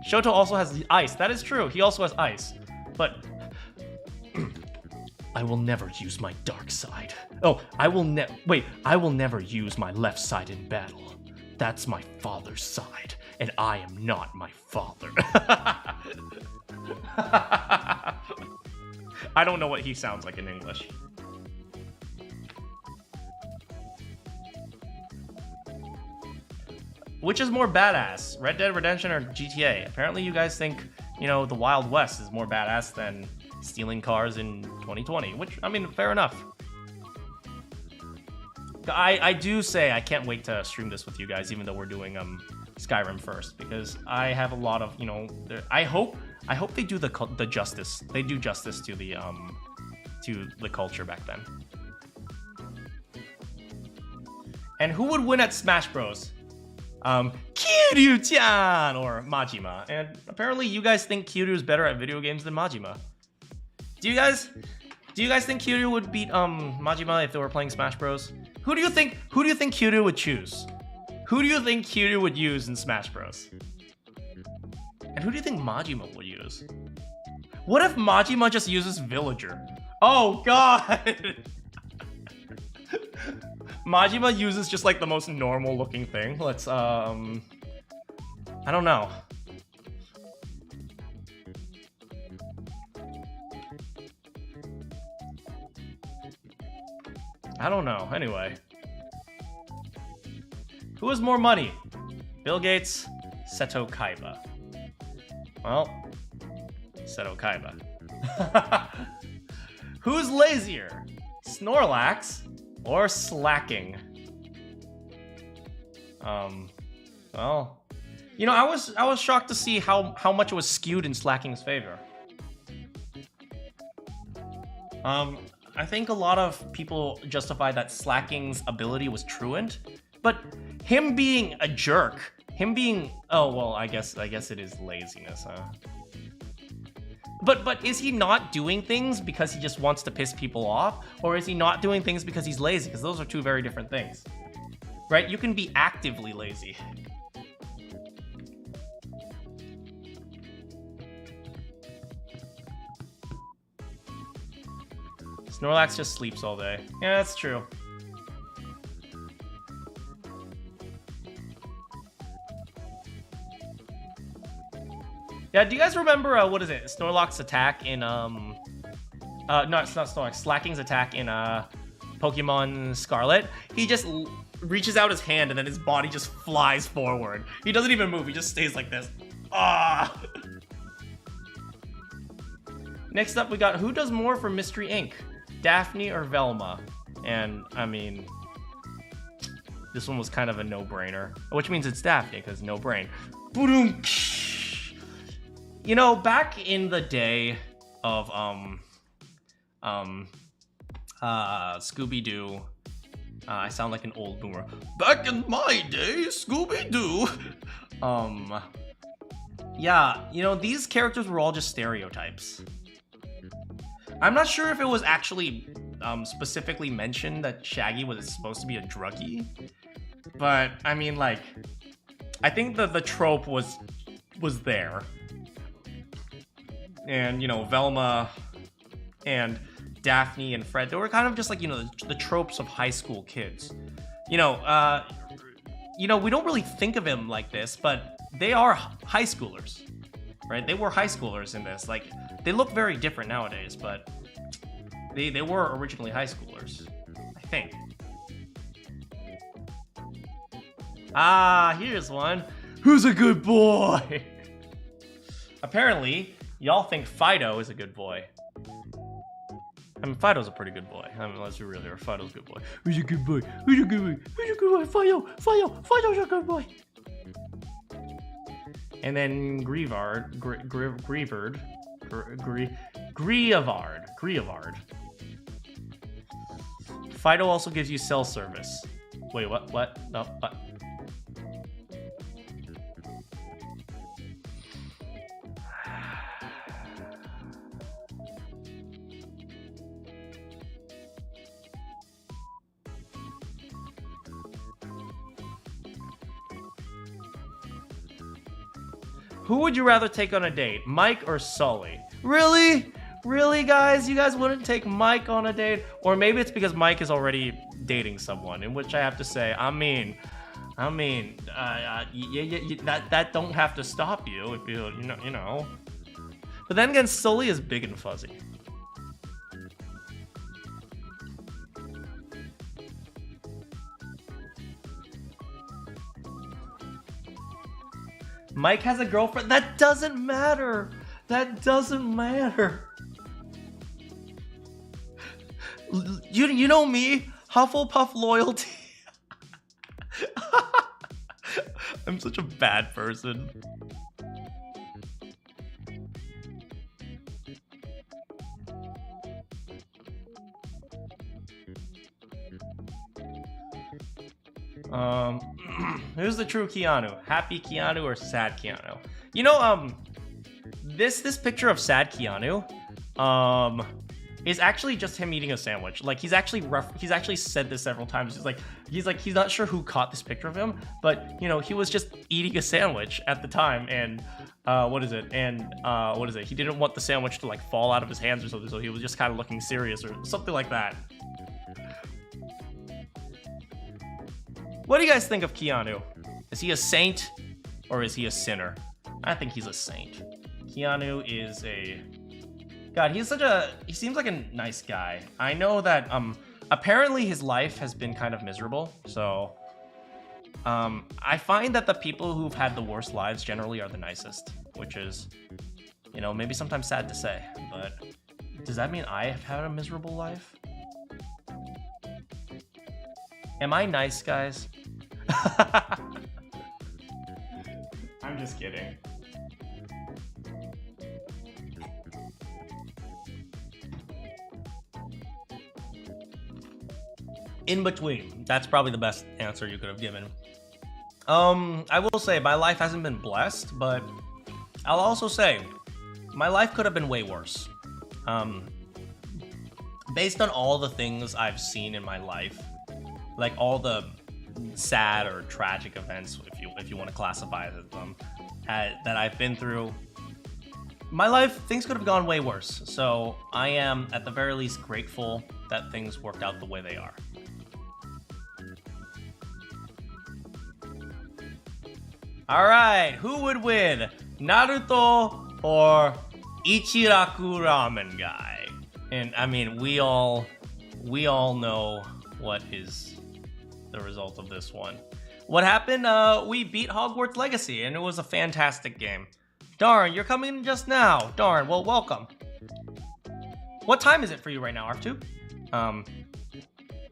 Shoto also has the ice. That is true. He also has ice. But I will never use my dark side. Oh, I will never use my left side in battle. That's my father's side, and I am not my father. I don't know what he sounds like in English. Which is more badass, Red Dead Redemption or GTA? Apparently you guys think, you know, the Wild West is more badass than stealing cars in 2020, which, I mean, fair enough. I do say I can't wait to stream this with you guys, even though we're doing Skyrim first, because I have a lot of, you know, I hope they do the justice. They do justice to the culture back then. And who would win at Smash Bros? Kiryu-chan or Majima. And apparently you guys think Kiryu is better at video games than Majima. Do you guys think Kiryu would beat Majima if they were playing Smash Bros? Who do you think Kiryu would choose? Who do you think Kiryu would use in Smash Bros? And who do you think Majima would use? What if Majima just uses Villager? Oh god! Majima uses just like the most normal looking thing. Let's I don't know. I don't know. Anyway. Who has more money? Bill Gates, Seto Kaiba. Well, Seto Kaiba. Who's lazier? Snorlax or slacking? Well, you know, I was shocked to see how much it was skewed in Slacking's favor. I think a lot of people justify that Slacking's ability was truant, but him being a jerk, oh well, I guess it is laziness, huh? But is he not doing things because he just wants to piss people off, or is he not doing things because he's lazy? Because those are two very different things, right? You can be actively lazy. Snorlax just sleeps all day. Yeah, that's true. Yeah, do you guys remember, what is it? Snorlax's attack in, no, it's not Snorlax. Slacking's attack in, Pokemon Scarlet? He just reaches out his hand and then his body just flies forward. He doesn't even move, he just stays like this. Ah! Next up, we got who does more for Mystery Inc? Daphne or Velma? And, I mean, this one was kind of a no-brainer. Which means it's Daphne, because no brain. Boom! You know, back in the day of, Scooby-Doo. I sound like an old boomer. Back in my day, Scooby-Doo. Yeah, you know, these characters were all just stereotypes. I'm not sure if it was actually specifically mentioned that Shaggy was supposed to be a druggie, but I mean, like, I think that the trope was there. And, you know, Velma and Daphne and Fred, they were kind of just like, you know, the tropes of high school kids. You know, we don't really think of them like this, but they are high schoolers, right? They were high schoolers in this. Like, they look very different nowadays, but they were originally high schoolers, I think. Ah, here's one. Who's a good boy? Apparently, y'all think Fido is a good boy. I mean, Fido's a pretty good boy. I mean, let's be real here. Fido's a good boy. Who's a good boy? Who's a good boy? Who's a good boy? Fido's a good boy. And then Grievard. Fido also gives you cell service. Wait, what? No, what? Who would you rather take on a date, Mike or Sully? Really? Really, guys? You guys wouldn't take Mike on a date? Or maybe it's because Mike is already dating someone, in which I have to say, that don't have to stop you if you know. But then again, Sully is big and fuzzy. Mike has a girlfriend. That doesn't matter. That doesn't matter. You know me, Hufflepuff loyalty. I'm such a bad person. Who's the true Keanu? Happy Keanu or sad Keanu? You know, this picture of sad Keanu, is actually just him eating a sandwich. Like, he's actually said this several times. He's not sure who caught this picture of him, but you know, he was just eating a sandwich at the time, and he didn't want the sandwich to like fall out of his hands or something, so he was just kind of looking serious or something like that. What do you guys think of Keanu? Is he a saint or is he a sinner? I think he's a saint. Keanu is a... God, he seems like a nice guy. I know that, apparently his life has been kind of miserable, so... I find that the people who've had the worst lives generally are the nicest, which is, you know, maybe sometimes sad to say, but does that mean I have had a miserable life? Am I nice, guys? I'm just kidding. In between. That's probably the best answer you could have given. I will say my life hasn't been blessed, but I'll also say my life could have been way worse. Based on all the things I've seen in my life, like all the sad or tragic events, if you want to classify them, that I've been through, my life, things could have gone way worse. So I am, at the very least, grateful that things worked out the way they are. All right, who would win, Naruto or Ichiraku Ramen Guy? And I mean, we all know what is the result of this one. What happened? We beat Hogwarts Legacy, and it was a fantastic game. Darn, you're coming in just now. Darn, well, welcome. What time is it for you right now, R2?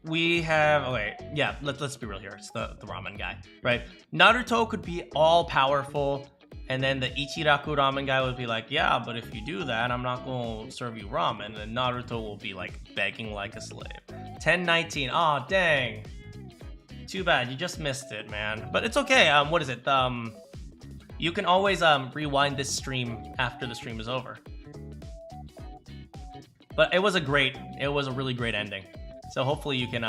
We have, okay, yeah, let's be real here. It's the ramen guy, right? Naruto could be all powerful, and then the Ichiraku ramen guy would be like, yeah, but if you do that, I'm not gonna serve you ramen. And Naruto will be like begging like a slave. 10:19, aw, dang. Too bad, you just missed it, man. But it's okay, what is it? You can always rewind this stream after the stream is over. But it was a really great ending. So hopefully you can,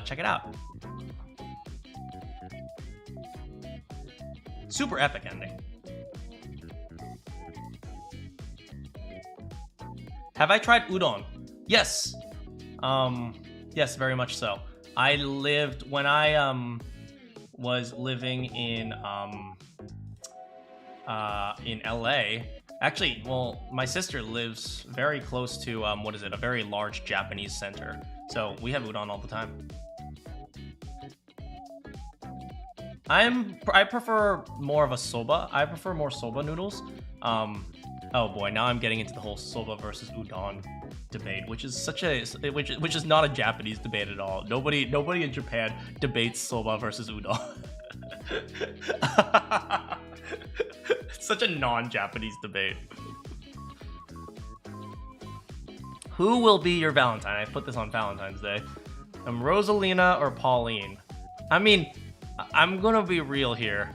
check it out. Super epic ending. Have I tried udon? Yes. Yes, very much so. I lived, when I, was living in LA. Actually, well, my sister lives very close to, a very large Japanese center. So we have udon all the time. I prefer more of a soba. I prefer more soba noodles. Oh boy, now I'm getting into the whole soba versus udon debate, which is which is not a Japanese debate at all. Nobody in Japan debates soba versus udon. It's such a non-Japanese debate. Who will be your Valentine? I put this on Valentine's Day. Rosalina or Pauline? I mean, I'm gonna be real here.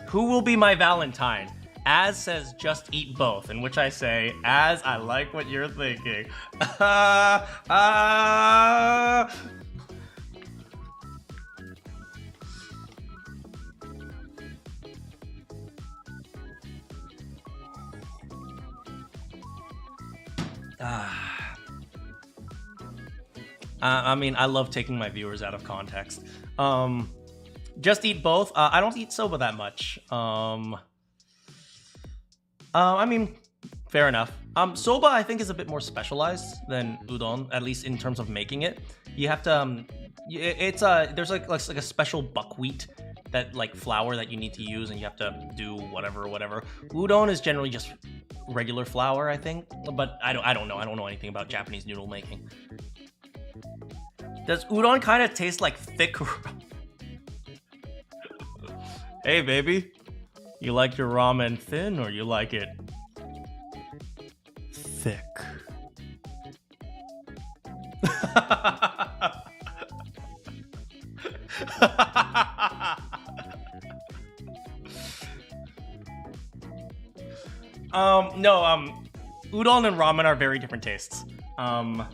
Who will be my Valentine? Az says just eat both, in which I say, Az, I like what you're thinking. I mean, I love taking my viewers out of context. Just eat both. I don't eat soba that much. I mean, fair enough. Soba, I think, is a bit more specialized than udon, at least in terms of making it. You have to, there's like a special buckwheat that like flour that you need to use, and you have to do whatever. Udon is generally just regular flour, I think, but I don't know. I don't know anything about Japanese noodle making. Does udon kind of taste like thick? Hey, baby, you like your ramen thin or you like it thick? Udon and ramen are very different tastes. Udon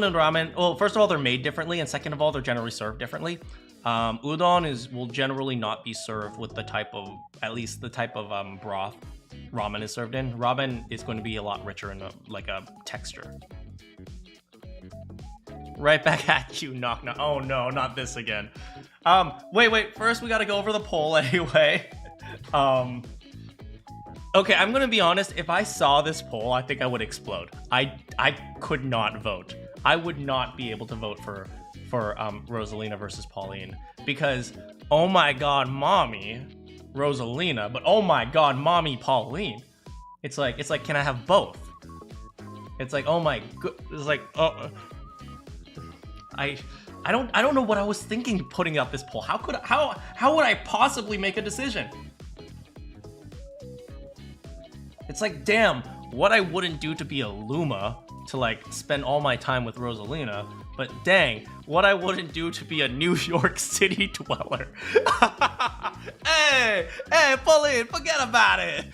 and ramen, well, first of all, they're made differently, and second of all, they're generally served differently. Udon will generally not be served with the type of, broth ramen is served in. Ramen is going to be a lot richer in a texture. Right back at you, knock knock. Oh no, not this again. Wait, first we gotta go over the poll anyway. Okay, I'm gonna be honest, if I saw this poll, I think I would explode. I could not vote. I would not be able to vote for Rosalina versus Pauline, because oh my god, mommy Rosalina, but oh my god, mommy Pauline. It's like, can I have both? It's like, oh my god, it's like, oh, I don't know what I was thinking putting up this poll. How would I possibly make a decision? It's like, damn, what I wouldn't do to be a Luma, to like spend all my time with Rosalina, but dang, what I wouldn't do to be a New York City dweller. Hey, Pauline, forget about it.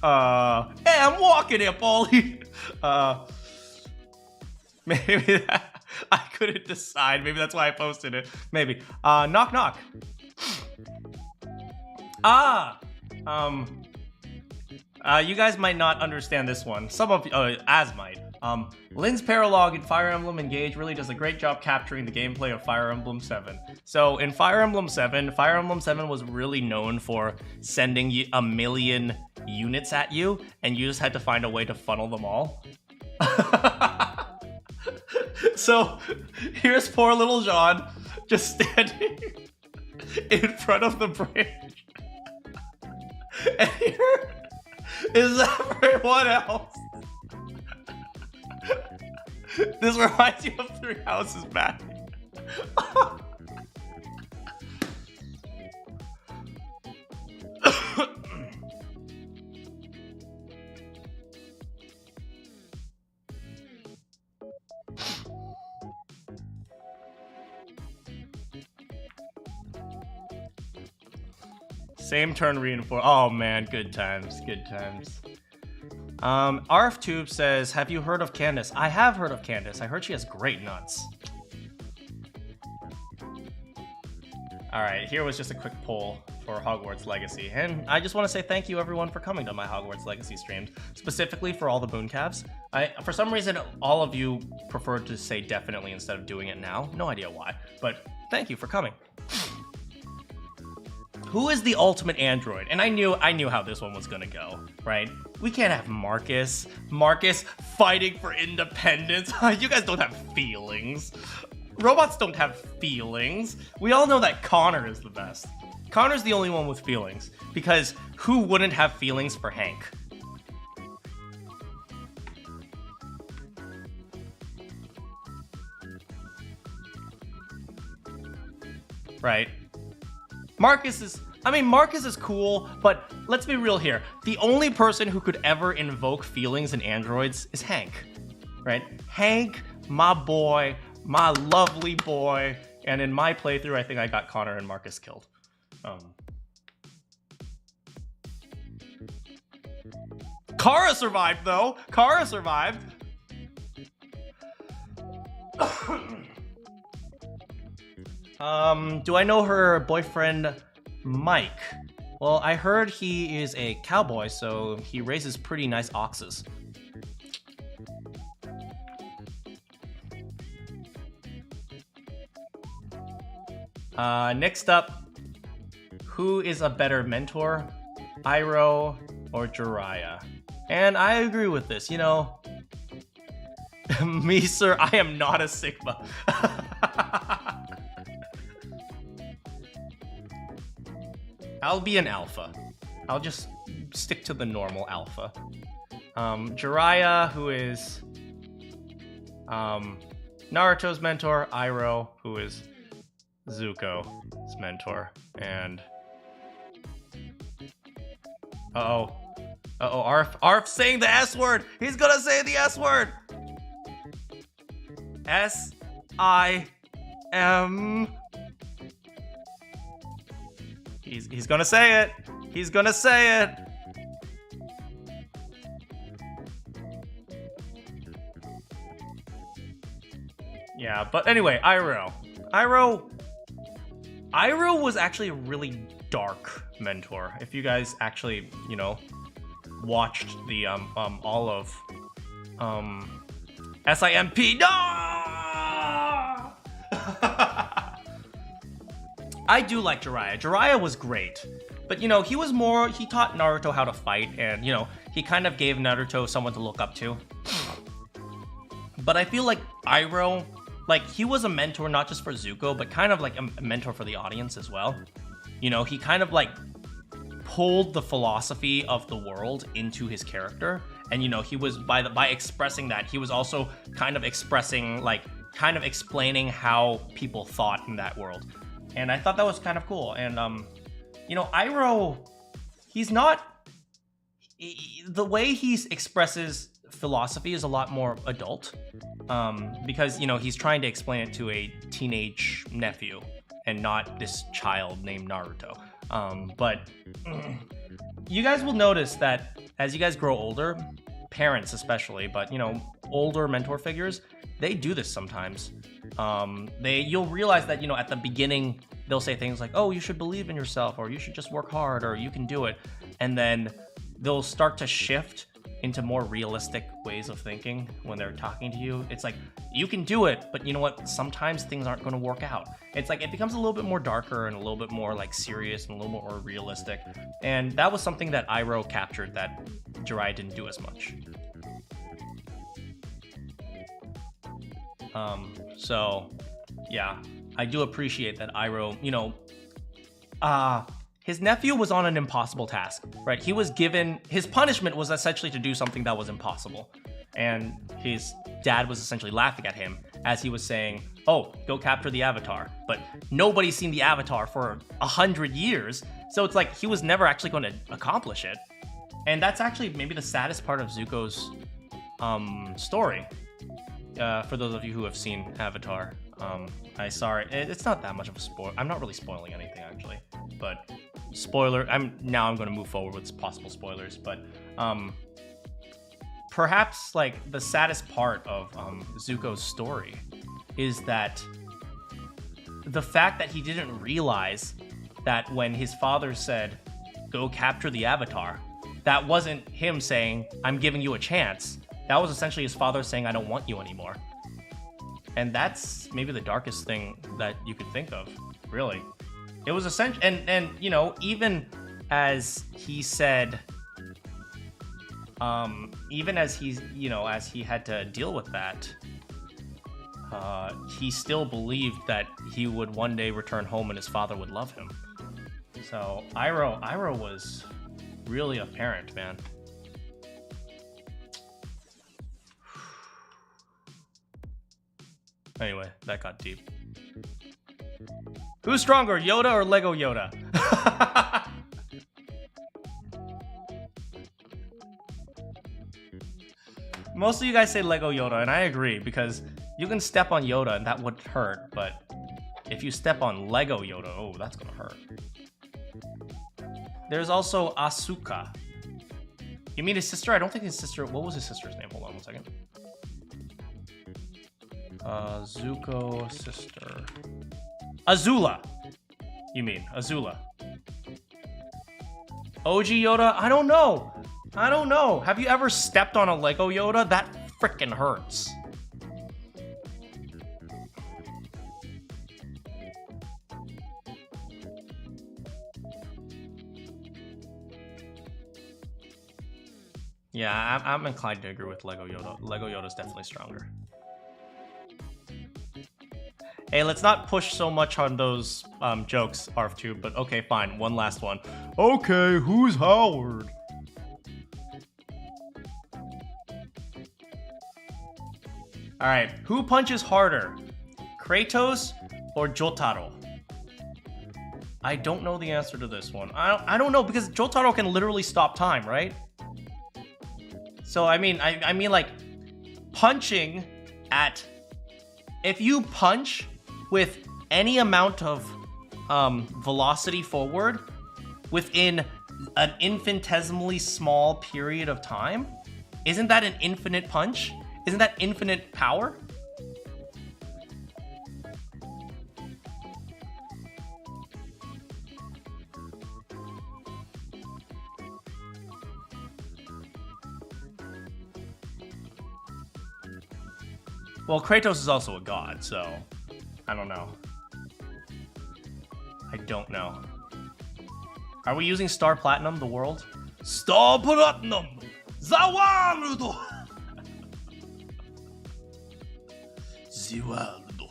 Hey, I'm walking here, Pauline. Maybe that, I couldn't decide. Maybe that's why I posted it. Maybe. Knock knock. You guys might not understand this one. Some of Az might. Lynn's paralogue in Fire Emblem Engage really does a great job capturing the gameplay of Fire Emblem 7. So in Fire Emblem 7 was really known for sending a million units at you, and you just had to find a way to funnel them all. So here's poor little Jean just standing in front of the bridge. And here is everyone else. This reminds you of Three Houses Back. Same turn reinforce. Oh man, good times, good times. RFTube says, have you heard of Candace? I have heard of Candace. I heard she has great nuts. Alright, here was just a quick poll for Hogwarts Legacy. And I just want to say thank you everyone for coming to my Hogwarts Legacy streams. Specifically for all the boon calves. For some reason, all of you preferred to say definitely instead of doing it now. No idea why, but thank you for coming. Who is the ultimate android? And I knew how this one was gonna go, right? We can't have Marcus fighting for independence. You guys don't have feelings. Robots don't have feelings. We all know that Connor is the best. Connor's the only one with feelings, because who wouldn't have feelings for Hank? Right? Marcus is cool, but let's be real here. The only person who could ever invoke feelings in androids is Hank, right? Hank, my boy, my lovely boy, and in my playthrough, I think I got Connor and Marcus killed. Kara survived, though. Kara survived. Do I know her boyfriend, Mike? Well, I heard he is a cowboy, so he raises pretty nice oxes. Next up, who is a better mentor, Iroh or Jiraiya? And I agree with this, you know. Me, sir, I am not a Sigma. I'll be an alpha. I'll just stick to the normal alpha. Jiraiya, who is Naruto's mentor, Iroh, who is Zuko's mentor, and Arf saying the S word. He's gonna say the S word. S-I-M. He's gonna say it. He's gonna say it. Yeah, but anyway, Iroh was actually a really dark mentor. If you guys actually, you know, watched the all of SIMP. No! I do like Jiraiya. Jiraiya was great. But, you know, he taught Naruto how to fight, and, you know, he kind of gave Naruto someone to look up to. But I feel like Iroh, like, he was a mentor not just for Zuko, but kind of like a mentor for the audience as well. You know, he kind of like pulled the philosophy of the world into his character. And, you know, he was, by expressing that, he was also kind of expressing, like, kind of explaining how people thought in that world. And I thought that was kind of cool. And, you know, Iroh, the way he expresses philosophy is a lot more adult. Because, you know, he's trying to explain it to a teenage nephew and not this child named Naruto. But you guys will notice that as you guys grow older, parents especially, but, you know, older mentor figures, they do this sometimes. You'll realize that, you know, at the beginning, they'll say things like, oh, you should believe in yourself, or you should just work hard, or you can do it. And then they'll start to shift into more realistic ways of thinking when they're talking to you. It's like, you can do it, but you know what? Sometimes things aren't going to work out. It's like, it becomes a little bit more darker and a little bit more like serious and a little more realistic. And that was something that Iroh captured that Jiraiya didn't do as much. So yeah, I do appreciate that Iroh, you know, his nephew was on an impossible task, right? He was given, his punishment was essentially to do something that was impossible. And his dad was essentially laughing at him as he was saying, oh, go capture the Avatar. But nobody's seen the Avatar for 100 years. So it's like, he was never actually going to accomplish it. And that's actually maybe the saddest part of Zuko's story. For those of you who have seen Avatar, it's not that much of a spoil. I'm not really spoiling anything actually, but spoiler. I'm going to move forward with possible spoilers, but perhaps like the saddest part of Zuko's story is that the fact that he didn't realize that when his father said, "Go capture the Avatar," that wasn't him saying, "I'm giving you a chance." That was essentially his father saying, "I don't want you anymore." And that's maybe the darkest thing that you could think of, really. It was essentially, and you know, even as he said, even as he's, you know, as he had to deal with that, he still believed that he would one day return home and his father would love him. So Iroh was really a parent, man. Anyway, that got deep. Who's stronger, Yoda or Lego Yoda? Most of you guys say Lego Yoda, and I agree, because you can step on Yoda and that would hurt, but if you step on Lego Yoda, oh, that's gonna hurt. There's also Asuka. You mean his sister? I don't think his sister... What was his sister's name? Hold on one second. Zuko sister. Azula. You mean Azula. OG Yoda? I don't know. I don't know. Have you ever stepped on a Lego Yoda? That frickin' hurts. Yeah, I'm inclined to agree with Lego Yoda. Lego Yoda's definitely stronger. Hey, let's not push so much on those jokes, ARF2, but okay, fine. One last one. Okay, who's Howard? Alright, who punches harder? Kratos or Jotaro? I don't know the answer to this one. I don't know, because Jotaro can literally stop time, right? So, I mean like, punching at... If you punch with any amount of velocity forward within an infinitesimally small period of time, isn't that an infinite punch? Isn't that infinite power? Well, Kratos is also a god, so I don't know. I don't know. Are we using Star Platinum, the world? Star Platinum! Zawarudo! Ziwaldo.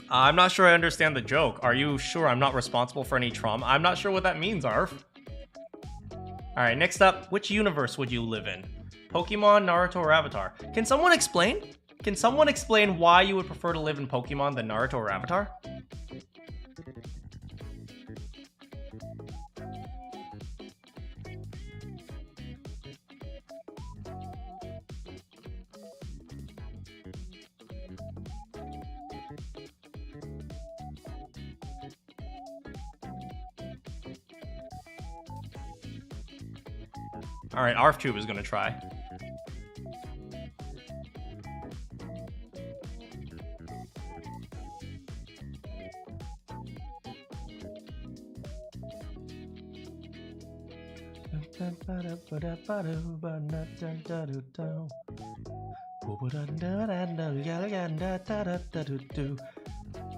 I'm not sure I understand the joke. Are you sure I'm not responsible for any trauma? I'm not sure what that means, Arf. Alright, next up, which universe would you live in? Pokemon, Naruto, or Avatar? Can someone explain? Can someone explain why you would prefer to live in Pokemon than Naruto or Avatar? Alright, ARFTube is gonna try.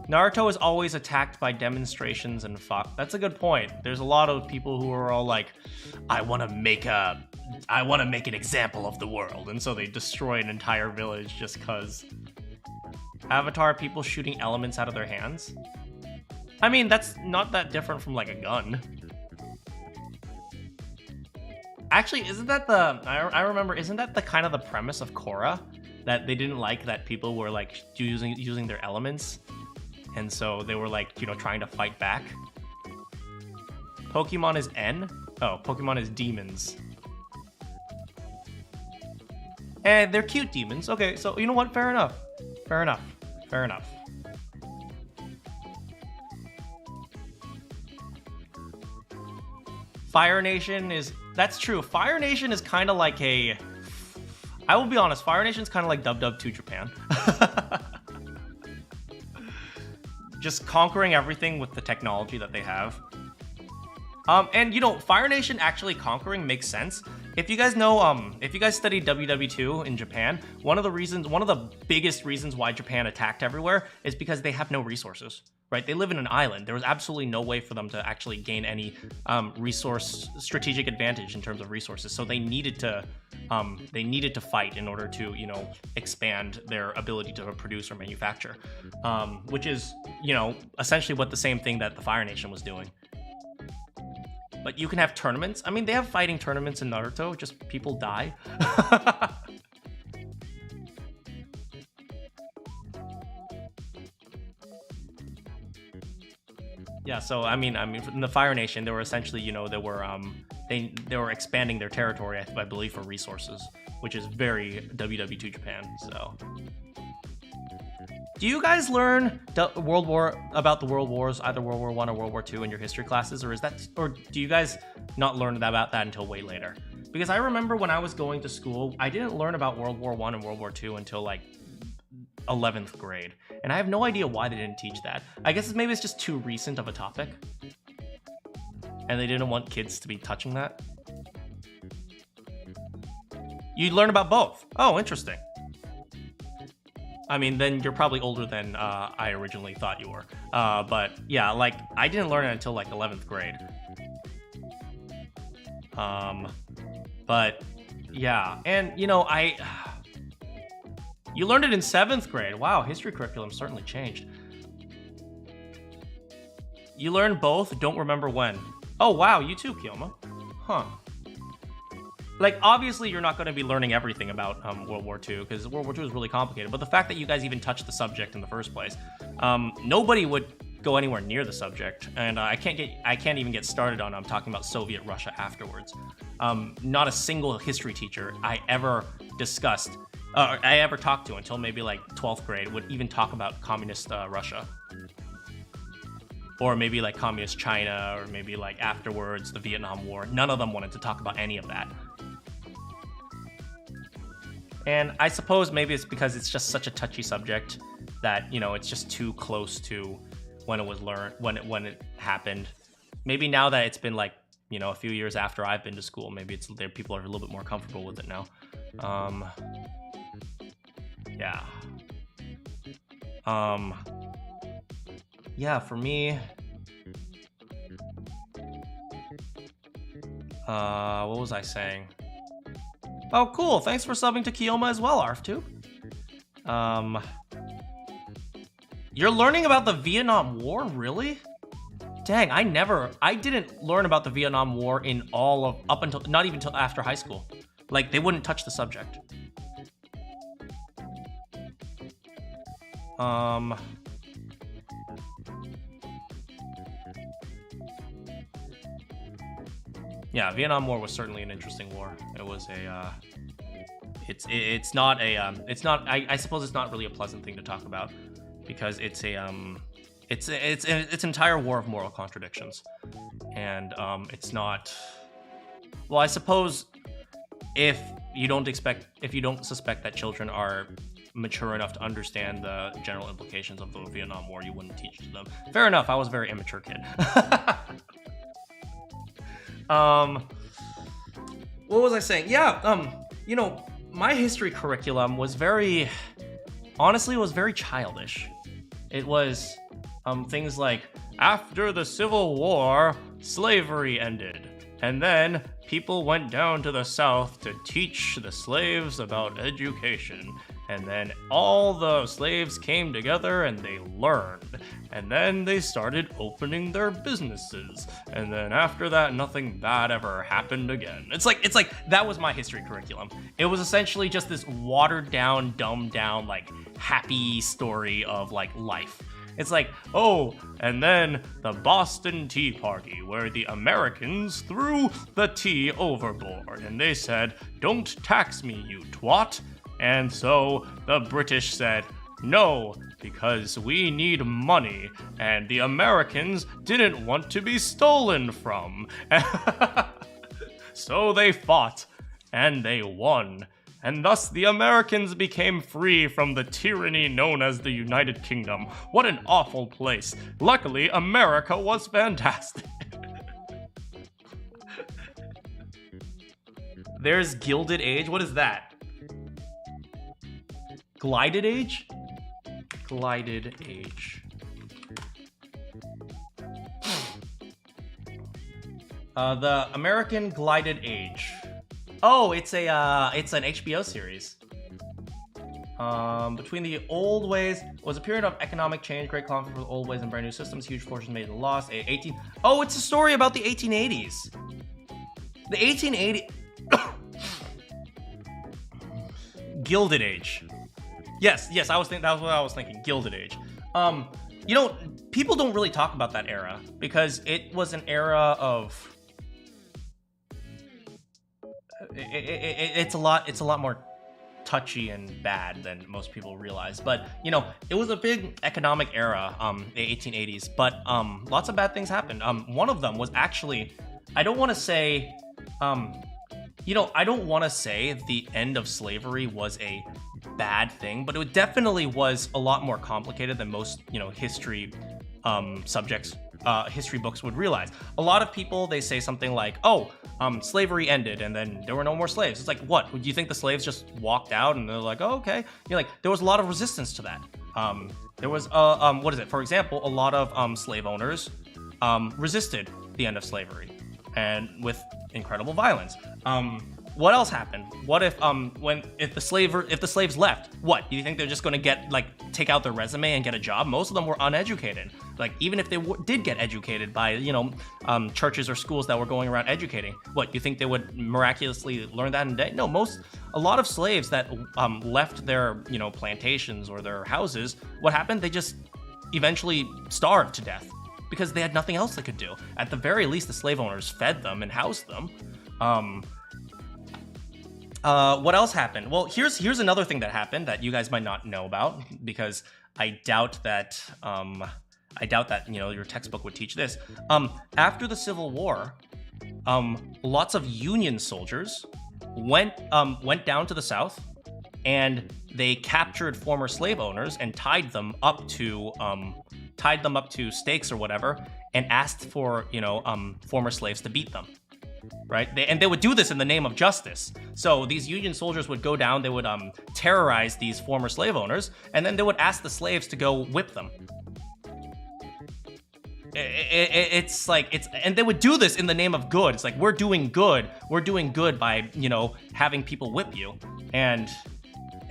Naruto is always attacked by demonstrations and fuck. That's a good point. There's a lot of people who are all like, I want to make an example of the world, and so they destroy an entire village just cuz. Avatar people shooting elements out of their hands. I mean, that's not that different from like a gun. Actually, isn't that the I remember, isn't that the kind of the premise of Korra? That they didn't like that people were like using their elements. And so they were like, you know, trying to fight back. Pokemon is N? Oh, Pokemon is demons. And they're cute demons. Okay, so you know what? Fair enough. Fair enough. Fair enough. Fire Nation is... That's true. Fire Nation is kind of like a... I will be honest, Fire Nation is kind of like Dub Dub 2 Japan. Just conquering everything with the technology that they have. And you know, Fire Nation actually conquering makes sense. If you guys know, if you guys studied WW2 in Japan, one of the biggest reasons why Japan attacked everywhere is because they have no resources, right? They live in an island. There was absolutely no way for them to actually gain any strategic advantage in terms of resources. So they needed to fight in order to, you know, expand their ability to produce or manufacture, which is, you know, essentially what the same thing that the Fire Nation was doing. But you can have tournaments. I mean, they have fighting tournaments in Naruto, just people die. Yeah, so I mean, in the Fire Nation, they were essentially, you know, they were expanding their territory, I believe, for resources, which is very WW2 Japan. So, do you guys learn about the World Wars, either World War I or World War II, in your history classes, or do you guys not learn about that until way later? Because I remember when I was going to school, I didn't learn about World War I and World War II until like 11th grade, and I have no idea why they didn't teach that. I guess maybe it's just too recent of a topic, and they didn't want kids to be touching that. You learn about both. Oh, interesting. I mean, then you're probably older than I originally thought you were. But yeah, like I didn't learn it until like 11th grade. But yeah, and you know, you learned it in 7th grade. Wow, history curriculum certainly changed. You learned both, don't remember when. Oh wow, you too, Kioma. Huh. Like, obviously, you're not going to be learning everything about World War II, because World War II is really complicated. But the fact that you guys even touched the subject in the first place, nobody would go anywhere near the subject, and I can't even get started on talking about Soviet Russia afterwards. Not a single history teacher I ever discussed, I ever talked to until maybe like 12th grade would even talk about communist Russia. Or maybe like communist China, or maybe like afterwards the Vietnam War. None of them wanted to talk about any of that. And I suppose maybe it's because it's just such a touchy subject that, you know, it's just too close to when it was learned, when it happened. Maybe now that it's been like, you know, a few years after I've been to school, maybe people are a little bit more comfortable with it now. Yeah. Yeah, for me, what was I saying? Oh, cool. Thanks for subbing to Kioma as well, ARF2. You're learning about the Vietnam War, really? Dang, I didn't learn about the Vietnam War in up until, not even until after high school. Like, they wouldn't touch the subject. Yeah, Vietnam War was certainly an interesting war. It was I suppose it's not really a pleasant thing to talk about, because it's an entire war of moral contradictions. And it's not, well, I suppose if you don't suspect that children are mature enough to understand the general implications of the Vietnam War, you wouldn't teach to them. Fair enough, I was a very immature kid. what was I saying? Yeah, you know, my history curriculum was honestly, it was very childish. It was, things like, after the Civil War, slavery ended. And then people went down to the South to teach the slaves about education. And then all the slaves came together and they learned. And then they started opening their businesses. And then after that, nothing bad ever happened again. It's like that was my history curriculum. It was essentially just this watered down, dumbed down, like happy story of like life. It's like, oh, and then the Boston Tea Party, where the Americans threw the tea overboard, and they said, "Don't tax me, you twat." And so the British said, "No, because we need money, and the Americans didn't want to be stolen from." So they fought, and they won. And thus the Americans became free from the tyranny known as the United Kingdom. What an awful place. Luckily, America was fantastic. There's Gilded Age. What is that? Glided Age? Glided Age. The American Glided Age. Oh, it's an HBO series. Between the old ways was a period of economic change, great conflict with old ways and brand new systems, huge fortunes made and lost. Oh, it's a story about the 1880s. The 1880. Gilded Age. Yes, I was thinking that was what I was thinking. Gilded Age. You know, people don't really talk about that era because it was an era of. It's a lot more touchy and bad than most people realize. But you know, it was a big economic era, the 1880s. But lots of bad things happened. One of them was actually, I don't want to say, I don't want to say the end of slavery was a bad thing, but it definitely was a lot more complicated than most, history subjects. History books would realize. A lot of people, they say something like, oh, slavery ended and then there were no more slaves. It's like, what? Do you think the slaves just walked out and they're like, oh, okay? You're like, there was a lot of resistance to that. There was, for example, a lot of slave owners resisted the end of slavery and with incredible violence. What else happened? What if if the slaves left? What do you think they're just going to take out their resume and get a job? Most of them were uneducated. Like even if they did get educated by churches or schools that were going around educating, what you think they would miraculously learn that in a day? No, a lot of slaves that left their plantations or their houses, what happened? They just eventually starved to death because they had nothing else they could do. At the very least, the slave owners fed them and housed them. What else happened? Well, here's another thing that happened that you guys might not know about because I doubt that your textbook would teach this. After the Civil War, lots of Union soldiers went down to the South and they captured former slave owners and tied them up to stakes or whatever and asked for former slaves to beat them. Right? They would do this in the name of justice. So these Union soldiers would go down, they would terrorize these former slave owners, and then they would ask the slaves to go whip them. And they would do this in the name of good. It's like, we're doing good by, having people whip you. And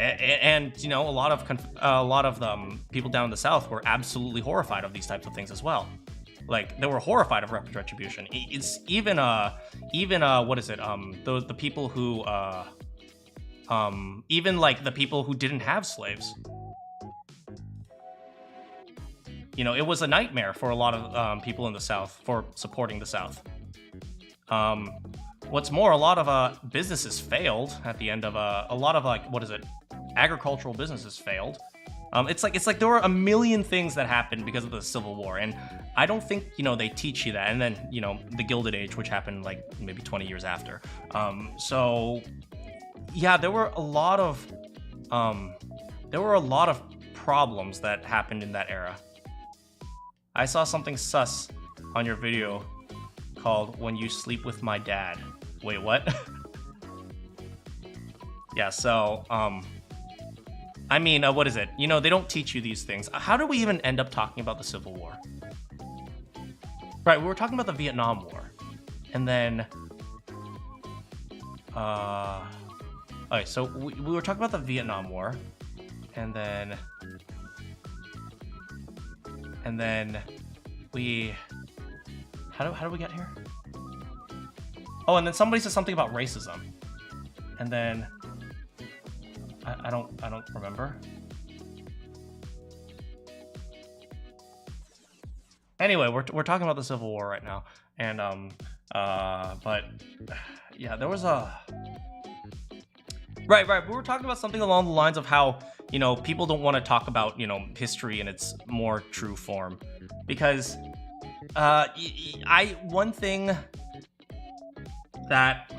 a lot of people down in the South were absolutely horrified of these types of things as well. Like they were horrified of retribution. It's even what is it? The people who even like the people who didn't have slaves. It was a nightmare for a lot of people in the South for supporting the South. What's more, a lot of businesses failed at the end of a lot of agricultural businesses failed. It's like there were a million things that happened because of the Civil War, and I don't think they teach you that. And then the Gilded Age, which happened like maybe 20 years after. So yeah, there were a lot of problems that happened in that era. I saw something sus on your video called "When You Sleep with My Dad." Wait, what? Yeah, so, I mean, what is it? You know, they don't teach you these things. How do we even end up talking about the Civil War? Right, we were talking about the Vietnam War. And then, okay, so we were talking about the Vietnam War. And then we, how do we get here? Oh, and then somebody said something about racism. And then, I don't remember. Anyway, we're talking about the Civil War right now, and but yeah, there was a right. We were talking about something along the lines of how, you know, people don't want to talk about, you know, history in its more true form, because one thing that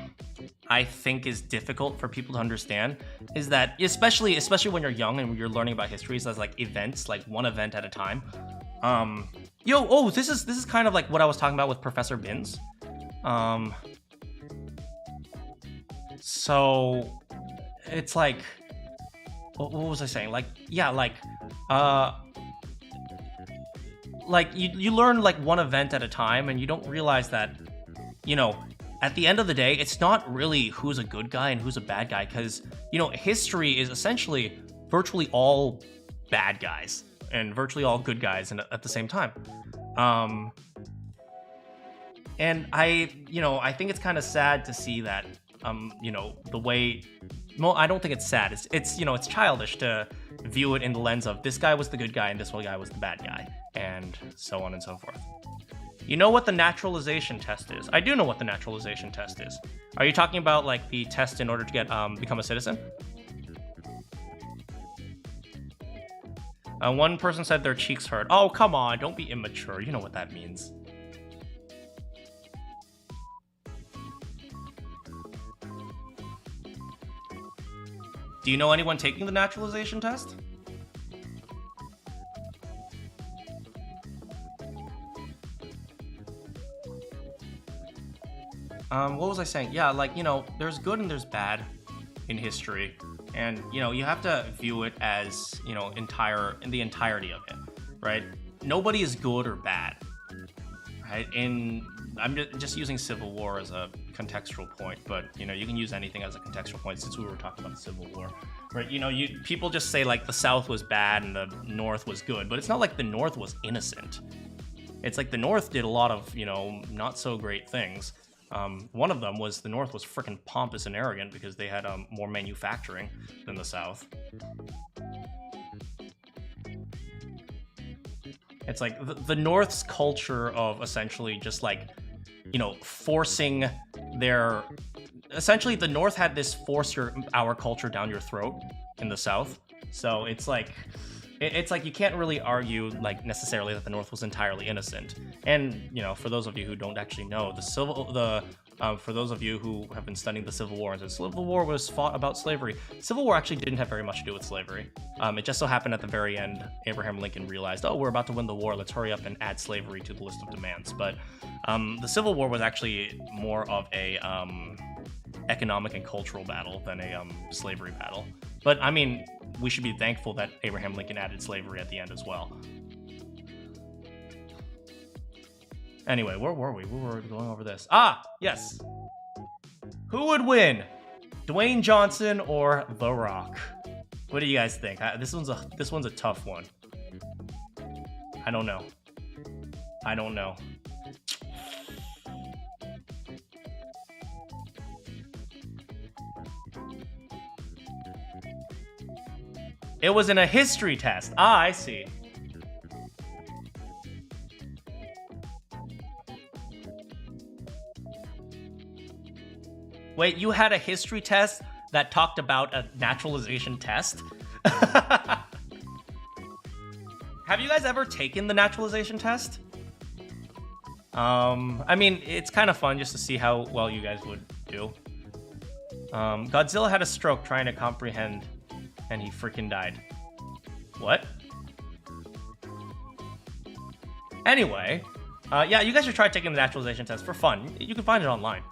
I think is difficult for people to understand is that, especially when you're young and you're learning about history, as like events, like one event at a time. This is kind of like what I was talking about with Professor Binns. So it's like, what was I saying? Like, yeah, like you learn like one event at a time, and you don't realize that, you know, at the end of the day, it's not really who's a good guy and who's a bad guy, because, you know, history is essentially virtually all bad guys and virtually all good guys at the same time. And I think it's kind of sad to see that, you know, the way, well, I don't think it's sad. It's you know, it's childish to view it in the lens of this guy was the good guy and this one guy was the bad guy, and so on and so forth. You know what the naturalization test is? I do know what the naturalization test is. Are you talking about like the test in order to get become a citizen? One person said their cheeks hurt. Oh, come on, don't be immature. You know what that means. Do you know anyone taking the naturalization test? What was I saying? Yeah, like, you know, there's good and there's bad in history, and, you know, you have to view it as, you know, the entirety of it, right? Nobody is good or bad, right? I'm just using Civil War as a contextual point, but, you know, you can use anything as a contextual point since we were talking about the Civil War, right? You know, people just say like the South was bad and the North was good, but it's not like the North was innocent. It's like the North did a lot of, you know, not so great things. One of them was the North was freaking pompous and arrogant because they had more manufacturing than the South. It's like the North's culture of essentially just like, you know, forcing their... Essentially, the North had this force our culture down your throat in the South. So it's like you can't really argue like necessarily that the North was entirely innocent. And, you know, for those of you who don't actually know, for those of you who have been studying the Civil War, and the Civil War was fought about slavery. Civil War actually didn't have very much to do with slavery. It just so happened at the very end, Abraham Lincoln realized, oh, we're about to win the war, let's hurry up and add slavery to the list of demands. But the Civil War was actually more of a economic and cultural battle than a slavery battle. But I mean, we should be thankful that Abraham Lincoln added slavery at the end as well. Anyway, where were we? We were going over this. Ah, yes. Who would win, Dwayne Johnson or The Rock? What do you guys think? This one's a tough one. I don't know. It was in a history test. Ah, I see. Wait, you had a history test that talked about a naturalization test? Have you guys ever taken the naturalization test? I mean, it's kind of fun just to see how well you guys would do. Godzilla had a stroke trying to comprehend, and he freaking died. What? Anyway, yeah, you guys should try taking the naturalization test for fun. You can find it online.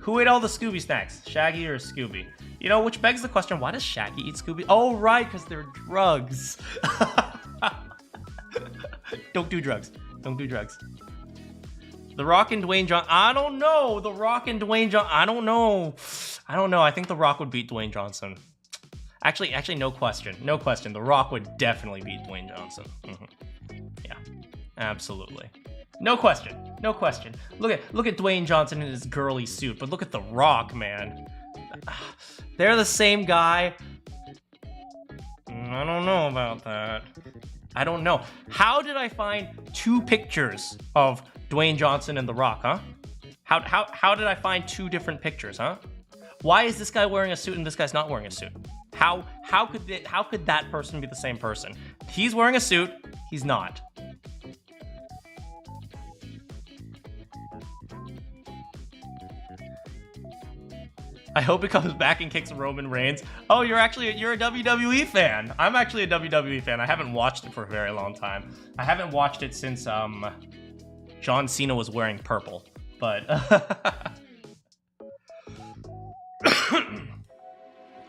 Who ate all the Scooby snacks? Shaggy or Scooby? You know, which begs the question, why does Shaggy eat Scooby? Oh, right, because they're drugs. Don't do drugs. Don't do drugs. The Rock and Dwayne Johnson. I don't know. The Rock and Dwayne Johnson. I don't know. I don't know. I think The Rock would beat Dwayne Johnson. Actually, no question. No question. The Rock would definitely beat Dwayne Johnson. Yeah, absolutely. No question. No question. Look at Dwayne Johnson in his girly suit, but look at The Rock, man. They're the same guy. I don't know about that. I don't know. How did I find 2 pictures of Dwayne Johnson and The Rock, huh? How did I find 2 different pictures, huh? Why is this guy wearing a suit and this guy's not wearing a suit? How could that person be the same person? He's wearing a suit, he's not. I hope he comes back and kicks Roman Reigns. Oh, you're a WWE fan. I'm actually a WWE fan. I haven't watched it for a very long time. I haven't watched it since John Cena was wearing purple. But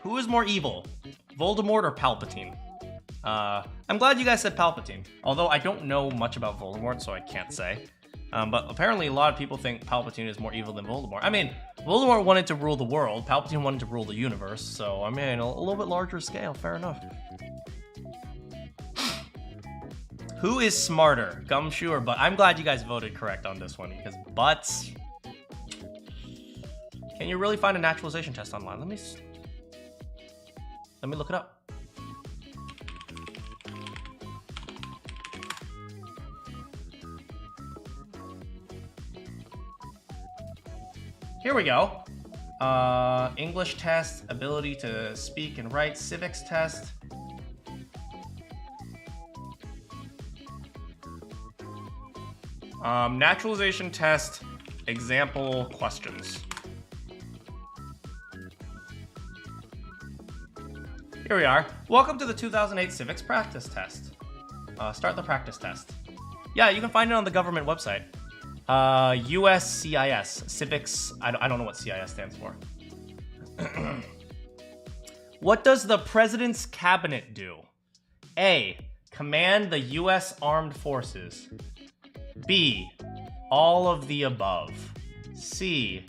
who is more evil, Voldemort or Palpatine? I'm glad you guys said Palpatine. Although I don't know much about Voldemort, so I can't say. But apparently a lot of people think Palpatine is more evil than Voldemort. I mean, Voldemort wanted to rule the world, Palpatine wanted to rule the universe, so I mean, a little bit larger scale, fair enough. Who is smarter, Gumshoe or Butt? I'm glad you guys voted correct on this one, because Butts... Can you really find a naturalization test online? Let me look it up. Here we go. English test, ability to speak and write, civics test. Naturalization test, example questions. Here we are. Welcome to the 2008 civics practice test. Start the practice test. Yeah, you can find it on the government website. USCIS, civics, I don't know what CIS stands for. What does the president's cabinet do? A, command the US Armed Forces. B, all of the above. C,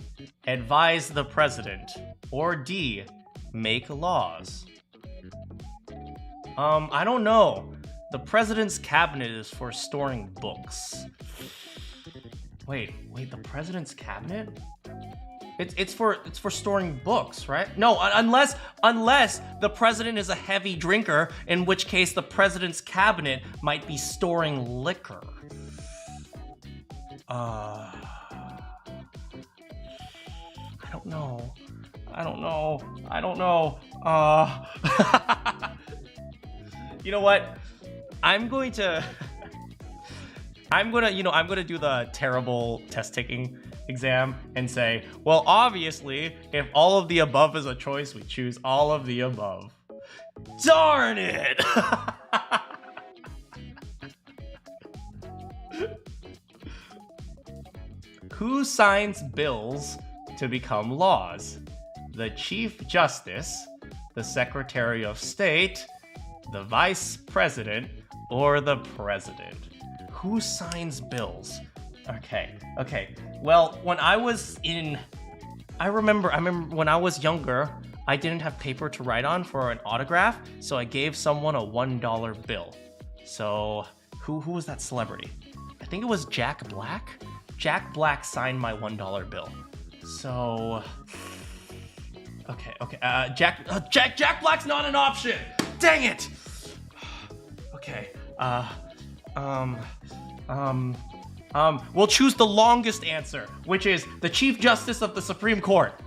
advise the president. Or D, make laws. I don't know. The president's cabinet is for storing books. Wait, the president's cabinet? It's for storing books, right? No, unless the president is a heavy drinker, in which case the president's cabinet might be storing liquor. I don't know. You know what? I'm gonna do the terrible test taking exam and say, well, obviously, if all of the above is a choice, we choose all of the above. Darn it! Who signs bills to become laws? The Chief Justice, the Secretary of State, the Vice President, or the President? Who signs bills? Okay. Well, I remember when I was younger, I didn't have paper to write on for an autograph, so I gave someone a $1 bill. So, who was that celebrity? I think it was Jack Black. Jack Black signed my $1 bill. So, okay. Jack Black's not an option. Dang it. Okay. We'll choose the longest answer, which is the Chief Justice of the Supreme Court.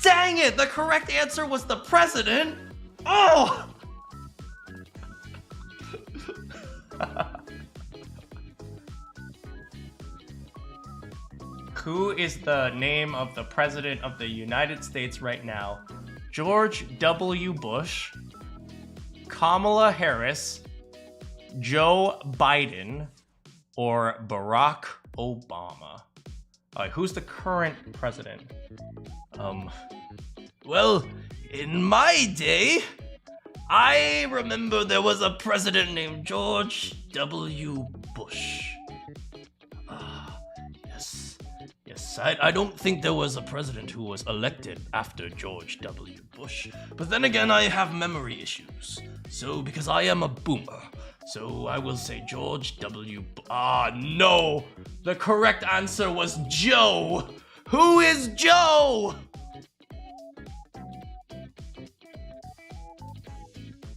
Dang it! The correct answer was the President. Oh! Who is the name of the President of the United States right now? George W. Bush, Kamala Harris, Joe Biden, or Barack Obama? Alright, who's the current president? Well, in my day, I remember there was a president named George W. Bush. Yes, I don't think there was a president who was elected after George W. Bush. But then again, I have memory issues. So, because I am a boomer, so I will say George W. No! The correct answer was Joe! Who is Joe?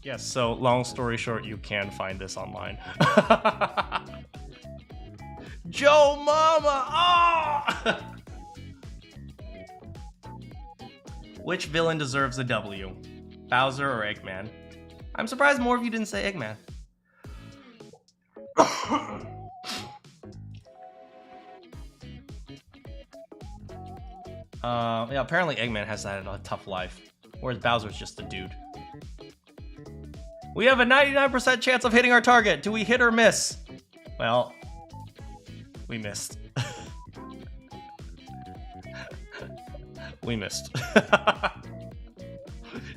Yes, so long story short, you can find this online. Joe Mama! Oh! Which villain deserves a W? Bowser or Eggman? I'm surprised more of you didn't say Eggman. Yeah, apparently Eggman has had a tough life, whereas Bowser's just a dude. We have a 99% chance of hitting our target. Do we hit or miss? Well, we missed. We missed.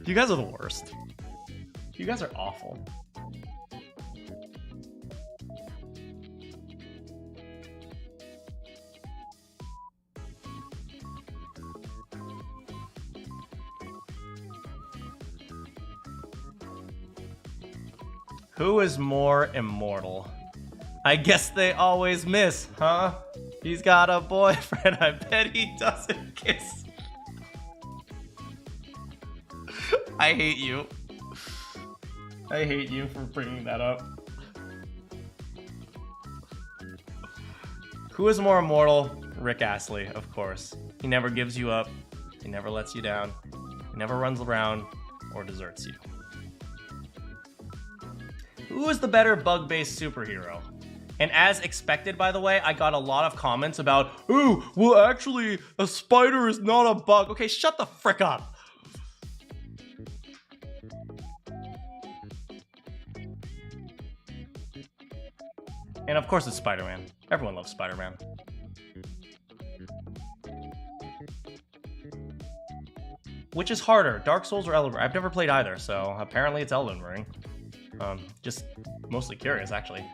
You guys are the worst. You guys are awful. Who is more immortal? I guess they always miss, huh? He's got a boyfriend, I bet he doesn't kiss. I hate you. I hate you for bringing that up. Who is more immortal? Rick Astley, of course. He never gives you up. He never lets you down. He never runs around or deserts you. Who is the better bug-based superhero? And as expected, by the way, I got a lot of comments about, ooh, well, actually, a spider is not a bug. Okay, shut the frick up. And of course it's Spider-Man. Everyone loves Spider-Man. Which is harder, Dark Souls or Elden Ring? I've never played either, so apparently it's Elden Ring. Just mostly curious, actually.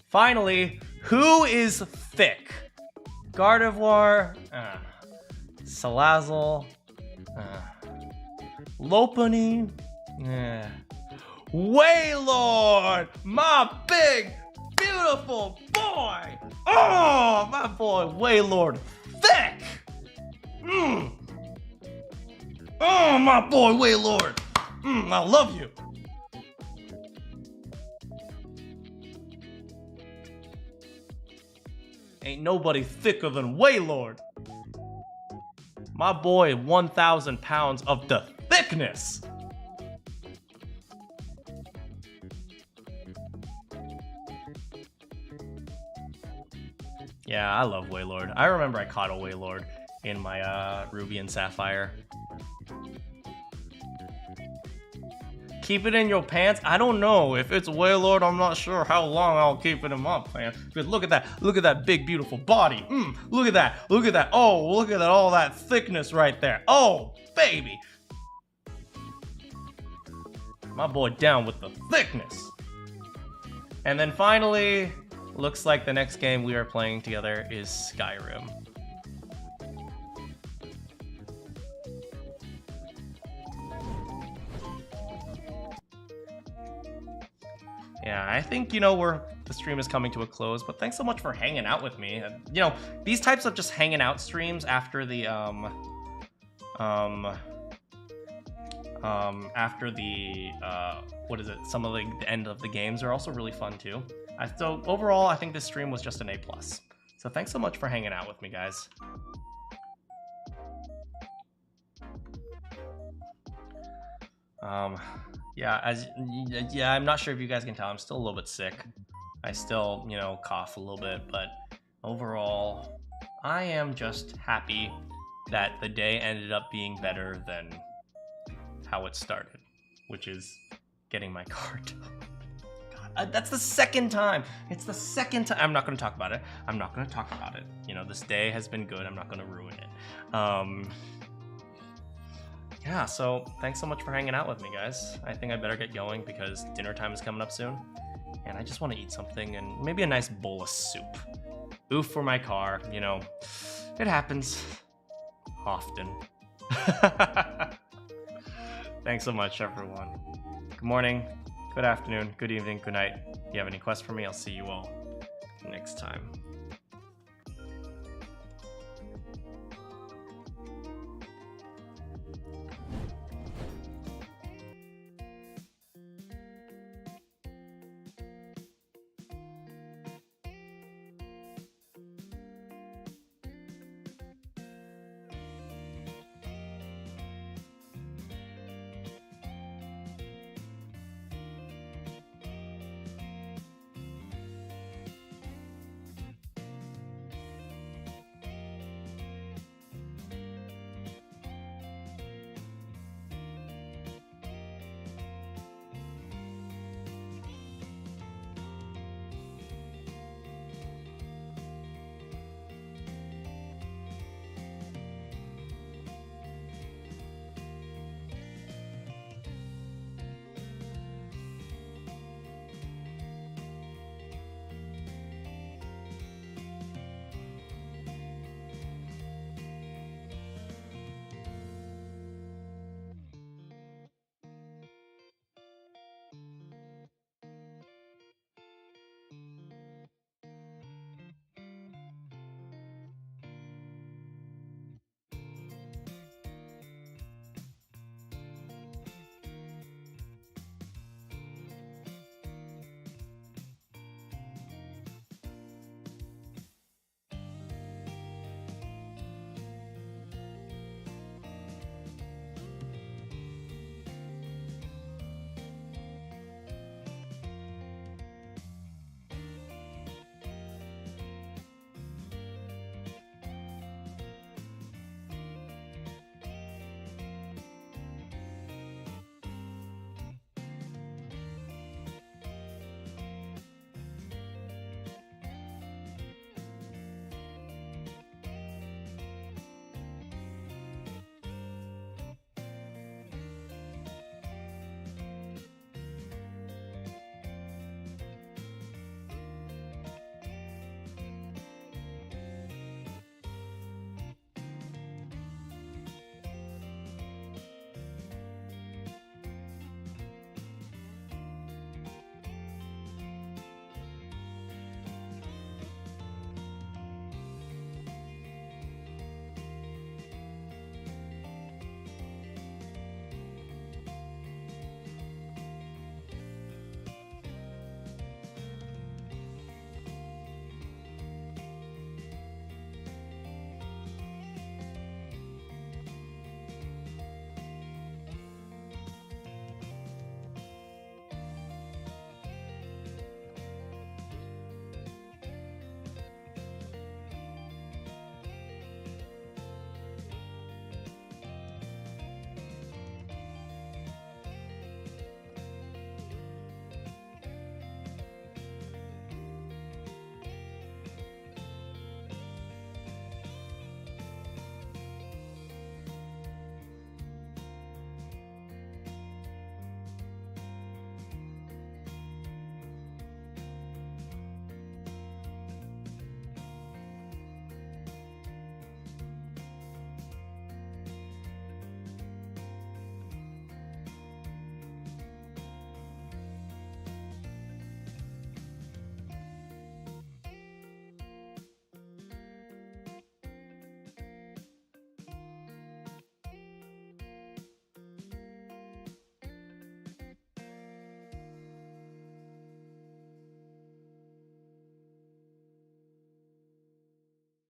Finally, who is thick? Gardevoir, Salazzle, Lopunny, Waylord, my big, beautiful boy! Oh, my boy Waylord, thick! Oh, my boy Waylord, I love you! Ain't nobody thicker than Waylord. My boy, 1,000 pounds of the thickness. Yeah, I love Waylord. I remember I caught a Waylord in my Ruby and Sapphire. Keep it in your pants? I don't know. If it's Waylord, I'm not sure how long I'll keep it in my pants. Because look at that big, beautiful body. Look at that. Look at that. Oh, look at that. All that thickness right there. Oh, baby. My boy down with the thickness. And then finally, looks like the next game we are playing together is Skyrim. Yeah, I think, the stream is coming to a close, but thanks so much for hanging out with me. These types of just hanging out streams after the, some of the end of the games are also really fun too. So overall, I think this stream was just an A+. So thanks so much for hanging out with me, guys. I'm not sure if you guys can tell, I'm still a little bit sick. I still, cough a little bit, but overall, I am just happy that the day ended up being better than how it started, which is getting my car towed. God That's the second time. It's the second time. I'm not going to talk about it. I'm not going to talk about it. You know, this day has been good. I'm not going to ruin it. Yeah, so thanks so much for hanging out with me, guys. I think I better get going because dinner time is coming up soon. And I just want to eat something and maybe a nice bowl of soup. Oof for my car, you know, it happens often. Thanks so much, everyone. Good morning, good afternoon, good evening, good night. If you have any quests for me, I'll see you all next time.